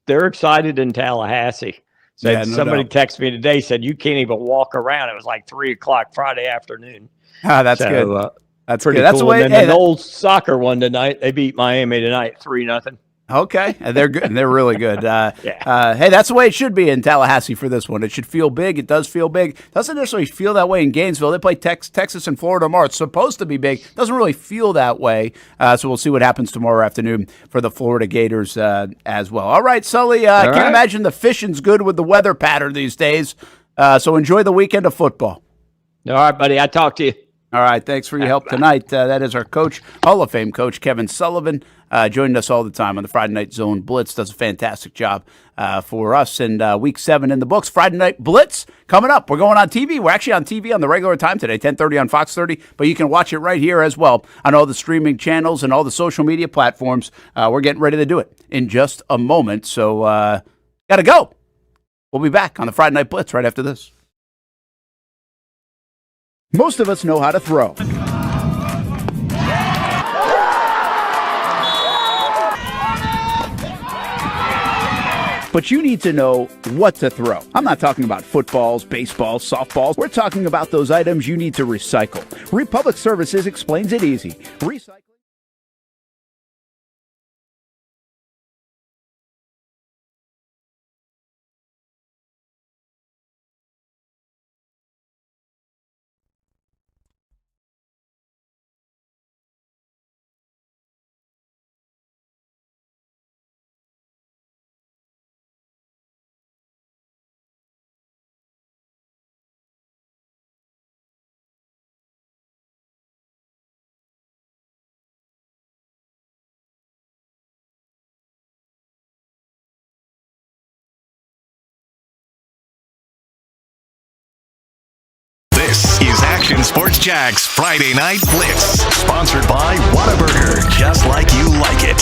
C: they're excited in Tallahassee. So somebody texted me today, said you can't even walk around. It was like 3:00 Friday afternoon.
A: That's good. That's
C: pretty
A: good. That's
C: cool.
A: the way.
C: And then the old soccer one tonight, they beat Miami tonight 3-0.
A: Okay, they're good. They're really good.
C: Yeah.
A: Hey, that's the way it should be in Tallahassee for this one. It should feel big. It does feel big. Doesn't necessarily feel that way in Gainesville. They play Texas and Florida tomorrow. It's supposed to be big. Doesn't really feel that way. So we'll see what happens tomorrow afternoon for the Florida Gators as well. All right, Sully. Can't imagine the fishing's good with the weather pattern these days. So enjoy the weekend of football.
C: All right, buddy. I talk to you.
A: All right, thanks for your help tonight. That is our coach, Hall of Fame coach, Kevin Sullivan, joining us all the time on the Friday Night Zone. Blitz does a fantastic job for us. And Week 7 in the books. Friday Night Blitz coming up. We're going on TV. We're actually on TV on the regular time today, 10:30 on Fox 30. But you can watch it right here as well on all the streaming channels and all the social media platforms. We're getting ready to do it in just a moment. So got to go. We'll be back on the Friday Night Blitz right after this. Most of us know how to throw. But you need to know what to throw. I'm not talking about footballs, baseballs, softballs. We're talking about those items you need to recycle. Republic Services explains it easy. Recycling.
L: This is Action Sports Jack's Friday Night Blitz, sponsored by Whataburger, just like you like it.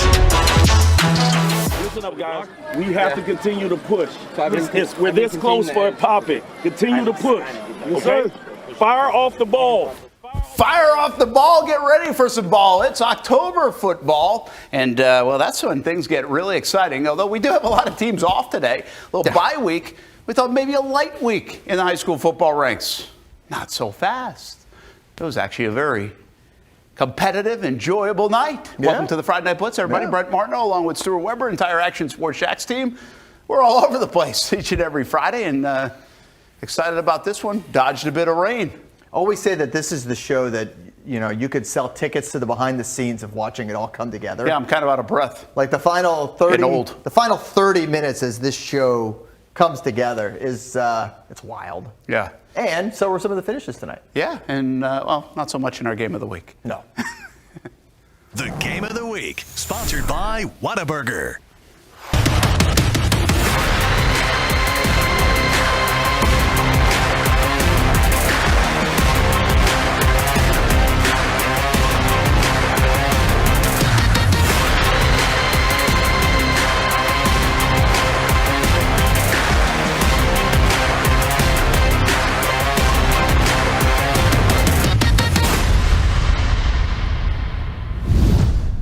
M: Listen up, guys. We have to continue to push. We're this close for it. Pop it. Continue to push. Okay? Fire off the ball.
A: Fire off the ball. Get ready for some ball. It's October football. And, well, that's when things get really exciting. Although we do have a lot of teams off today. A little bye week. We thought maybe a light week in the high school football ranks. Not so fast. It was actually a very competitive, enjoyable night.
B: Yeah.
A: Welcome to the Friday Night Blitz, everybody.
B: Yeah.
A: Brent Martineau along with Stuart Weber, entire Action Sports Jack's team. We're all over the place each and every Friday, and excited about this one. Dodged a bit of rain.
B: Always say that this is the show that, you know, you could sell tickets to the behind the scenes of watching it all come together.
A: Yeah, I'm kind of out of breath.
B: Like the final 30 minutes as this show comes together is it's wild.
A: Yeah.
B: And so were some of the finishes tonight.
A: Yeah, and, well, not so much in our game of the week.
B: No.
L: The Game of the Week, sponsored by Whataburger.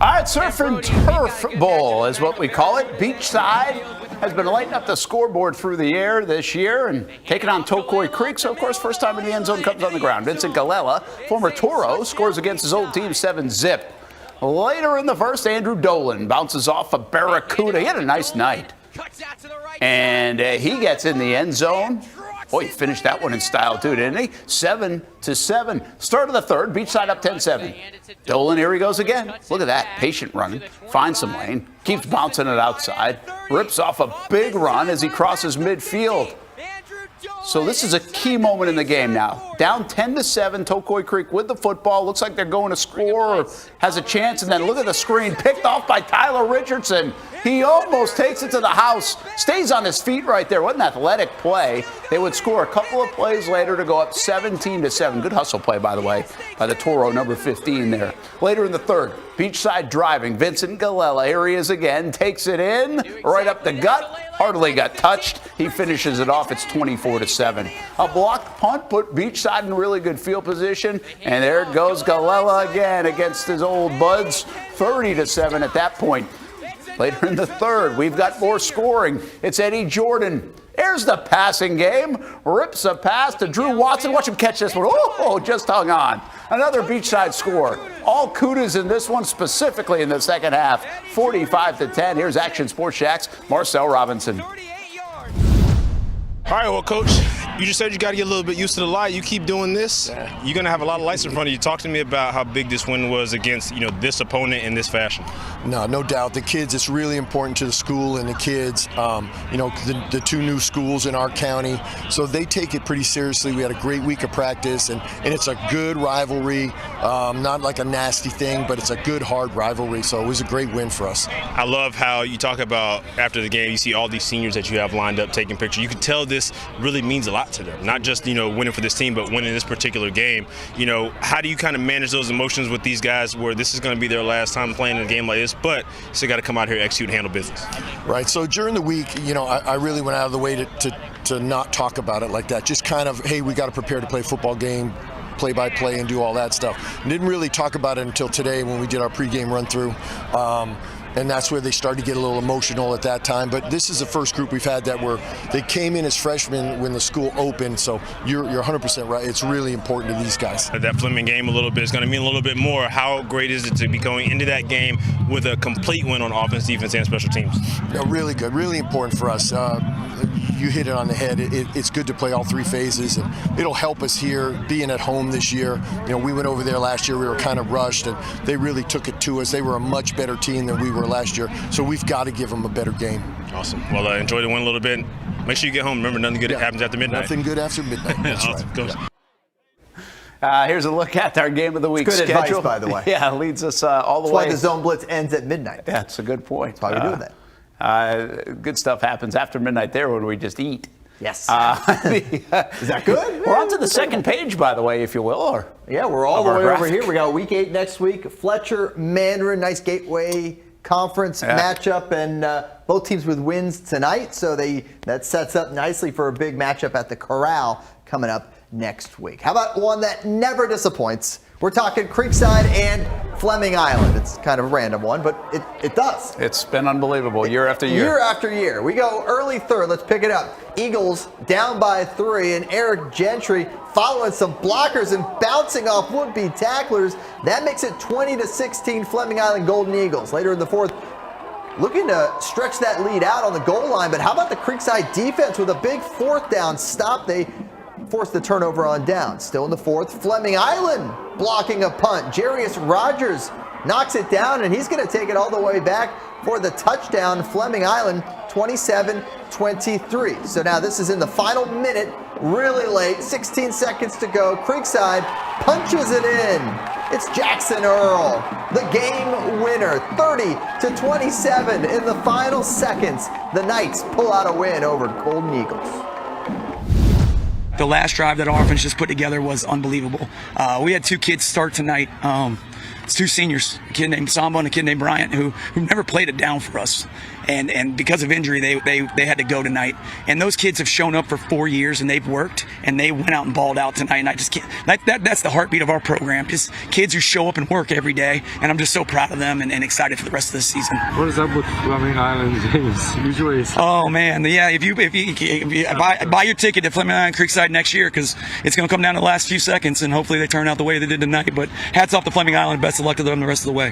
A: All right, Surf and Turf Bowl is what we call it. Beachside has been lighting up the scoreboard through the air this year and taking on Tocoi Creek. So, of course, first time in the end zone comes on the ground. Vincent Galella, former Toro, scores against his old team 7-zip. Later in the first, Andrew Dolan bounces off a Barracuda. He had a nice night. And he gets in the end zone. Boy, he finished that one in style, too, didn't he? 7-7. Start of the third, Beachside up 10-7. Dolan, here he goes again. Look at that, patient running. Finds some lane, keeps bouncing it outside. Rips off a big run as he crosses midfield. So this is a key moment in the game now. Down 10-7, Tocoi Creek with the football. Looks like they're going to score or has a chance. And then look at the screen, picked off by Tyler Richardson. He almost takes it to the house. Stays on his feet right there. What an athletic play. They would score a couple of plays later to go up 17-7. Good hustle play, by the way, by the Toro, number 15 there. Later in the third, Beachside driving. Vincent Galella, here he is again, takes it in, right up the gut. Hardly got touched. He finishes it off. It's 24-7. A blocked punt put Beachside in really good field position. And there goes Galella again against his old buds. 30-7 at that point. Later in the third, we've got more scoring. It's Eddie Jordan There's the passing game. Rips a pass to Drew Watson. Watch him catch this one. Oh, just hung on. Another Beachside score. All kudos in this one, specifically in the second half. 45-10. Here's Action Sports Jack's Marcel Robinson.
I: All right, well, Coach, you just said you got to get a little bit used to the light. You keep doing this, you're going to have a lot of lights in front of you. Talk to me about how big this win was against, this opponent in this fashion.
N: No doubt. The kids, it's really important to the school and the kids, the two new schools in our county. So they take it pretty seriously. We had a great week of practice, and it's a good rivalry, not like a nasty thing, but it's a good, hard rivalry. So it was a great win for us.
I: I love how you talk about after the game, you see all these seniors that you have lined up taking pictures. You can tell this really means a lot to them, not just winning for this team, but winning this particular game. How do you kind of manage those emotions with these guys where this is going to be their last time playing in a game like this, but still got to come out here, execute, and handle business?
N: Right. So during the week, I really went out of the way to not talk about it like that. Just kind of, hey, we got to prepare to play a football game, play-by-play, and do all that stuff. Didn't really talk about it until today when we did our pregame run-through. And that's where they started to get a little emotional at that time. But this is the first group we've had they came in as freshmen when the school opened. So you're 100% right. It's really important to these guys.
I: That Fleming game a little bit is going to mean a little bit more. How great is it to be going into that game with a complete win on offense, defense, and special teams?
N: Yeah, really good. Really important for us. You hit it on the head. It's good to play all three phases, and it'll help us here being at home this year. We went over there last year. We were kind of rushed, and they really took it to us. They were a much better team than we were last year, so we've got to give them a better game.
I: Awesome. Well, enjoy the win a little bit. Make sure you get home. Remember, nothing good happens after midnight.
N: Nothing good after midnight. That's
I: awesome.
N: Right.
A: Here's a look at our game of the week
B: It's good
A: schedule.
B: advice, by the way.
A: Yeah, leads us all the way.
B: That's why the zone blitz ends at midnight.
A: Yeah, that's a good point.
B: That's why we do that.
A: Good stuff happens after midnight there when we just eat.
B: Yes. Is that good?
A: We're on to the second page, by the way, if you will.
B: Yeah, we're all the way over here. We got week 8 next week. Fletcher, Mandarin, nice gateway conference matchup, and both teams with wins tonight. So that sets up nicely for a big matchup at the Corral coming up next week. How about one that never disappoints? We're talking Creekside and Fleming Island. It's kind of a random one, but it does.
A: It's been unbelievable year after year.
B: Year after year. We go early third. Let's pick it up. Eagles down by 3, and Eric Gentry following some blockers and bouncing off would-be tacklers. That makes it 20-16 Fleming Island Golden Eagles. Later in the fourth, looking to stretch that lead out on the goal line, but how about the Creekside defense with a big fourth down stop? They forced the turnover on down. Still in the fourth, Fleming Island blocking a punt. Jarius Rogers knocks it down, and he's going to take it all the way back for the touchdown. Fleming Island 27-23. So now this is in the final minute, really late, 16 seconds to go. Creekside punches it in. It's Jackson Earl, the game winner, 30-27 in the final seconds. The Knights pull out a win over Golden Eagles.
O: The last drive that our offense just put together was unbelievable. We had 2 kids start tonight. It's 2 seniors, a kid named Samba and a kid named Bryant, who never played it down for us. And because of injury, they had to go tonight. And those kids have shown up for 4 years, and they've worked, and they went out and balled out tonight. And I just can't. That's the heartbeat of our program. Just kids who show up and work every day. And I'm just so proud of them and excited for the rest of the season.
P: What is up with Fleming Island games? Usually.
O: Oh man, yeah. If you buy your ticket to Fleming Island Creekside next year, because it's going to come down to the last few seconds, and hopefully they turn out the way they did tonight. But hats off to Fleming Island. Best of luck to them the rest of the way.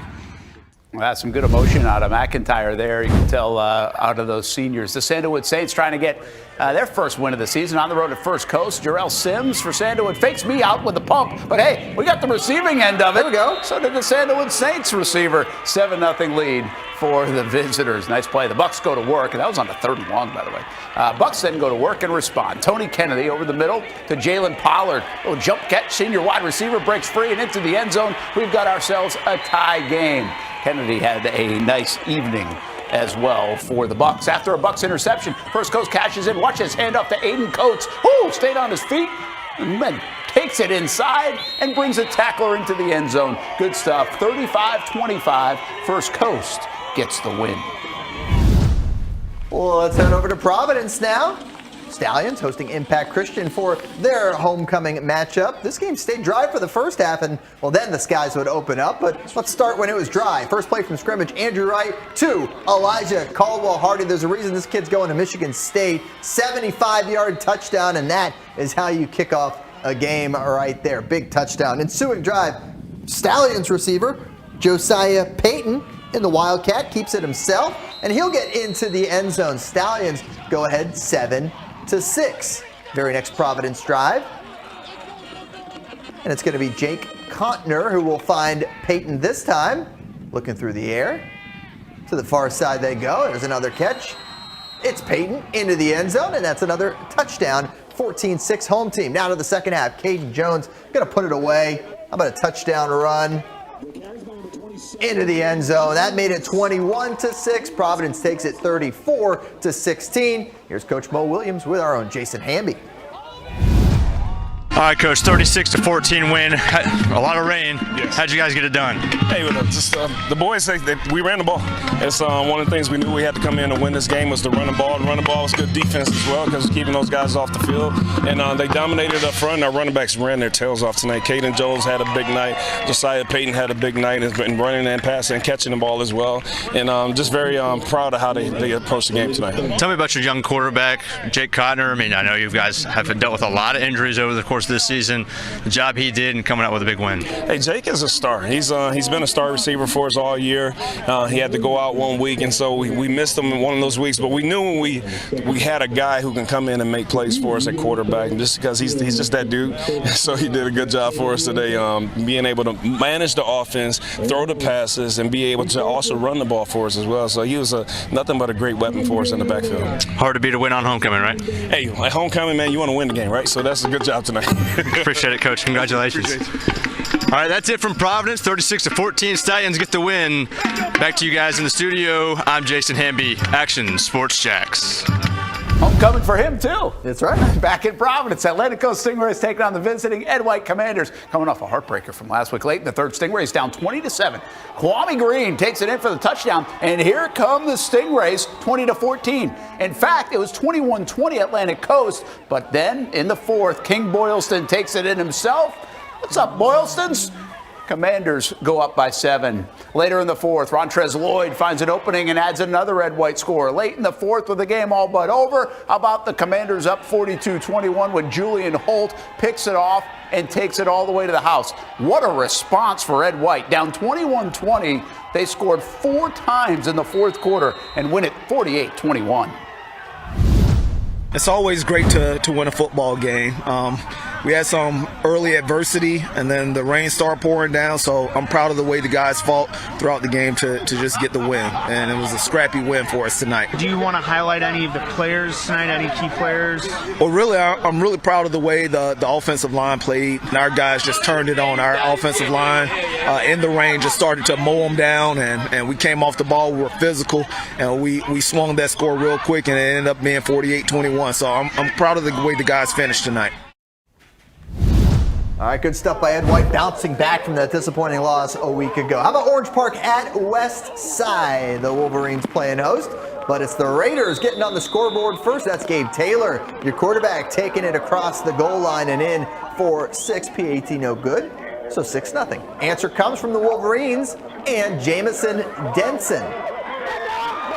A: Well, that's some good emotion out of McIntyre there. You can tell out of those seniors. The Sandalwood Saints trying to get their first win of the season on the road at First Coast. Jarrell Sims for Sandalwood fakes me out with the pump. But hey, we got the receiving end of it.
B: There we go.
A: So did the Sandalwood Saints receiver. 7-0 lead for the visitors. Nice play. The Bucks go to work. And that was on the 3rd and long, by the way. Bucks then go to work and respond. Tony Kennedy over the middle to Jalen Pollard. Little jump catch. Senior wide receiver breaks free and into the end zone. We've got ourselves a tie game. Kennedy had a nice evening as well for the Bucks. After a Bucks interception, First Coast cashes in. Watch his hand off to Aiden Coates. Stayed on his feet. And then takes it inside and brings a tackler into the end zone. Good stuff. 35-25. First Coast gets the win.
B: Well, let's head over to Providence now. Stallions hosting Impact Christian for their homecoming matchup. This game stayed dry for the first half, and well, then the skies would open up. But let's start when it was dry. First play from scrimmage, Andrew Wright to Elijah Caldwell-Hardy. There's a reason this kid's going to Michigan State. 75-yard touchdown, and that is how you kick off a game right there. Big touchdown. Ensuing drive, Stallions receiver Josiah Payton in the Wildcat keeps it himself, and he'll get into the end zone. Stallions go ahead 7-6. Very next Providence drive, and it's going to be Jake Contner who will find Payton this time. Looking through the air. To the far side they go. There's another catch. It's Payton into the end zone, and that's another touchdown. 14-6 home team. Now to the second half. Caden Jones going to put it away. How about a touchdown run into the end zone? That made it 21-6. Providence takes it 34-16. Here's Coach Mo Williams with our own Jason Hamby.
Q: All right, Coach, 36-14 win. A lot of rain. Yes. How'd you guys get it done?
M: Hey, the boys say that we ran the ball. It's one of the things we knew we had to come in and win this game was to run the ball. And run the ball was good defense as well because keeping those guys off the field. And they dominated up front. And our running backs ran their tails off tonight. Caden Jones had a big night. Josiah Payton had a big night in running and passing and catching the ball as well. And I'm just very proud of how they approached the game tonight.
Q: Tell me about your young quarterback, Jake Cottner. I mean, I know you guys have dealt with a lot of injuries over the course of this season. The job he did and coming out with a big win.
M: Hey, Jake is a star. He's been a star receiver for us all year. He had to go out 1 week, and so we missed him in one of those weeks. But we knew we had a guy who can come in and make plays for us at quarterback, and just because he's just that dude. So he did a good job for us today, being able to manage the offense, throw the passes, and be able to also run the ball for us as well. So he was nothing but a great weapon for us in the backfield.
Q: Hard to beat a win on homecoming, right?
M: Hey, at homecoming, man, you want to win the game, right? So that's a good job tonight.
Q: Appreciate it, Coach. Congratulations. All right, that's it from Providence, 36-14. Stallions get the win. Back to you guys in the studio. I'm Jason Hamby, Action Sports Jacks.
A: Homecoming for him, too.
B: That's right.
A: Back in Providence, Atlantic Coast Stingrays taking on the visiting Ed White Commanders. Coming off a heartbreaker from last week. Late in the third, Stingrays down 20-7. Kwame Green takes it in for the touchdown, and here come the Stingrays, 20-14. In fact, it was 21-20 Atlantic Coast, but then in the fourth, King Boylston takes it in himself. What's up, Boylstons? Commanders go up by 7. Later in the fourth, Rontrez Lloyd finds an opening and adds another Ed White score. Late in the fourth, with the game all but over, how about the Commanders up 42-21 when Julian Holt picks it off and takes it all the way to the house. What a response for Ed White. Down 21-20, they scored 4 times in the fourth quarter and win it 48-21.
R: It's always great to win a football game. We had some early adversity, and then the rain started pouring down, so I'm proud of the way the guys fought throughout the game to just get the win, and it was a scrappy win for us tonight.
S: Do you want to highlight any of the players tonight, any key players?
R: Well, really, I'm really proud of the way the offensive line played, and our guys just turned it on. Our offensive line in the rain just started to mow them down, and we came off the ball. We were physical, and we swung that score real quick, and it ended up being 48-21. So I'm proud of the way the guys finished tonight.
B: All right, good stuff by Ed White, bouncing back from that disappointing loss a week ago. How about Orange Park at West Side? The Wolverines playing host, but it's the Raiders getting on the scoreboard first. That's Gabe Taylor, your quarterback, taking it across the goal line and in for 6. PAT no good, so 6-0. Answer comes from the Wolverines and Jamison Denson.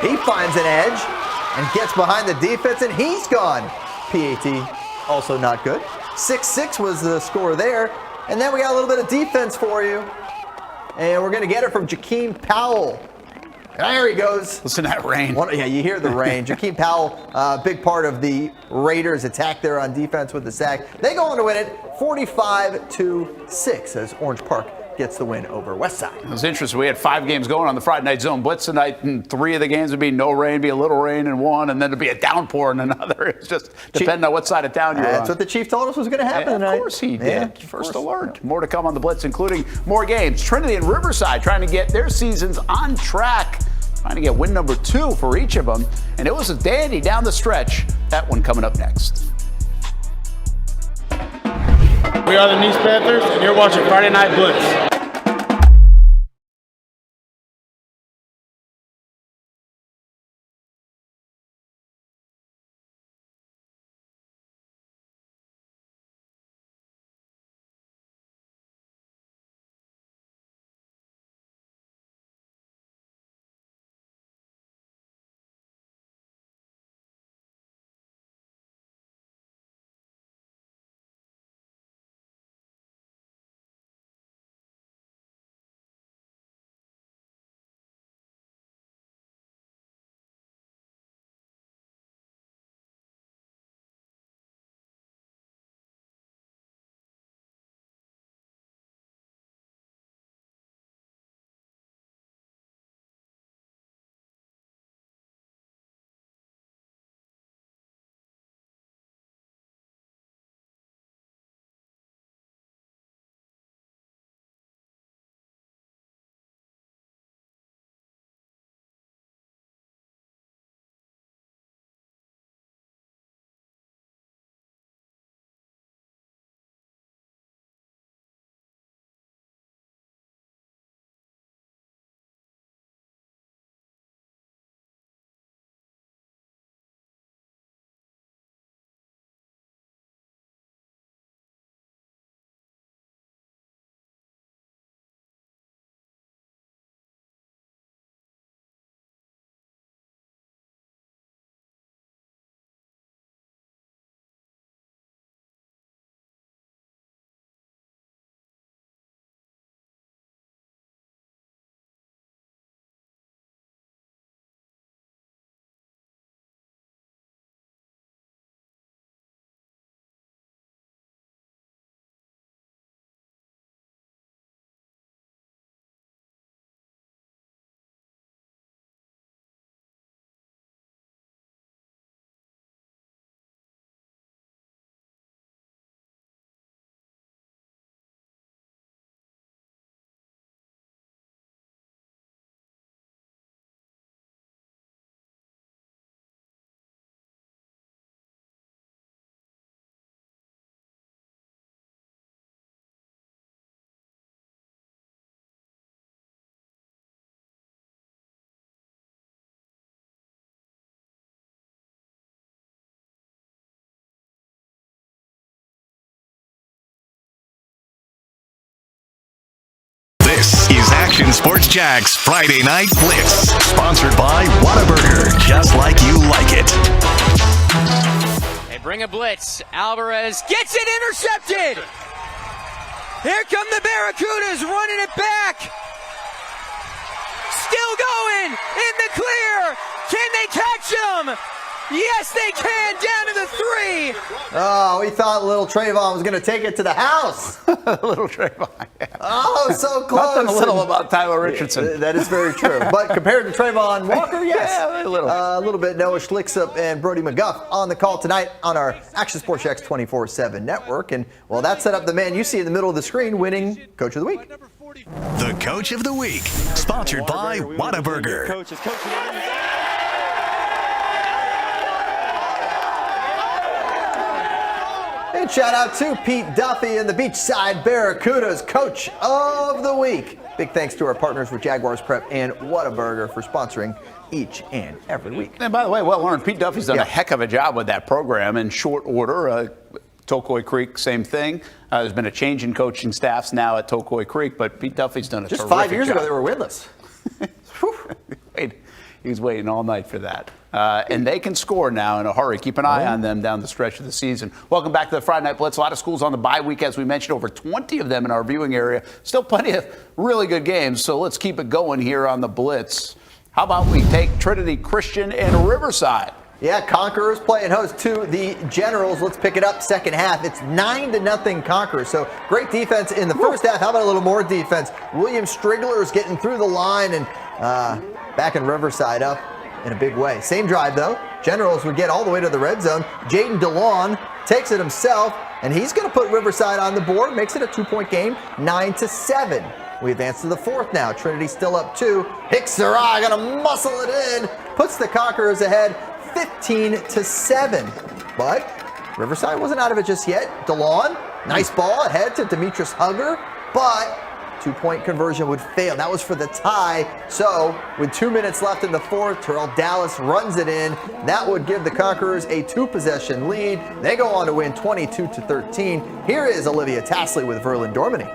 B: He finds an edge and gets behind the defense, and he's gone. PAT also not good. 6-6 was the score there. And then we got a little bit of defense for you. And we're going to get it from Jakeem Powell. There he goes.
A: Listen to that rain.
B: Yeah, you hear the rain. Jakeem Powell, big part of the Raiders' attack there on defense with the sack. They go on to win it 45-6 as Orange Park gets the win over Westside.
A: It was interesting. We had 5 games going on the Friday Night Zone Blitz tonight, and 3 of the games would be no rain, be a little rain in one, and then it'd be a downpour in another. It's just depending on what side of town you're on.
B: That's what the Chief told us was going to happen tonight.
A: Of course he did. First alert. More to come on the Blitz, including more games. Trinity and Riverside trying to get their seasons on track, trying to get win number 2 for each of them. And it was a dandy down the stretch. That one coming up next.
T: We are the Nice Panthers, and you're watching Friday Night Blitz.
L: Sports Jax Friday Night Blitz. Sponsored by Whataburger, just like you like it.
D: They bring a blitz. Alvarez gets it intercepted. Here come the Barracudas running it back. Still going in the clear. Can they catch him? Yes, they can. Down to the 3.
B: Oh, we thought little Trayvon was going to take it to the house.
A: Little Trayvon. Yeah.
B: Oh, so close.
A: Nothing little about Tyler Richardson.
B: That is very true. But compared to Trayvon Walker, yes.
A: Yeah, a little
B: bit. Noah Schlicksup and Brody McGuff on the call tonight on our Action Sports Jax 24/7 network. And, well, that set up the man you see in the middle of the screen winning Coach of the Week.
L: The Coach of the Week, sponsored by Whataburger.
B: And shout out to Pete Duffy and the Beachside Barracudas Coach of the Week. Big thanks to our partners with Jaguars Prep and Whataburger for sponsoring each and every week.
A: And by the way, well learned, Pete Duffy's done a heck of a job with that program in short order. Tocoi Creek, same thing. There's been a change in coaching staffs now at Tocoi Creek, but Pete Duffy's done a
B: Just
A: terrific
B: 5 years
A: job.
B: ago, they were winless.
A: He was waiting all night for that. And they can score now in a hurry. Keep an eye on them down the stretch of the season. Welcome back to the Friday Night Blitz. A lot of schools on the bye week, as we mentioned, over 20 of them in our viewing area. Still plenty of really good games, so let's keep it going here on the Blitz. How about we take Trinity Christian and Riverside?
B: Yeah, Conquerors playing host to the Generals. Let's pick it up second half. It's 9-0 Conquerors. So great defense in the first half. How about a little more defense? William Strigler is getting through the line and back in Riverside up in a big way. Same drive though. Generals would get all the way to the red zone. Jaden DeLon takes it himself, and he's going to put Riverside on the board. Makes it a 2-point game, 9-7. We advance to the fourth now. Trinity still up 2. Hicksara going to muscle it in. Puts the Conquerors ahead 15-7. But Riverside wasn't out of it just yet. DeLon, nice ball ahead to Demetrius Hugger, but 2-point conversion would fail. That was for the tie. So with 2 minutes left in the fourth, Terrell Dallas runs it in. That would give the Conquerors a 2-possession lead. They go on to win 22-13. Here is Olivia Tasley with Verlin Dormany.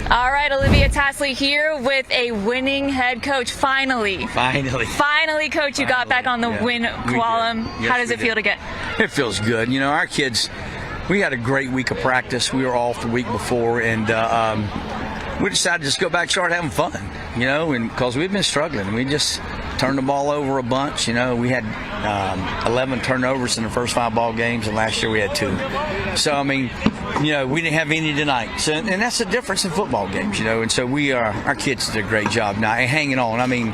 U: All right, Olivia Tasley here with a winning head coach. Finally, Coach, you got back on the win column. How does it feel to get?
V: It feels good. You know, our kids, we had a great week of practice. We were off the week before, and we decided to just go back and start having fun, you know, and because we've been struggling. We just turned the ball over a bunch. You know, we had 11 turnovers in the first 5 ball games, and last year we had 2. So, I mean, you know, we didn't have any tonight. So, and that's the difference in football games, you know. And so our kids did a great job now hanging on. I mean,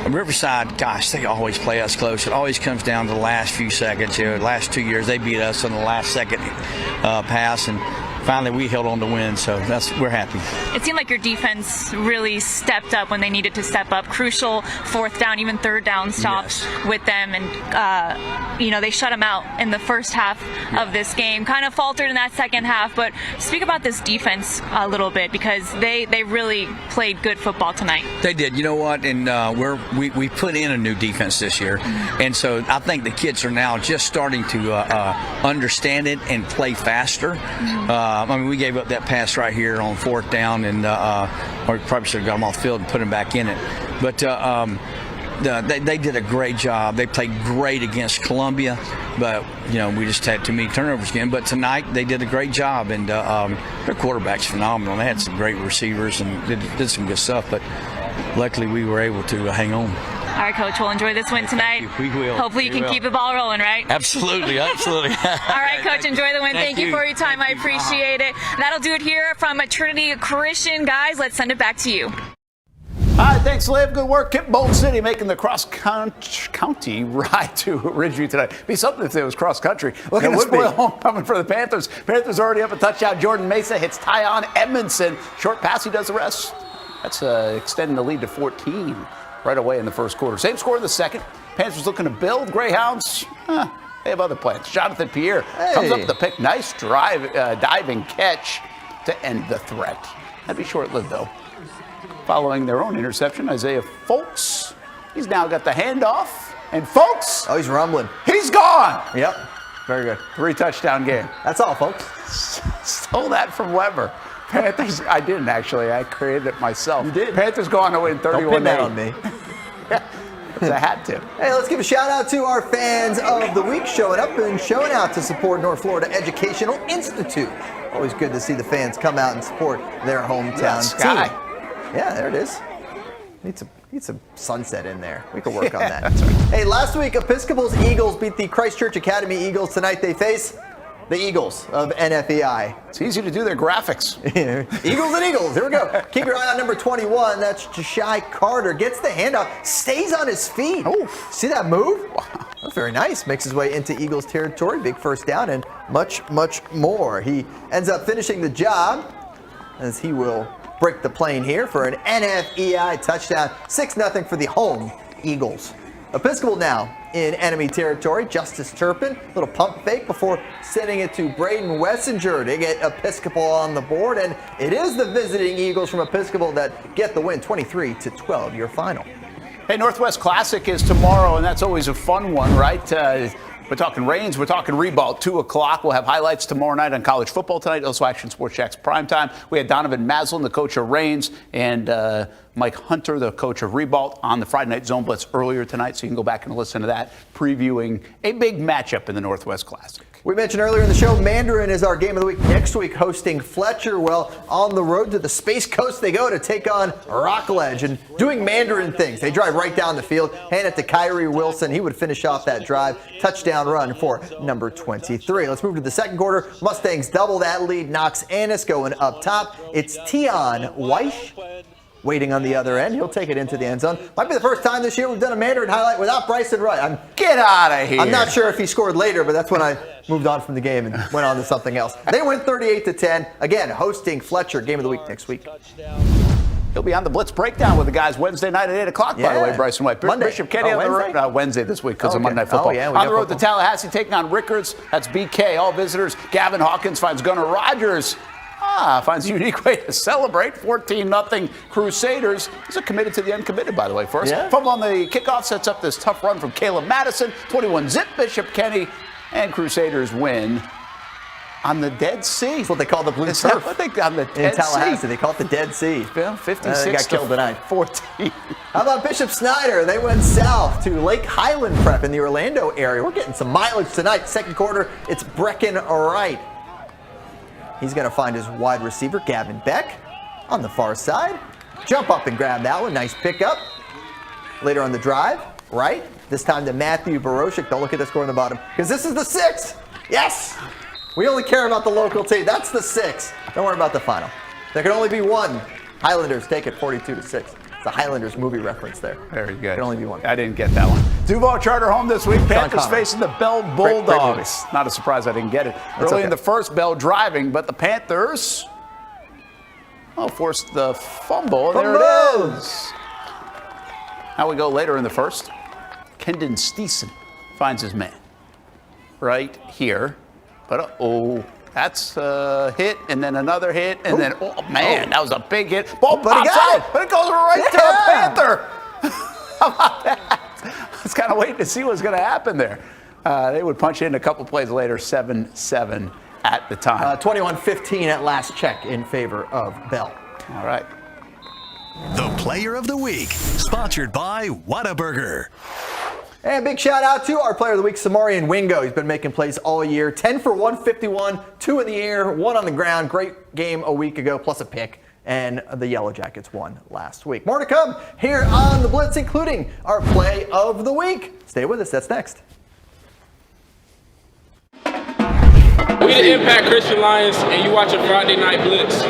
V: Riverside, gosh, they always play us close. It always comes down to the last few seconds. You know, the last 2 years they beat us on the last second pass, and finally we held on to win. So we're happy.
U: It seemed like your defense really stepped up when they needed to step up. Crucial 4th down, even 3rd down stops with them, and you know, they shut them out in the first half of this game. Kind of faltered in that second half, but speak about this defense a little bit, because they really played good football tonight.
V: They did. You know what? And we put in a new defense this year, and so I think the kids are now just starting to understand it and play faster. I mean, we gave up that pass right here on 4th down, and or we probably should have got them off the field and put them back in it. But they did a great job. They played great against Columbia, but you know, we just had too many turnovers again. But tonight they did a great job, and their quarterback's phenomenal. They had some great receivers and did some good stuff, but luckily we were able to hang on.
U: All right, Coach, we'll enjoy this win tonight.
V: We will.
U: Hopefully you can keep the ball rolling, right?
V: Absolutely.
U: All right, Coach, enjoy the win. Thank you for your time. I appreciate it. That'll do it here from Trinity Christian. Guys, let's send it back to you.
A: All right, thanks, Liv. Good work. Kip Bolton City making the cross-county ride to Ridgeview tonight. It'd be something if it was cross-country. Looking to spoil homecoming for the Panthers. Panthers already up a touchdown. Jordan Mesa hits Tyon Edmondson. Short pass, he does the rest. That's extending the lead to 14 right away in the first quarter. Same score in the second. Panthers looking to build. Greyhounds, they have other plans. Jonathan Pierre comes up with the pick. Nice diving catch to end the threat. That'd be short-lived, though. Following their own interception, Isaiah Folks, he's now got the handoff. And Folks,
B: oh, he's rumbling.
A: He's gone.
B: Yep, very good.
A: 3-touchdown game.
B: That's all, folks.
A: Stole that from Weber. Panthers, I didn't actually. I created it myself.
B: You did?
A: Panthers go on to win 31-8.
B: Don't pin that on me.
A: It's a hat tip.
B: Hey, let's give a shout out to our fans of the week showing up and showing out to support North Florida Educational Institute. Always good to see the fans come out and support their hometown team. Yeah, there it is. Need some sunset in there. We could work on that.
A: That's right.
B: Hey, last week Episcopal's Eagles beat the Christchurch Academy Eagles. Tonight they face the Eagles of NFEI.
A: It's easy to do their graphics.
B: Eagles and Eagles. Here we go. Keep your eye on number 21. That's Jashai Carter. Gets the handoff. Stays on his feet. See that move? Wow. That's very nice. Makes his way into Eagles territory. Big first down and much, much more. He ends up finishing the job as he will break the plane here for an NFEI touchdown. 6-0 for the home Eagles. Episcopal now in enemy territory. Justice Turpin, little pump fake before sending it to Braden Wessinger to get Episcopal on the board. And it is the visiting Eagles from Episcopal that get the win, 23-12, your final.
A: Hey, Northwest Classic is tomorrow, and that's always a fun one, right? We're talking Reigns, we're talking Reball, 2 o'clock. We'll have highlights tomorrow night on college football tonight, also Action Sports Jack's primetime. We had Donovan Maslin, the coach of Reigns, and Mike Hunter, the coach of Reball, on the Friday Night Zone Blitz earlier tonight, so you can go back and listen to that, previewing a big matchup in the Northwest Classic.
B: We mentioned earlier in the show, Mandarin is our game of the week next week, hosting Fletcher. Well, on the road to the Space Coast they go to take on Rockledge and doing Mandarin things. They drive right down the field, hand it to Kyrie Wilson. He would finish off that drive. Touchdown run for number 23. Let's move to the second quarter. Mustangs double that lead. Knox Annis going up top. It's Tion Weish waiting on the other end. He'll take it into the end zone. Might be the first time this year we've done a Mandarin highlight without Bryson Wright.
A: Get out of here.
B: I'm not sure if he scored later, but that's when I moved on from the game and went on to something else. They win 38-10. Again, hosting Fletcher, game of the week next week.
A: He'll be on the Blitz Breakdown with the guys Wednesday night at 8 o'clock, by the way, Bryson White.
B: Monday.
A: Bishop Kenny on the road. Wednesday this week because of Monday Night Football.
B: Yeah,
A: on the road to Tallahassee, taking on Rickards. That's BK. All visitors. Gavin Hawkins finds Gunnar Rogers. Finds a unique way to celebrate. 14-0 Crusaders. These are committed to the uncommitted, by the way, first. Fumble on the kickoff sets up this tough run from Caleb Madison. 21-zip Bishop Kenny. And Crusaders win on the Dead Sea.
B: That's what they call the blue surf.
A: What they on the Dead
B: in Tallahassee,
A: Sea.
B: They call it the Dead Sea.
A: Well, 56
B: they got killed tonight.
A: 14.
B: How about Bishop Snyder? They went south to Lake Highland Prep in the Orlando area. We're getting some mileage tonight. Second quarter, it's Brecken Wright. He's going to find his wide receiver, Gavin Beck, on the far side. Jump up and grab that one. Nice pickup. Later on the drive, Wright. This time to Matthew Baroshik. Don't look at the score on the bottom, because this is the 6. Yes! We only care about the local team. That's the 6. Don't worry about the final. There can only be one. Highlanders take it 42-6. It's a Highlanders movie reference there.
A: Very good.
B: There can only be one.
A: I didn't get that one. Duval Charter home this week. Panthers facing the Bell Bulldogs. Not a surprise I didn't get it. Early in the first, Bell driving, but the Panthers forced the fumble. There it is. Now we go later in the first. Kendon Steeson finds his man right here. But that's a hit, and then another hit, and then, that was a big hit. Ball pops out, but it goes right to the Panther. How about that? I was kind of waiting to see what was going to happen there. They would punch in a couple plays later, 7-7 at the time.
B: 21-15 at last check in favor of Bell.
A: All right.
L: The Player of the Week, sponsored by Whataburger.
B: And big shout out to our player of the week, Samarian Wingo. He's been making plays all year. 10 for 151, 2 in the air, 1 on the ground. Great game a week ago, plus a pick. And the Yellow Jackets won last week. More to come here on the Blitz, including our play of the week. Stay with us. That's next.
E: We the Impact Christian Lions, and you watch a Friday Night Blitz.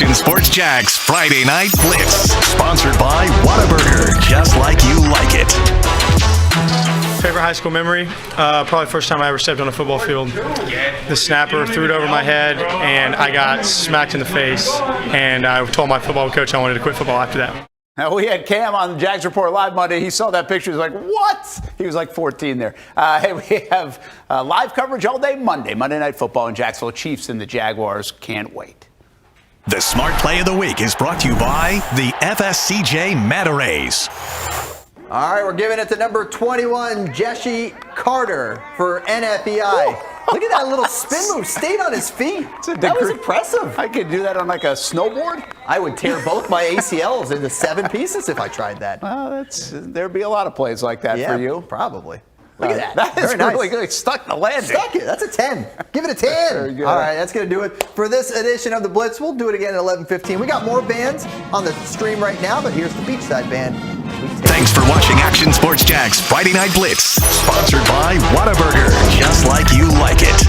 L: Action Sports Jax Friday Night Blitz. Sponsored by Whataburger, just like you like it.
P: Favorite high school memory? Probably first time I ever stepped on a football field. The snapper threw it over my head, and I got smacked in the face. And I told my football coach I wanted to quit football after that.
A: Now, we had Cam on the Jags Report Live Monday. He saw that picture. He was like, what? He was like 14 there. Hey, we have live coverage all day Monday Night Football in Jacksonville. Chiefs and the Jaguars. Can't wait.
L: The Smart Play of the Week is brought to you by the FSCJ Manta Rays.
B: All right, we're giving it to number 21, Jesse Carter for NFEI. Look at that little spin move. Stayed on his feet. That was impressive.
A: I could do that on like a snowboard.
B: I would tear both my ACLs into 7 pieces if I tried that.
A: Well, there'd be a lot of plays like that for you.
B: Probably. Look at that.
A: That is
B: Very
A: really
B: nice.
A: good. Stuck the landing.
B: Stuck it. That's a 10. Give it a 10.
A: Very good.
B: All right, that's going to do it for this edition of the Blitz. We'll do it again at 11:15. We got more bands on the stream right now, but here's the Beachside band.
L: Thanks for watching Action Sports Jax Friday Night Blitz. Sponsored by Whataburger, just like you like it.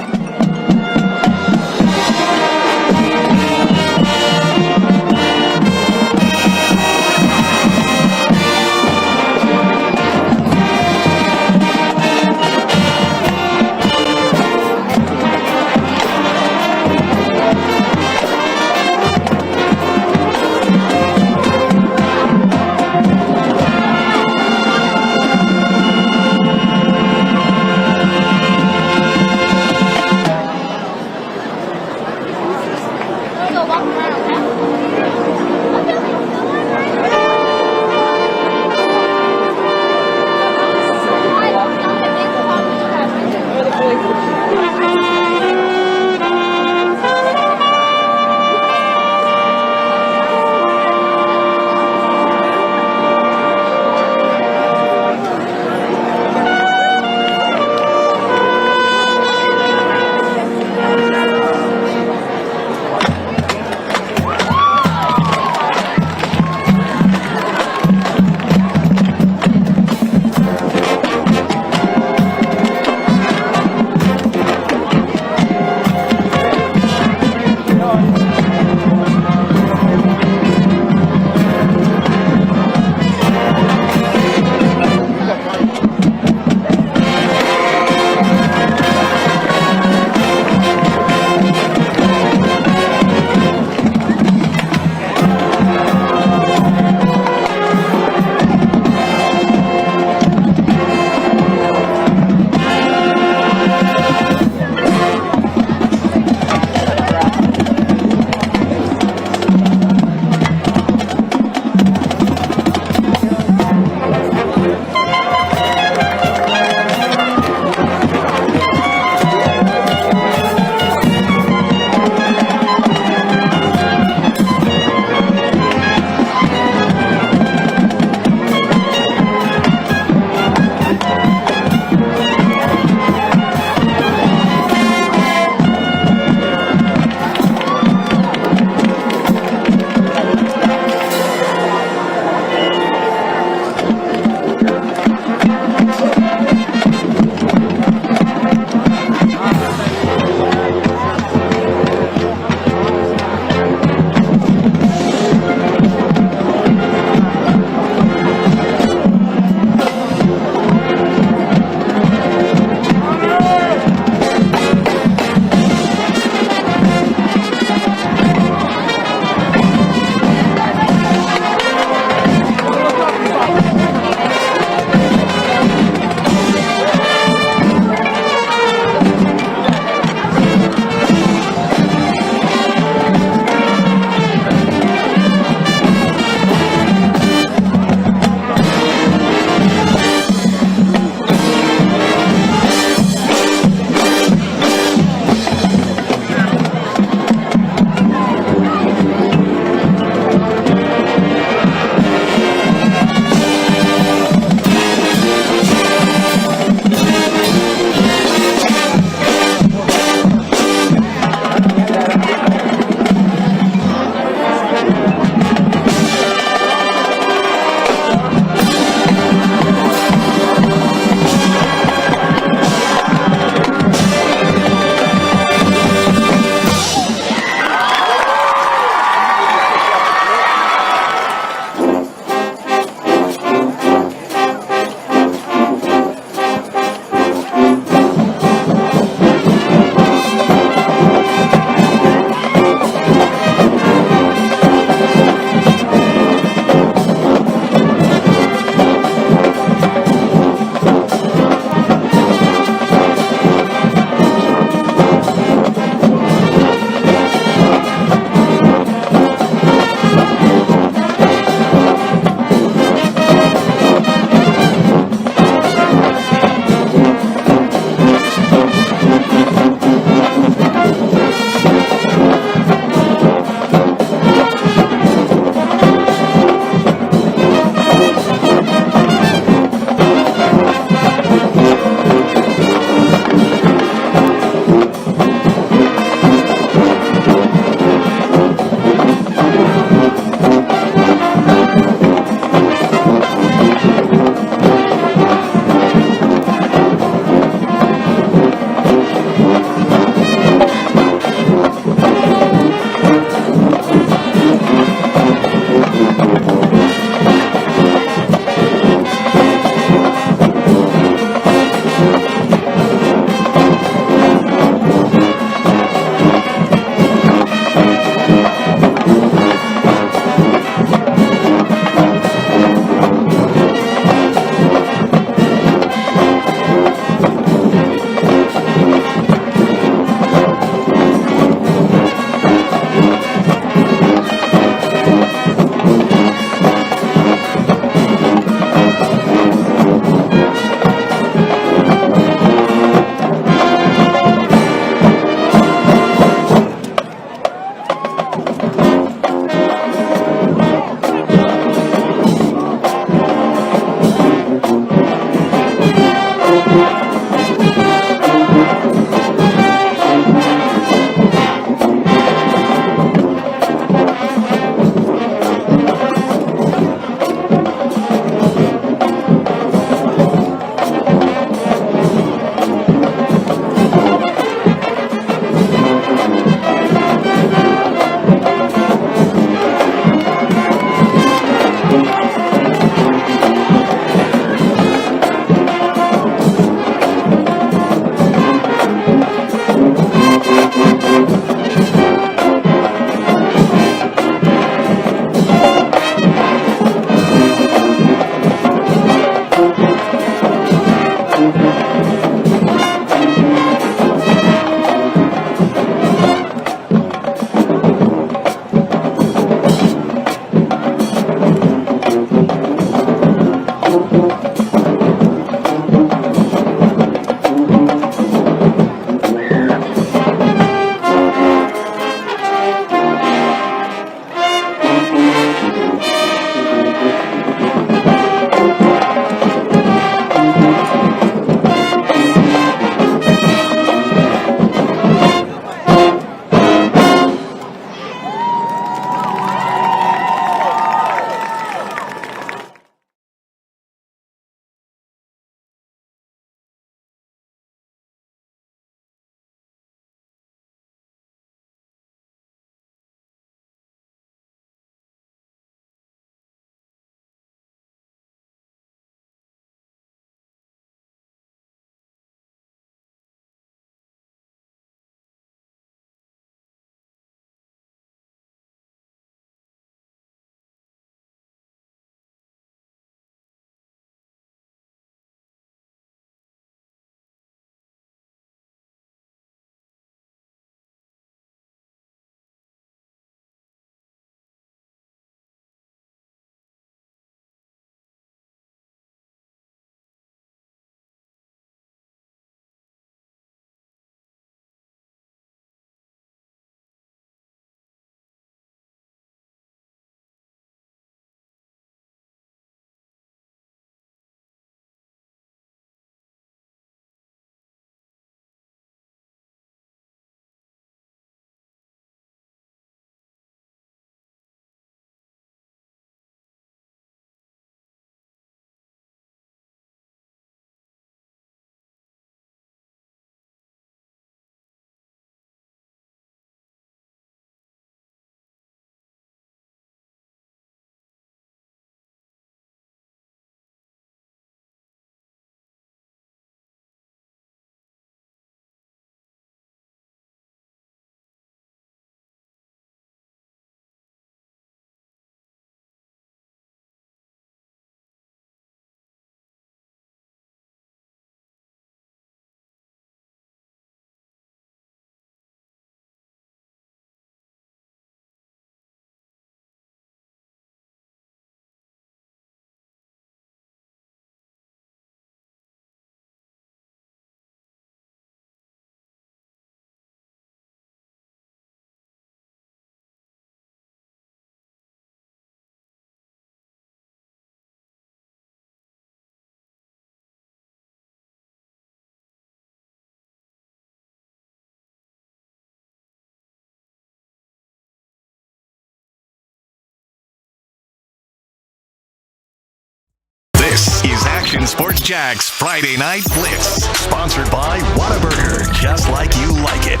L: Action Sports Jax Friday Night Blitz. Sponsored by Whataburger, just like you like it.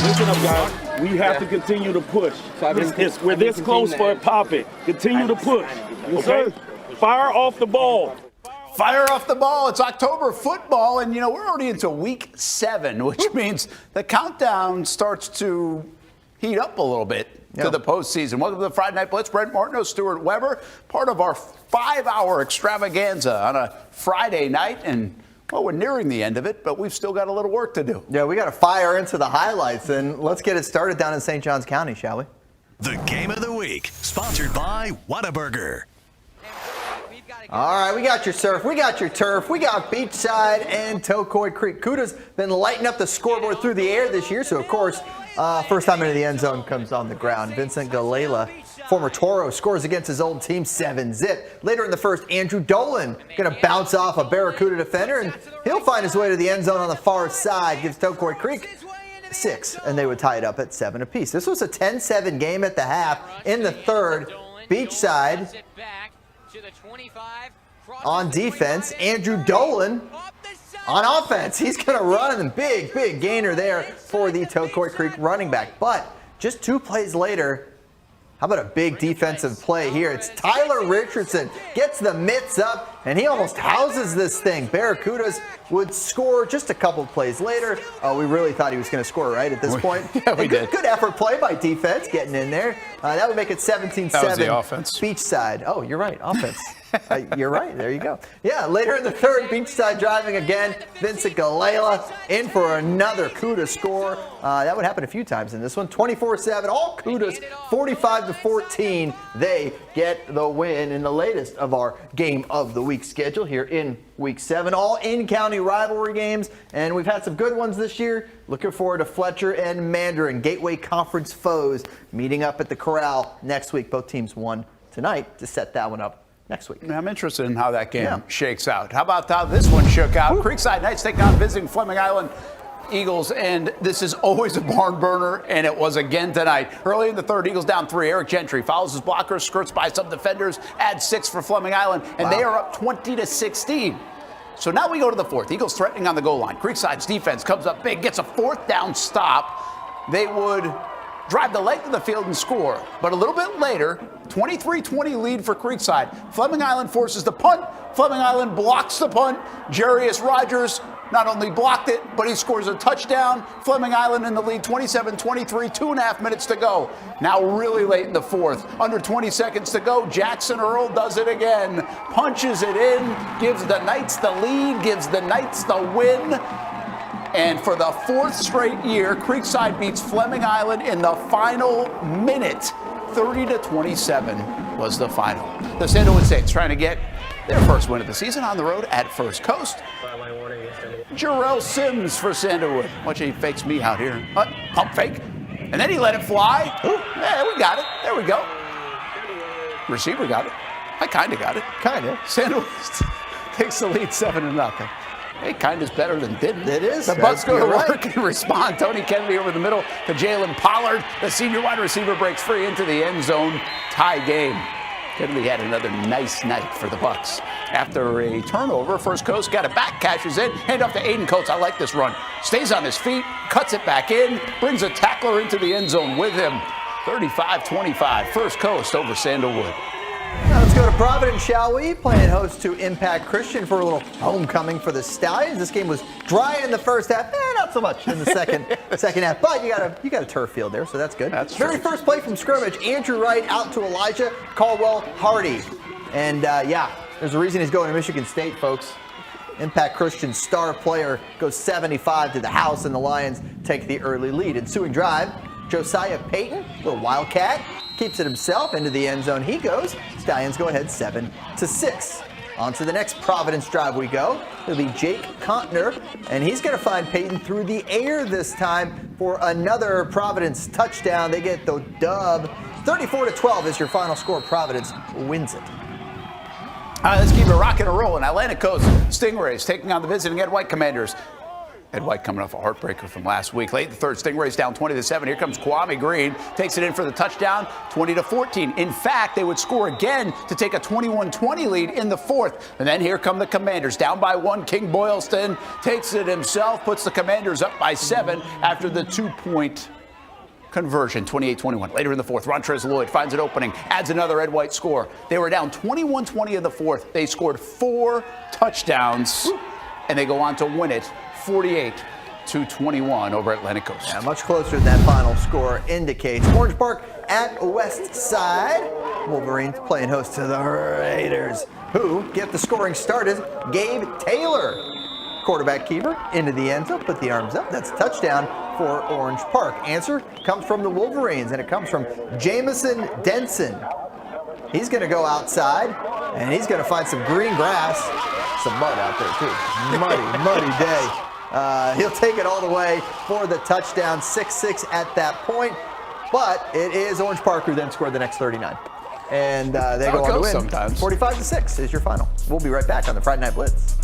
F: Listen up, guys. We have to continue to push. We're this close for it popping. Continue to push. Okay? Fire off the ball.
A: Fire off the ball. It's October football, and, we're already into week 7, which means the countdown starts to heat up a little bit to the postseason. Welcome to the Friday Night Blitz. Brent Martineau, Stuart Weber, part of our 5-hour extravaganza on a Friday night, and we're nearing the end of it, but we've still got a little work to do.
B: Yeah, we got to fire into the highlights, and let's get it started down in St. Johns County, shall we?
L: The Game of the Week, sponsored by Whataburger.
B: All right, we got your surf, we got your turf, we got Beachside and Tocoi Creek. Kuda's been lighting up the scoreboard through the air this year, so of course, first time into the end zone comes on the ground. Vincent Galela, former Toro, scores against his old team 7-zip. Later in the first, Andrew Dolan going to bounce off a Barracuda defender, and he'll find his way to the end zone on the far side, gives Tocoi Creek 6, and they would tie it up at 7 apiece. This was a 10-7 game at the half. In the third, Beachside on defense, Andrew Dolan on offense. He's going to run, and big gainer there for the Tocoi Creek running back. But just 2 plays later, how about a big defensive play here? It's Tyler Richardson gets the mitts up, and he almost houses this thing. Barracudas would score just a couple plays later. Oh, we really thought he was going to score right at this point.
A: Yeah, we did.
B: Good effort play by defense, getting in there. That would make it 17-7.
A: That was the offense.
B: Beachside. Oh, you're right, offense. You're right. There you go. Yeah, later in the third, Beachside driving again. Vincent Galela in for another Kuda score. That would happen a few times in this one. 24-7. All Kudas, 45-14. They get the win in the latest of our Game of the Week schedule here in Week 7. All in-county rivalry games, and we've had some good ones this year. Looking forward to Fletcher and Mandarin, Gateway Conference foes, meeting up at the Corral next week. Both teams won tonight to set that one up next week.
A: I'm interested in how that game shakes out. How about how this one shook out? Creekside Knights taking on visiting Fleming Island Eagles, and this is always a barn burner, and it was again tonight. Early in the third, Eagles down 3. Eric Gentry follows his blockers, skirts by some defenders, adds 6 for Fleming Island, and they are up 20-16. So now we go to the fourth. Eagles threatening on the goal line. Creekside's defense comes up big, gets a 4th down stop. They would drive the length of the field and score. But a little bit later, 23-20 lead for Creekside. Fleming Island forces the punt. Fleming Island blocks the punt. Jarius Rogers not only blocked it, but he scores a touchdown. Fleming Island in the lead, 27-23, 2.5 minutes to go. Now really late in the fourth, under 20 seconds to go. Jackson Earl does it again. Punches it in, gives the Knights the lead, gives the Knights the win. And for the 4th straight year, Creekside beats Fleming Island in the final minute. 30-27 was the final. The Sandalwood Saints trying to get their first win of the season on the road at First Coast. Jarrell Sims for Sandalwood. Watch, he fakes me out here. Pump fake. And then he let it fly. Ooh, yeah, we got it. There we go. Receiver got it. I kind of got it.
B: Kind of.
A: Sandalwood takes the lead 7-0. Hey, kind is better than didn't.
B: It is.
A: The Bucks go to work and respond. Tony Kennedy over the middle to Jalen Pollard. The senior wide receiver breaks free into the end zone. Tie game. Kennedy had another nice night for the Bucks. After a turnover, First Coast got it back, cashes in, hand off to Aiden Coates. I like this run. Stays on his feet, cuts it back in, brings a tackler into the end zone with him. 35-25, First Coast over Sandalwood.
B: Now let's go to Providence, shall we? Playing host to Impact Christian for a little homecoming for the Stallions. This game was dry in the first half, not so much in the second half. But you got a turf field there, so that's good.
A: That's
B: very
A: true.
B: first play from scrimmage. Andrew Wright out to Elijah Caldwell Hardy, and there's a reason he's going to Michigan State, folks. Impact Christian star player goes 75 to the house, and the Lions take the early lead. Ensuing drive, Josiah Payton, little Wildcat, keeps it himself into the end zone. He goes. Stallions go ahead 7-6. On to the next Providence drive we go. It'll be Jake Contner, and he's going to find Payton through the air this time for another Providence touchdown. They get the dub. 34-12 is your final score. Providence wins it.
A: All right, let's keep it rocking and rolling. Atlantic Coast Stingrays taking on the visiting Ed White Commanders. Ed White coming off a heartbreaker from last week. Late in the third, Stingrays down 20-7. Here comes Kwame Green, takes it in for the touchdown, 20-14. In fact, they would score again to take a 21-20 lead in the fourth. And then here come the Commanders, down by 1. King Boylston takes it himself, puts the Commanders up by 7 after the 2-point conversion, 28-21. Later in the fourth, Rontrez Lloyd finds an opening, adds another Ed White score. They were down 21-20 in the fourth. They scored 4 touchdowns, and they go on to win it 48-21 over Atlantic Coast.
B: Yeah, much closer than that final score indicates. Orange Park at West Side. Wolverines playing host to the Raiders, who get the scoring started. Gabe Taylor, quarterback keeper, into the end zone, put the arms up. That's a touchdown for Orange Park. Answer comes from the Wolverines, and it comes from Jamison Denson. He's going to go outside, and he's going to find some green grass. Some mud out there, too. Muddy day. He'll take it all the way for the touchdown, 6-6 at that point. But it is Orange Park who then scored the next 39. And they go on to win.
A: Sometimes.
B: 45-6 is your final. We'll be right back on the Friday Night Blitz.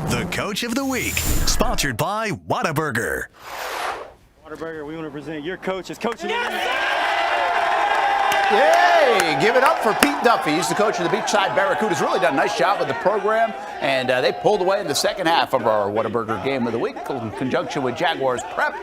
L: The Coach of the Week, sponsored by Whataburger.
G: Whataburger, we want to present your coach as Coach of the Week.
A: Yay! Give it up for Pete Duffy. He's the coach of the Beachside Barracudas. Really done a nice job with the program, and they pulled away in the second half of our Whataburger game of the week in conjunction with Jaguars Prep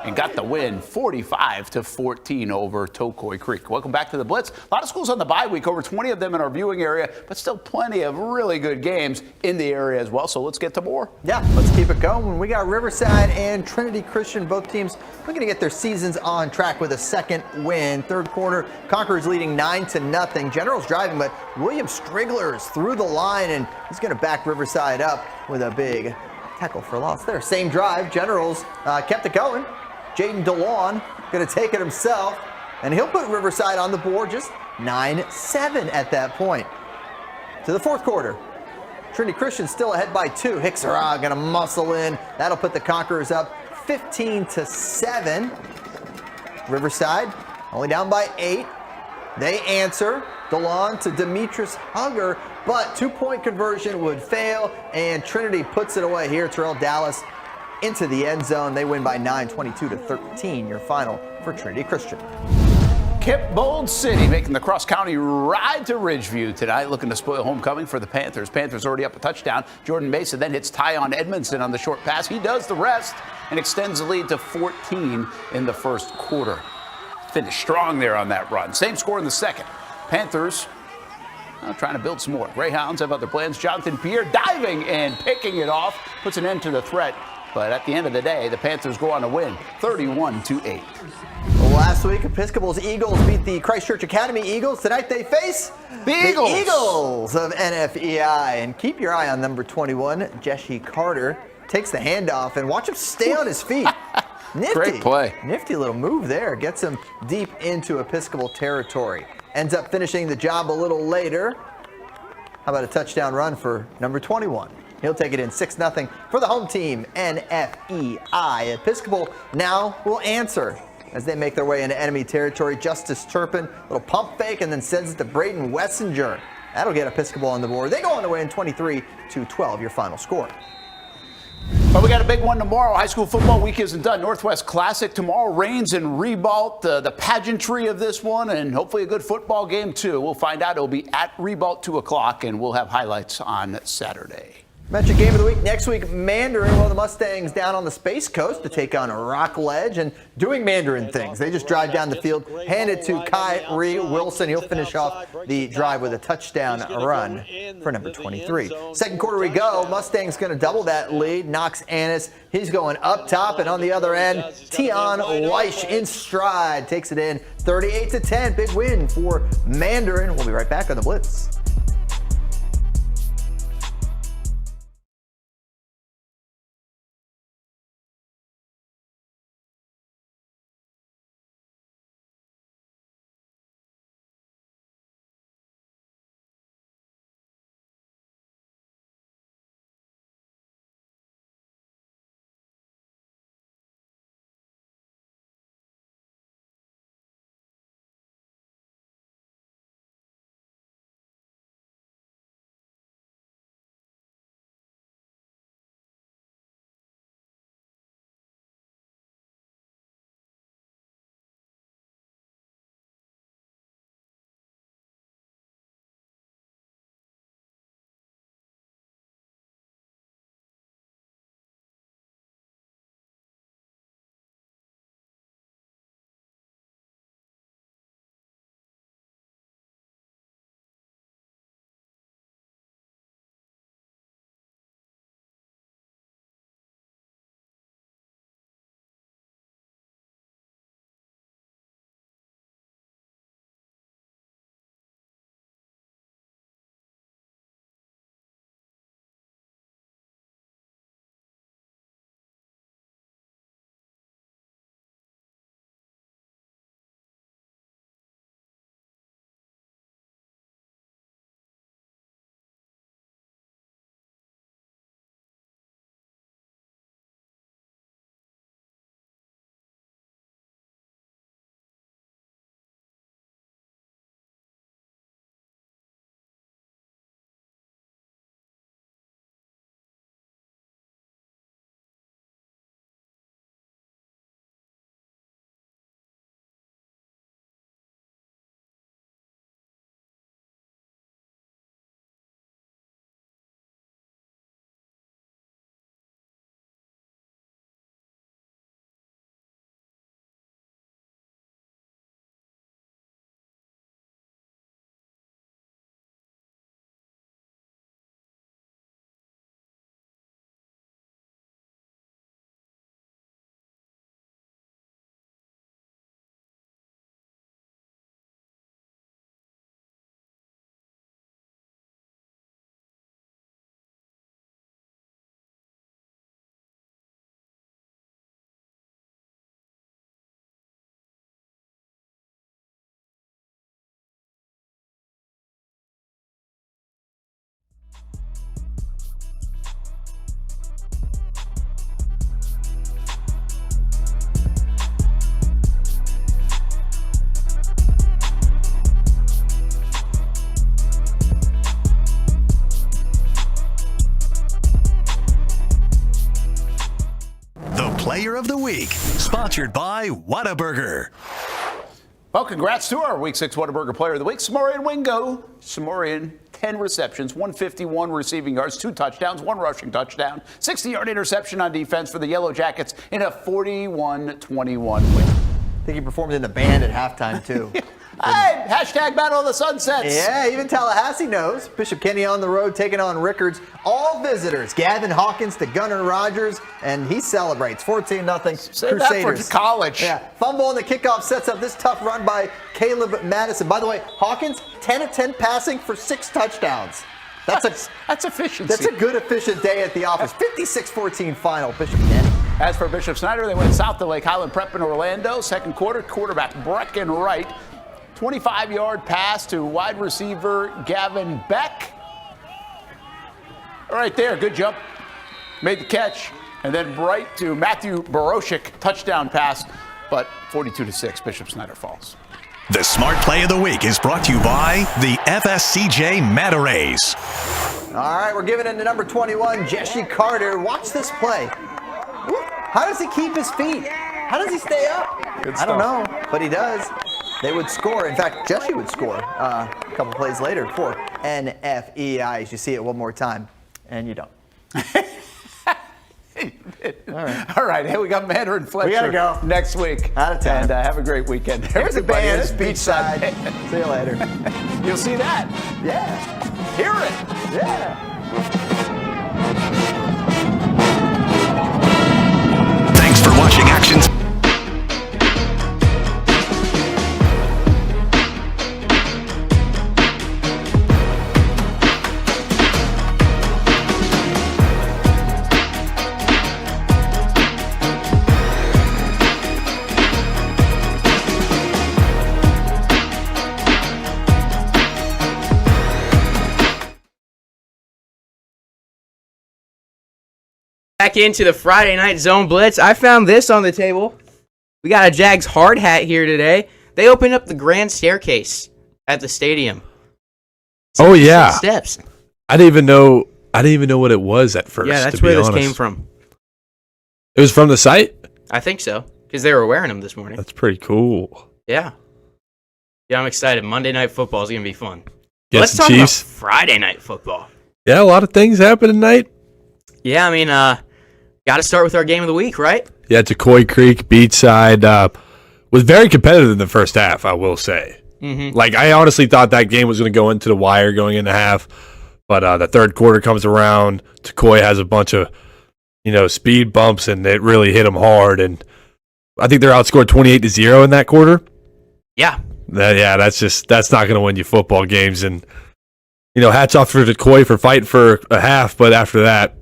A: and got the win 45-14 over Tocoi Creek. Welcome back to the Blitz. A lot of schools on the bye week, over 20 of them in our viewing area, but still plenty of really good games in the area as well. So let's get to more.
B: Yeah, let's keep it going. We got Riverside and Trinity Christian, both teams looking to get their seasons on track with a second win. Third quarter, Conquerors leading 9-0. Generals driving, but William Strigler's through the line, and he's going to back Riverside up with a big tackle for loss there. Same drive, Generals kept it going. Jaden DeLawn going to take it himself. And he'll put Riverside on the board, just 9-7 at that point. To the fourth quarter. Trinity Christian still ahead by 2. Hicksara gonna muscle in. That'll put the Conquerors up 15-7. Riverside only down by 8. They answer. DeLon to Demetrius Hugger, but 2-point conversion would fail, and Trinity puts it away here. Terrell Dallas into the end zone. They win by 9, 22-13. Your final for Trinity Christian.
A: Kip Bold City making the cross-county ride to Ridgeview tonight, looking to spoil homecoming for the Panthers. Panthers already up a touchdown. Jordan Mason then hits Tyon Edmondson on the short pass. He does the rest and extends the lead to 14 in the first quarter. Finished strong there on that run. Same score in the second. Panthers trying to build some more. Greyhounds have other plans. Jonathan Pierre diving and picking it off. Puts an end to the threat. But at the end of the day, the Panthers go on to win 31-8.
B: Last week, Episcopal's Eagles beat the Christchurch Academy Eagles. Tonight they face
A: the
B: Eagles of NFEI. And keep your eye on number 21, Jesse Carter. Takes the handoff and watch him stay on his feet. Nifty.
A: Great play.
B: Nifty little move there. Gets him deep into Episcopal territory. Ends up finishing the job a little later. How about a touchdown run for number 21? He'll take it in 6-0 for the home team, NFEI. Episcopal now will answer as they make their way into enemy territory. Justice Turpin, little pump fake, and then sends it to Braden Wessinger. That'll get Episcopal on the board. They go on to win 23-12, your final score.
A: Well, we got a big one tomorrow. High school football week isn't done. Northwest Classic tomorrow. Rains and Ribault, the pageantry of this one, and hopefully a good football game too. We'll find out. It'll be at Ribault 2 o'clock, and we'll have highlights on Saturday.
B: Mention game of the week next week, Mandarin. Well, the Mustangs down on the Space Coast to take on Rockledge and doing Mandarin things. They just drive down the field, hand it to Kyrie Wilson. He'll finish off the drive with a touchdown run for number 23. Second quarter we go. Mustangs going to double that lead. Knox Annis, he's going up top, and on the other end, Tion Weish in stride takes it in 38-10. Big win for Mandarin. We'll be right back on the Blitz.
L: Player of the Week, sponsored by Whataburger.
A: Well, congrats to our Week 6 Whataburger Player of the Week, Samorian Wingo. Samorian, 10 receptions, 151 receiving yards, 2 touchdowns, 1 rushing touchdown, 60-yard interception on defense for the Yellow Jackets in a 41-21 win.
B: I think he performed in the band at halftime, too.
A: Hey, hashtag Battle of the Sunsets.
B: Yeah, even Tallahassee knows. Bishop Kenny on the road taking on Rickards. All visitors. Gavin Hawkins to Gunnar Rogers, and he celebrates 14-0 Crusaders.
A: That for college.
B: Yeah, fumble on the kickoff sets up this tough run by Caleb Madison. By the way, Hawkins 10 of 10 passing for 6 touchdowns. That's
A: efficiency.
B: That's a good efficient day at the office. 56-14 final. Bishop Kenny.
A: As for Bishop Snyder, they went south to Lake Highland Prep in Orlando. Second quarter, quarterback Brecken Wright. 25-yard pass to wide receiver Gavin Beck. Right there, good jump. Made the catch. And then right to Matthew Boroshik, touchdown pass. But 42-6, Bishop Snyder falls.
L: The Smart Play of the Week is brought to you by the FSCJ Manta Rays.
B: All right, we're giving it to number 21, Jesse Carter. Watch this play. How does he keep his feet? How does he stay up? I don't know, but he does. They would score. In fact, Jesse would score a couple plays later for NFEI. You see it one more time, and you don't.
A: All right. Hey, we got Mandarin Fletcher.
B: We gotta go
A: next week.
B: Out of town.
A: And have a great weekend.
B: There's a band. It's
A: Beachside.
B: See you later.
A: You'll see that.
B: Yeah.
A: Hear it.
B: Yeah.
L: Thanks for watching Actions.
D: Back into the Friday Night Zone Blitz. I found this on the table. We got a Jags hard hat here today. They opened up the grand staircase at the stadium.
H: Oh yeah,
D: steps.
H: I didn't even know what it was at first.
D: Yeah, that's
H: to be
D: where this
H: honest.
D: came from.
H: It was from the site?
D: I think so, because they were wearing them this morning.
H: That's pretty cool.
D: Yeah. Yeah, I'm excited. Monday Night Football is going to be fun.
H: Yes,
D: Let's talk
H: Chiefs.
D: about Friday Night Football.
H: Yeah, a lot of things happened tonight.
D: Yeah, I mean, got to start with our game of the week, right?
H: Yeah, Tocoi Creek, Beachside, was very competitive in the first half, I will say.
D: Mm-hmm.
H: Like, I honestly thought that game was going to go into the wire going into half, but the third quarter comes around. Tocoi has a bunch of, speed bumps, and it really hit them hard, and I think they're outscored 28-0 in that quarter.
D: Yeah.
H: That's not going to win you football games, and, hats off for Tocoi for fighting for a half, but after that,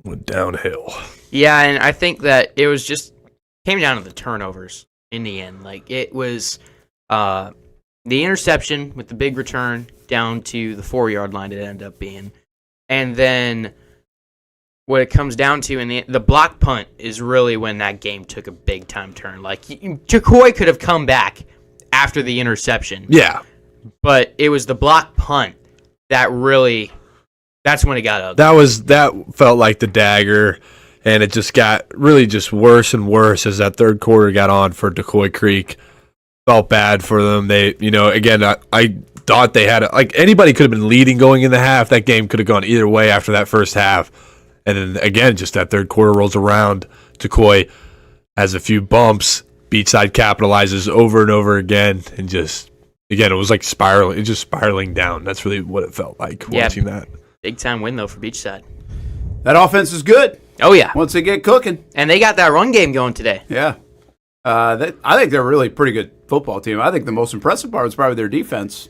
H: went downhill.
D: Yeah, and I think that it was just came down to the turnovers in the end. Like, it was the interception with the big return down to the 4-yard line it ended up being. And then what it comes down to in the block punt is really when that game took a big time turn. Like, Tocoi could have come back after the interception.
H: Yeah.
D: But it was the block punt that really, that's when it got ugly.
H: That felt like the dagger, and it just got really just worse and worse as that third quarter got on for Tocoi Creek. Felt bad for them. They, again, I thought they had, anybody could have been leading going in the half. That game could have gone either way after that first half. And then, again, just that third quarter rolls around. Tocoi has a few bumps. Beachside capitalizes over and over again. And just, again, it was like spiraling. It's just spiraling down. That's really what it felt like watching that.
D: Big time win, though, for Beachside.
A: That offense is good.
D: Oh, yeah.
A: Once they get cooking.
D: And they got that run game going today.
A: Yeah. I think they're a really pretty good football team. I think the most impressive part was probably their defense,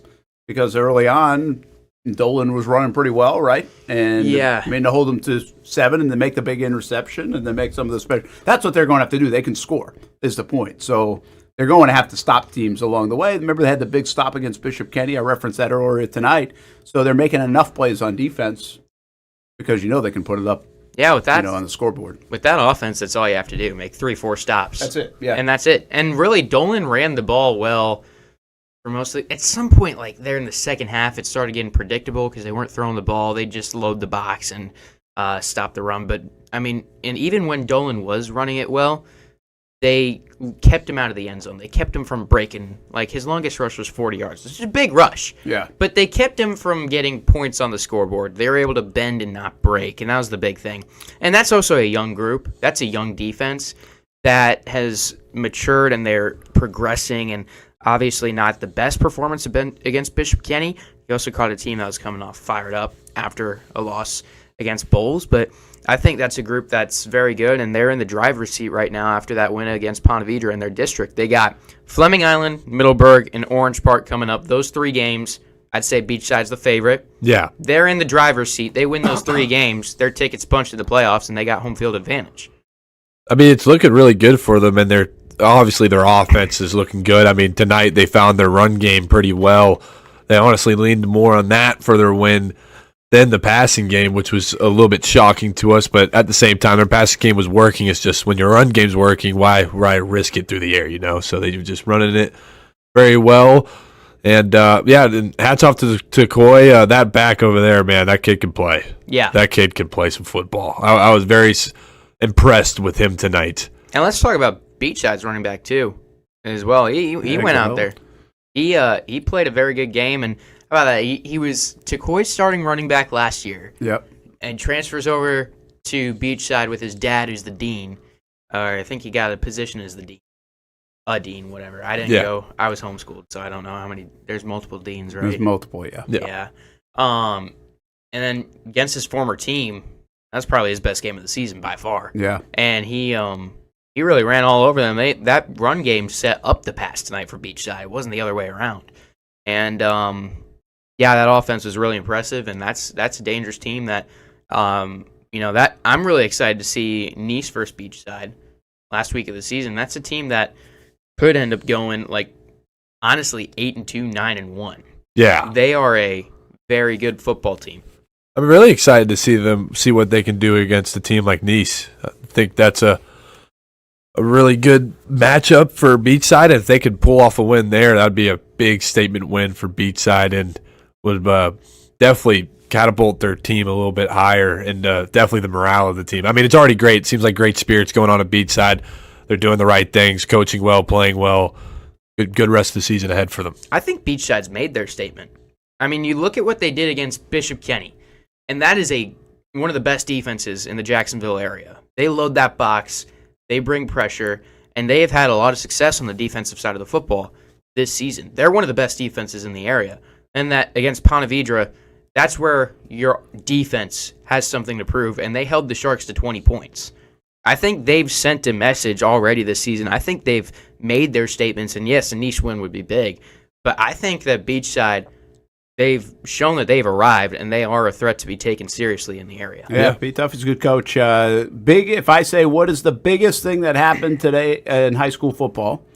A: because early on, Dolan was running pretty well, right? And to hold them to 7 and then make the big interception and then make some of the special. That's what they're going to have to do. They can score, is the point. So they're going to have to stop teams along the way. Remember, they had the big stop against Bishop Kenny. I referenced that earlier tonight. So they're making enough plays on defense because they can put it up.
D: Yeah, with that,
A: on the scoreboard.
D: With that offense, that's all you have to do. Make 3-4 stops.
A: That's it. Yeah.
D: And that's it. And really, Dolan ran the ball well for mostly. At some point, there in the second half, it started getting predictable because they weren't throwing the ball. They just load the box. And stop the run. But, I mean, and even when Dolan was running it well, they kept him out of the end zone. They kept him from breaking. Like, his longest rush was 40 yards. It's a big rush.
A: Yeah.
D: But they kept him from getting points on the scoreboard. They were able to bend and not break, and that was the big thing. And that's also a young group. That's a young defense that has matured, and they're progressing, and obviously not the best performance against Bishop Kenny. You also caught a team that was coming off fired up after a loss against Bowles, but I think that's a group that's very good, and they're in the driver's seat right now after that win against Ponte Vedra in their district. They got Fleming Island, Middleburg, and Orange Park coming up. Those 3 games, I'd say Beachside's the favorite.
H: Yeah.
D: They're in the driver's seat. They win those 3 games, their tickets punched to the playoffs, and they got home field advantage.
H: I mean, it's looking really good for them, and their offense is looking good. I mean, tonight they found their run game pretty well. They honestly leaned more on that for their win than the passing game, which was a little bit shocking to us. But at the same time, their passing game was working. It's just when your run game's working, why risk it through the air, So they were just running it very well. And, and hats off to Tocoi. That back over there, man, that kid can play.
D: Yeah.
H: That kid can play some football. I was very impressed with him tonight.
D: And let's talk about Beachside's running back, too, as well. He went out there. He played a very good game, and how about that? He was Tocoi's starting running back last year.
A: Yep.
D: And transfers over to Beachside with his dad, who's the dean. I think he got a position as the dean. A dean, whatever. I didn't go. I was homeschooled, so I don't know how many. There's multiple deans, right?
A: There's multiple, yeah.
D: Yeah. And then against his former team, that's probably his best game of the season by far.
A: Yeah.
D: And he really ran all over them. That run game set up the pass tonight for Beachside. It wasn't the other way around. And that offense was really impressive, and that's a dangerous team that that I'm really excited to see Nice versus Beachside last week of the season. That's a team that could end up going honestly 8-2, 9-1.
H: Yeah.
D: They are a very good football team.
H: I'm really excited to see what they can do against a team like Nice. I think that's a really good matchup for Beachside. If they could pull off a win there, that would be a big statement win for Beachside and would definitely catapult their team a little bit higher and definitely the morale of the team. I mean, it's already great. It seems like great spirits going on at Beachside. They're doing the right things, coaching well, playing well. Good rest of the season ahead for them.
D: I think Beachside's made their statement. I mean, you look at what they did against Bishop Kenny, and that is one of the best defenses in the Jacksonville area. They load that box, they bring pressure, and they have had a lot of success on the defensive side of the football this season. They're one of the best defenses in the area. And that against Ponte Vedra, that's where your defense has something to prove, and they held the Sharks to 20 points. I think they've sent a message already this season. I think they've made their statements, and yes, a niche win would be big, but I think that Beachside, they've shown that they've arrived, and they are a threat to be taken seriously in the area.
A: Yeah, Pete Duffy's a good coach. If I say what is the biggest thing that happened today in high school football,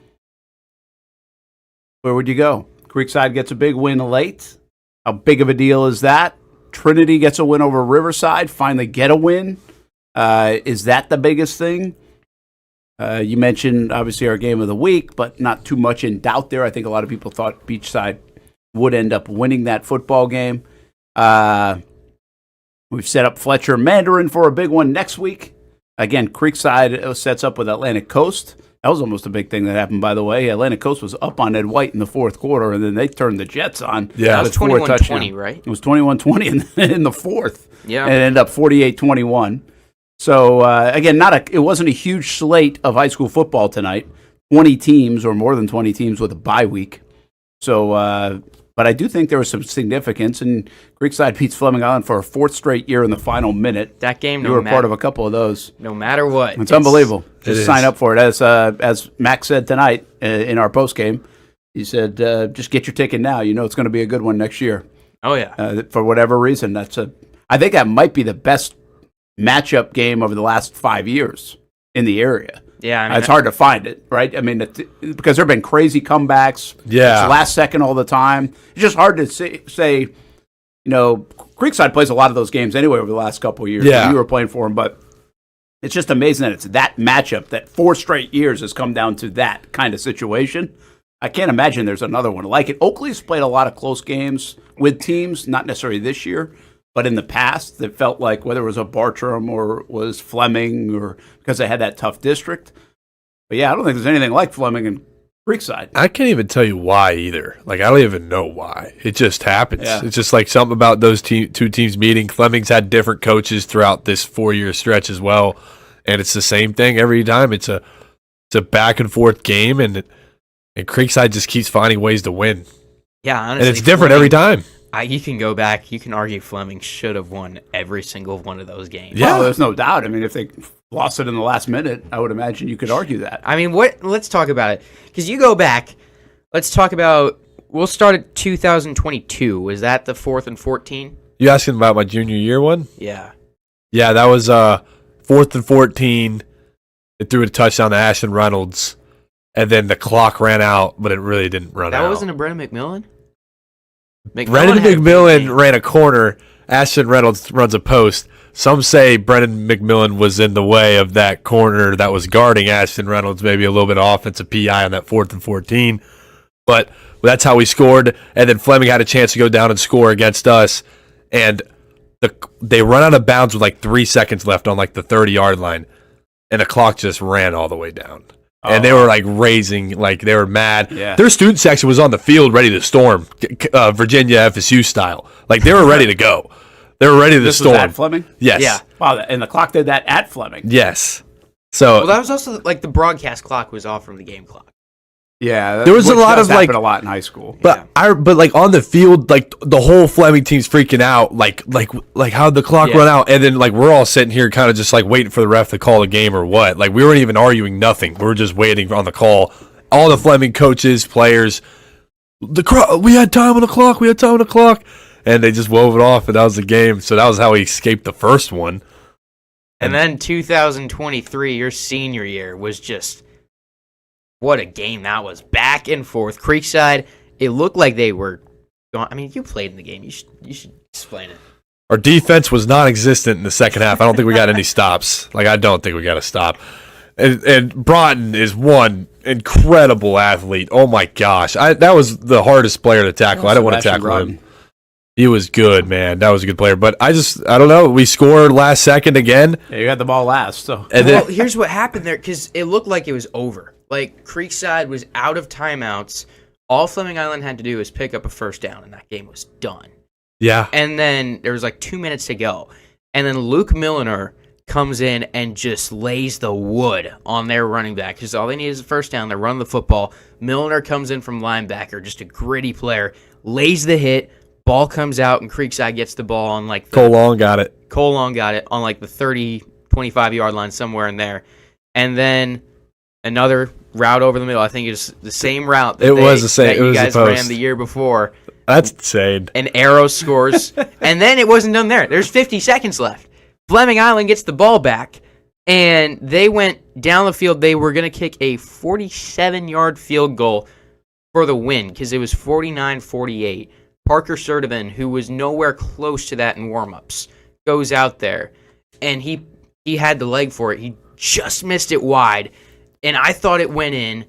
A: where would you go? Creekside gets a big win late. How big of a deal is that? Trinity gets a win over Riverside, finally get a win. Is that the biggest thing? You mentioned, obviously, our game of the week, but not too much in doubt there. I think a lot of people thought Beachside would end up winning that football game. We've set up Fletcher Mandarin for a big one next week. Again, Creekside sets up with Atlantic Coast. That was almost a big thing that happened, by the way. Atlantic Coast was up on Ed White in the fourth quarter, and then they turned the Jets on.
D: Yeah, it was 21-20, right?
A: It was 21-20 in the fourth.
D: Yeah.
A: And it ended up 48-21. So, again, it wasn't a huge slate of high school football tonight. 20 teams or more than 20 teams with a bye week. So, but I do think there was some significance, and Creekside beats Fleming Island for a fourth straight year in the final minute.
D: That game,
A: you were part of a couple of those.
D: No matter what.
A: It's unbelievable. Just sign up for it. As Max said tonight in our post game, he said, just get your ticket now. You know it's going to be a good one next year.
D: Oh, yeah.
A: For whatever reason. I think that might be the best matchup game over the last 5 years in the area.
D: Yeah, I mean,
A: it's hard to find it, right? I mean, because there have been crazy comebacks.
H: Yeah,
A: it's last second all the time. It's just hard to say. Creekside plays a lot of those games anyway over the last couple of years.
H: Yeah,
A: you were playing for them, but it's just amazing that it's that matchup that 4 straight years has come down to that kind of situation. I can't imagine there's another one like it. Oakley's played a lot of close games with teams, not necessarily this year, But in the past, it felt like whether it was a Bartram or was Fleming or because they had that tough district. But yeah, I don't think there's anything like Fleming and Creekside.
H: I can't even tell you why either. Like, I don't even know why. It just happens.
A: Yeah.
H: It's just like something about those two teams meeting. Fleming's had different coaches throughout this 4-year stretch as well, and it's the same thing every time. It's a back and forth game, and Creekside just keeps finding ways to win.
D: Yeah, honestly,
H: and it's different every time.
D: You can go back. You can argue Fleming should have won every single one of those games.
A: Yeah, well, there's no doubt. I mean, if they lost it in the last minute, I would imagine you could argue that.
D: I mean, let's talk about it. Because you go back, let's talk about, we'll start at 2022. Was that the 4th and 14?
H: You asking about my junior year one?
D: Yeah.
H: Yeah, that was 4th and 14. It threw a touchdown to Ashton Reynolds, and then the clock ran out, but it really didn't run out.
D: That wasn't a Brendan McMillan?
H: Brendan McMillan ran a corner. Ashton Reynolds runs a post. Some say Brendan McMillan was in the way of that corner that was guarding Ashton Reynolds, maybe a little bit of offensive PI on that 4th and 14. But that's how we scored. And then Fleming had a chance to go down and score against us. And they run out of bounds with like 3 seconds left on like the 30-yard line. And the clock just ran all the way down. And they were like raising, like they were mad.
A: Yeah.
H: Their student section was on the field ready to storm, Virginia FSU style. Like they were ready to go. They were ready to storm.
A: Was at Fleming?
H: Yes.
A: Yeah. Wow, and the clock did that at Fleming.
H: Yes. So
D: Well, that was also like the broadcast clock was off from the game clock.
A: Yeah,
H: there was a lot of
A: happened
H: like
A: a lot in high school.
H: But but like on the field, like the whole Fleming team's freaking out, like how'd the clock run out? And then like we're all sitting here kind of just like waiting for the ref to call the game or what. Like we weren't even arguing nothing. We were just waiting on the call. All the Fleming coaches, players, we had time on the clock. We had time on the clock, and they just wove it off, and that was the game. So that was how we escaped the first one.
D: And then 2023, your senior year, was just what a game that was. Back and forth. Creekside, it looked like they were gone. I mean, you played in the game. You should explain it.
H: Our defense was non-existent in the second half. I don't think we got any stops. Like, I don't think we got a stop. And Broughton is one incredible athlete. Oh, my gosh. That was the hardest player to tackle. I didn't want to tackle him. He was good, man. That was a good player. But I don't know. We scored last second again.
A: Yeah, you got the ball last. So.
D: Well, here's what happened there, because it looked like it was over. Like, Creekside was out of timeouts. All Fleming Island had to do was pick up a first down, and that game was done.
H: Yeah.
D: And then there was like 2 minutes to go. And then Luke Milliner comes in and just lays the wood on their running back. Because all they need is a first down. They're running the football. Milliner comes in from linebacker, just a gritty player, lays the hit. Ball comes out, and Creekside gets the ball on like
H: Cole Long got it.
D: Cole Long got it on like the 30, 25-yard line, somewhere in there. And then another route over the middle. I think it's the same route that you guys ran the year before.
H: That's insane.
D: And Arrow scores. And then it wasn't done there. There's 50 seconds left. Fleming Island gets the ball back, and they went down the field. They were going to kick a 47-yard field goal for the win because it was 49-48. Parker Sertivan, who was nowhere close to that in warm-ups, goes out there, and he had the leg for it. He just missed it wide, and I thought it went in,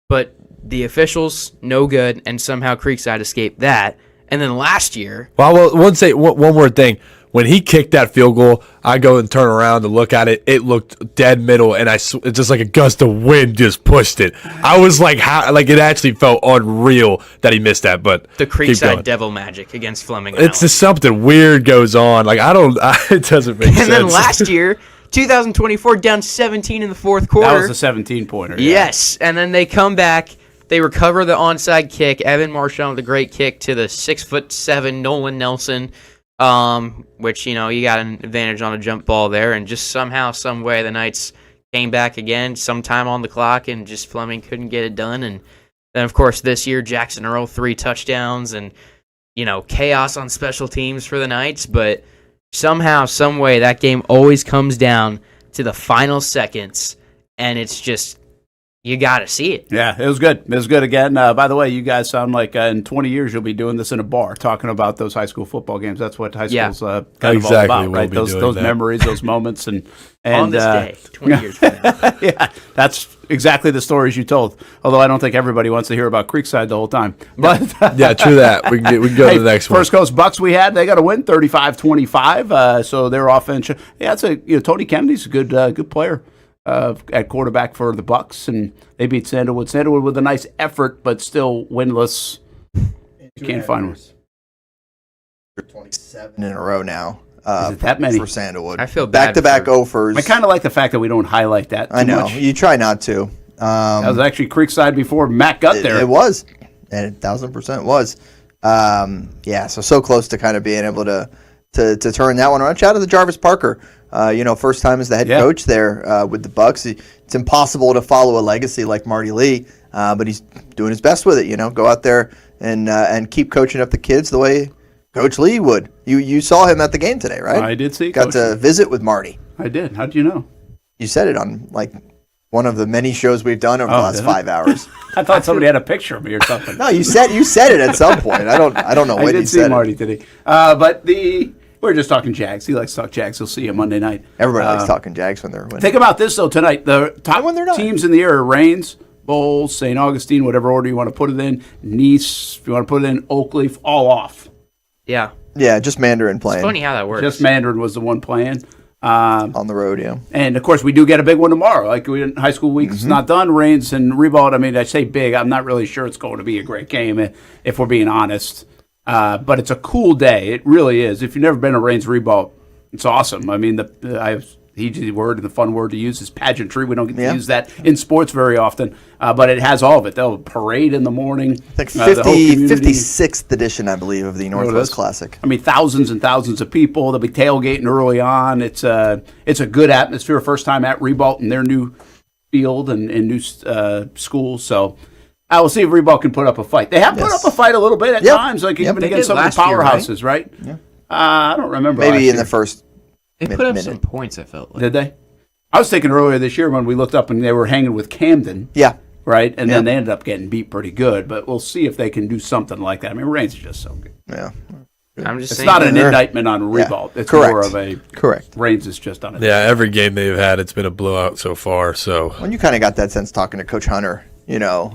D: but the officials, no good, and somehow Creekside escaped that. And then last year...
H: Well, one more thing. When he kicked that field goal, I go and turn around to look at it. It looked dead middle, and it's just like a gust of wind just pushed it. I was like, it actually felt unreal that he missed that. But
D: the Creekside devil magic against Fleming.
H: It's just something weird goes on. Like it doesn't make sense.
D: And then last year, 2024, down 17 in the fourth quarter.
A: That was a 17-pointer. Yeah.
D: Yes, and then they come back. They recover the onside kick. Evan Marchand with a great kick to the 6'7" Nolan Nelson. Which, you got an advantage on a jump ball there, and just somehow, some way, the Knights came back again, sometime on the clock, and just Fleming couldn't get it done. And then, of course, this year, Jackson Earl, 3 touchdowns, and, chaos on special teams for the Knights, but somehow, some way, that game always comes down to the final seconds, and it's just you got to see it.
A: Yeah, it was good. It was good again. By the way, you guys sound like in 20 years you'll be doing this in a bar, talking about those high school football games. That's what high school's kind of all about, right? Those memories, those moments, and
D: on this day, 20 years from now.
A: Yeah, that's exactly the stories you told. Although I don't think everybody wants to hear about Creekside the whole time. But
H: yeah, true that. We can go to the next one.
A: First Coast Bucks they got to win 35-25. So their offense, Tony Kennedy's a good player. At quarterback for the Bucks, and they beat Sandalwood. Sandalwood with a nice effort, but still winless. Can't find one.
B: 27 in a row now.
A: Is it that many
B: for Sandalwood?
D: I feel bad.
B: Back-to-back offers.
A: I kind of like the fact that we don't highlight that too
B: I know.
A: much.
B: You try not to.
A: That was actually Creekside before Matt got there.
B: It was, and 1,000% was. So close to kind of being able to turn that one around. Shout out to Jarvis Parker. First time as the head coach there with the Bucks. It's impossible to follow a legacy like Marty Lee, but he's doing his best with it. Go out there and keep coaching up the kids the way Coach Lee would. You saw him at the game today, right?
A: I did see.
B: Got to visit with Marty.
A: I did. How did you know?
B: You said it on one of the many shows we've done over the last 5 hours.
A: I thought somebody had a picture of me or something.
B: No, you said it at some point. I don't know when you said it.
A: I did see Marty today, but we're just talking Jags. He likes to talk Jags. He'll see you Monday night.
B: Everybody likes talking Jags when they're winning.
A: Think about this, though, tonight. The top teams in the area are Rains, Bowles, St. Augustine, whatever order you want to put it in, Nice, if you want to put it in, Oakleaf, all off.
D: Yeah.
B: Yeah, just Mandarin playing.
D: It's funny how that works.
A: Just Mandarin was the one playing.
B: On the road, yeah.
A: And, of course, we do get a big one tomorrow. Like, high school week is not done. Rains and Riverside, I say big. I'm not really sure it's going to be a great game, if we're being honest. But it's a cool day. It really is. If you've never been to Rains Riverside, it's awesome. I mean, the easy word and the fun word to use is pageantry. We don't get to use that in sports very often, but it has all of it. They'll parade in the morning.
B: I think 56th edition, I believe, of the Northwest Classic.
A: I mean, thousands and thousands of people. They'll be tailgating early on. It's a good atmosphere. First time at Riverside in their new field and new school. So I will see if Riverside can put up a fight. They have put up a fight a little bit at times, even against some of the powerhouses, right?
B: Yeah.
A: I don't remember.
B: Maybe in the first.
D: They put up some points, I felt like.
A: Did they? I was thinking earlier this year when we looked up and they were hanging with Camden.
B: Yeah.
A: Right? And then they ended up getting beat pretty good. But we'll see if they can do something like that. I mean, Rains is just so good.
B: Yeah.
D: I'm just
A: it's
D: saying.
A: Not an indictment on Riverside. It's more of a.
B: Correct.
A: Rains is just on it.
H: Yeah, every game they've had, it's been a blowout so far. So
B: when you kind of got that sense talking to Coach Hunter. You gotta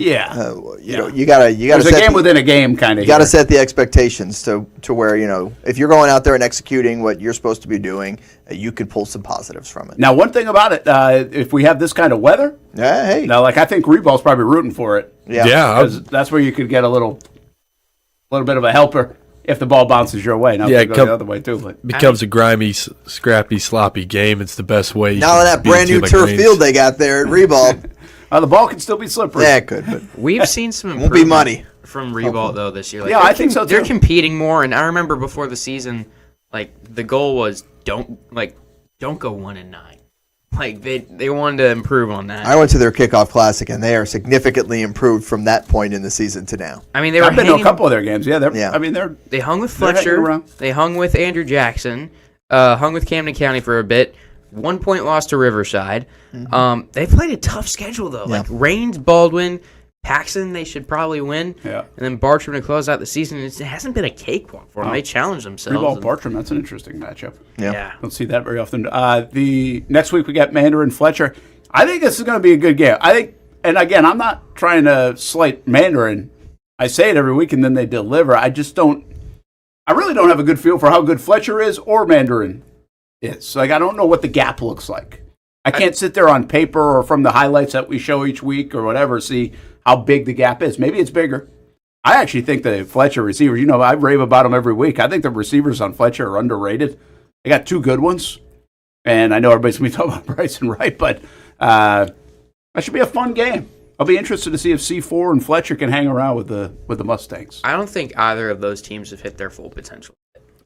A: There's a game within a game kind of.
B: You gotta set the expectations to where if you're going out there and executing what you're supposed to be doing, you can pull some positives from it.
A: Now, one thing about it, if we have this kind of weather, I think Reboll's probably rooting for it.
H: Yeah,
A: that's where you could get a little bit of a helper if the ball bounces your way. Now, it goes the other way too. But
H: becomes a grimy, scrappy, sloppy game. It's the best way.
B: Now that brand new turf field they got there at Riverside.
A: The ball can still be slippery.
B: Yeah, it could. But
D: we've seen some
B: won't be money
D: from Riverside though this year.
A: I think so too.
D: They're competing more, and I remember before the season, the goal was don't go 1-9. They wanted to improve on that.
B: I went to their kickoff classic, and they are significantly improved from that point in the season to now.
D: I mean,
A: I've been to a couple of their games. Yeah,
D: they hung with Fletcher. They hung with Andrew Jackson. Hung with Camden County for a bit. 1 point loss to Riverside. They played a tough schedule though. Rains, Baldwin, Paxton. They should probably win.
A: Yeah. And
D: then Bartram to close out the season. It hasn't been a cakewalk for them. They challenged themselves.
A: Riverside Bartram. That's an interesting matchup.
D: Yeah.
A: Don't see that very often. The next week we got Mandarin Fletcher. I think this is going to be a good game. And again, I'm not trying to slight Mandarin. I say it every week and then they deliver. I really don't have a good feel for how good Fletcher is or Mandarin is. I don't know what the gap looks like. I can't sit there on paper or from the highlights that we show each week or whatever, see how big the gap is. Maybe it's bigger. I actually think the Fletcher receivers, I rave about them every week. I think the receivers on Fletcher are underrated. They got two good ones. And I know everybody's going to be talking about Bryson Wright, but that should be a fun game. I'll be interested to see if C4 and Fletcher can hang around with the Mustangs.
D: I don't think either of those teams have hit their full potential.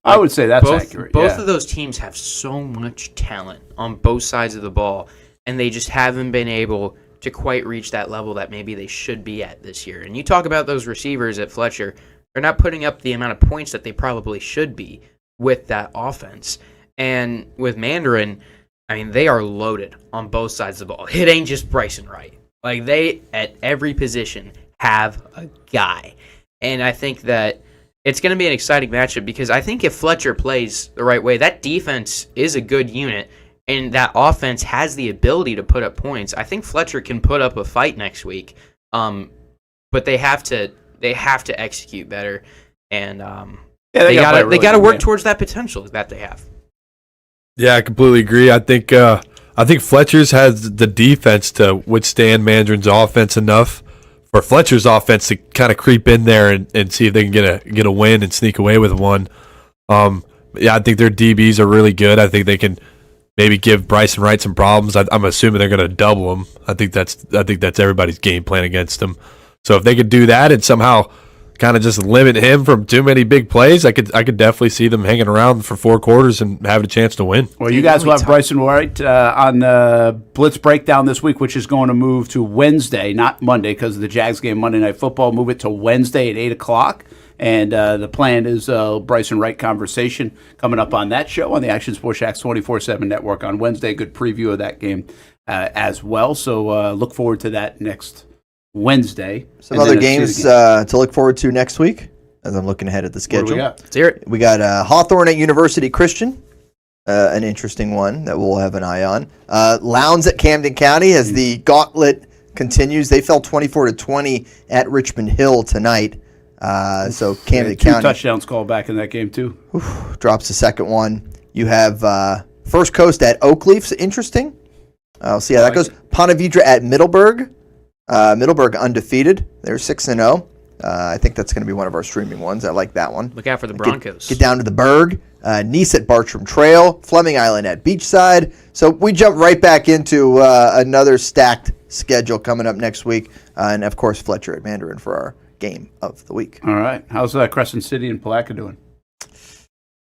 A: I would say that's accurate.
D: Both of those teams have so much talent on both sides of the ball, and they just haven't been able to quite reach that level that maybe they should be at this year. And you talk about those receivers at Fletcher, they're not putting up the amount of points that they probably should be with that offense. And with Mandarin, they are loaded on both sides of the ball. It ain't just Bryson Wright. Like, they, at every position, have a guy. And I think that it's going to be an exciting matchup because I think if Fletcher plays the right way, that defense is a good unit, and that offense has the ability to put up points. I think Fletcher can put up a fight next week, but they have to execute better, and they got to work towards that potential that they have.
H: Yeah, I completely agree. I think Fletcher's has the defense to withstand Mandarin's offense enough for Fletcher's offense to kind of creep in there and see if they can get a win and sneak away with one. I think their DBs are really good. I think they can maybe give Bryson Wright some problems. I'm assuming they're going to double him. I think that's everybody's game plan against him. So if they could do that and somehow kind of just limit him from too many big plays, I could definitely see them hanging around for 4 quarters and having a chance to win.
A: Well, you guys will have Bryson Wright on Blitz Breakdown this week, which is going to move to Wednesday, not Monday, because of the Jags game Monday Night Football. Move it to Wednesday at 8 o'clock. And the plan is Bryson Wright conversation coming up on that show on the Action Sports Jacks 24/7 network on Wednesday. Good preview of that game as well. So look forward to that next Wednesday.
B: Some other games to look forward to next week as I'm looking ahead at the schedule.
D: Let's hear it.
B: We got Hawthorne at University Christian, an interesting one that we'll have an eye on. Lowndes at Camden County as the gauntlet continues. They fell 24-20 at Richmond Hill tonight. So Camden County.
A: 2 touchdowns called back in that game, too.
B: Drops the second one. You have First Coast at Oakleaf's interesting. I'll see how that goes. Ponte Vedra at Middleburg. Middleburg undefeated. They're 6-0. I think that's going to be one of our streaming ones. I like that one.
D: Look out for the Broncos.
B: Get down to the Berg. Nice at Bartram Trail. Fleming Island at Beachside. So we jump right back into another stacked schedule coming up next week. And, of course, Fletcher at Mandarin for our game of the week.
A: All right. How's Crescent City and Palatka doing?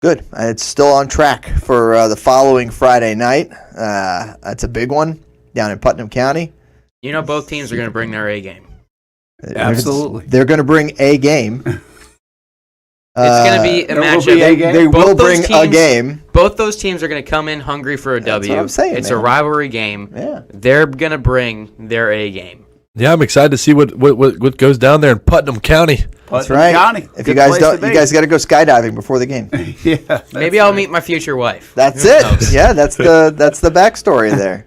B: Good. It's still on track for the following Friday night. That's a big one down in Putnam County.
D: You know both teams are going to bring their A game.
A: Absolutely.
B: They're going to bring a game.
D: It's going to be a matchup.
B: They will bring a game.
D: Both those teams are going to come in hungry for a W.
B: That's what I'm saying,
D: it's
B: man.
D: a rivalry game.
B: Yeah.
D: They're going to bring their A game.
H: Yeah, I'm excited to see what goes down there in Putnam County.
B: That's right.
A: County.
B: If you guys don't, you guys got to go skydiving before the game.
A: Yeah.
D: Maybe I'll meet my future wife.
B: That's it. Yeah, that's the backstory there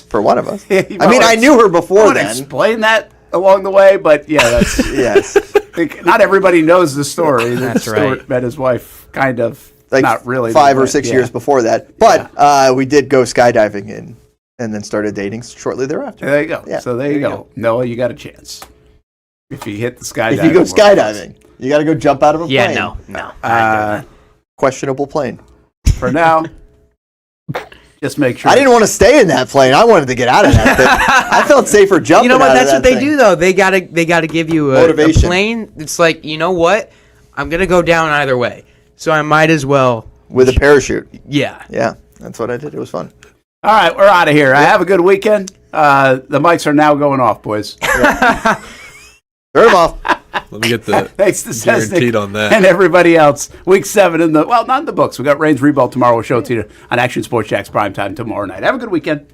B: for one of us. I mean, I knew her before then.
A: Explain that along the way, but yeah, that's
B: yes.
A: Not everybody knows the story.
D: That's
A: Stuart
D: right.
A: met his wife, kind of,
B: Like
A: not really
B: 5 or 6 years before that, but we did go skydiving and then started dating shortly thereafter.
A: There you go.
B: Yeah.
A: So there you go. Noah, you got a chance. If you hit the skydiving.
B: If you go skydiving, you got to go jump out of a plane.
D: Yeah, no.
B: Questionable plane.
A: For now, just make sure.
B: I didn't want to stay in that plane. I wanted to get out of that thing. I felt safer jumping.
D: You know what?
B: out of
D: That's
B: that
D: what they
B: thing.
D: do, though. They gotta give you a
B: Motivation.
D: plane. It's like, you know what? I'm gonna go down either way, so I might as well
B: with a parachute.
D: Yeah.
B: Yeah, that's what I did. It was fun.
A: All right, we're out of here. Have a good weekend. The mics are now going off, boys.
B: Turn them off.
H: Let me get the
A: Thanks to
H: guaranteed
A: Cessnick
H: on that.
A: and everybody else. Week 7 not in the books. We got Reigns Rebuild tomorrow. We'll show it to you on Action Sports Jacks primetime tomorrow night. Have a good weekend.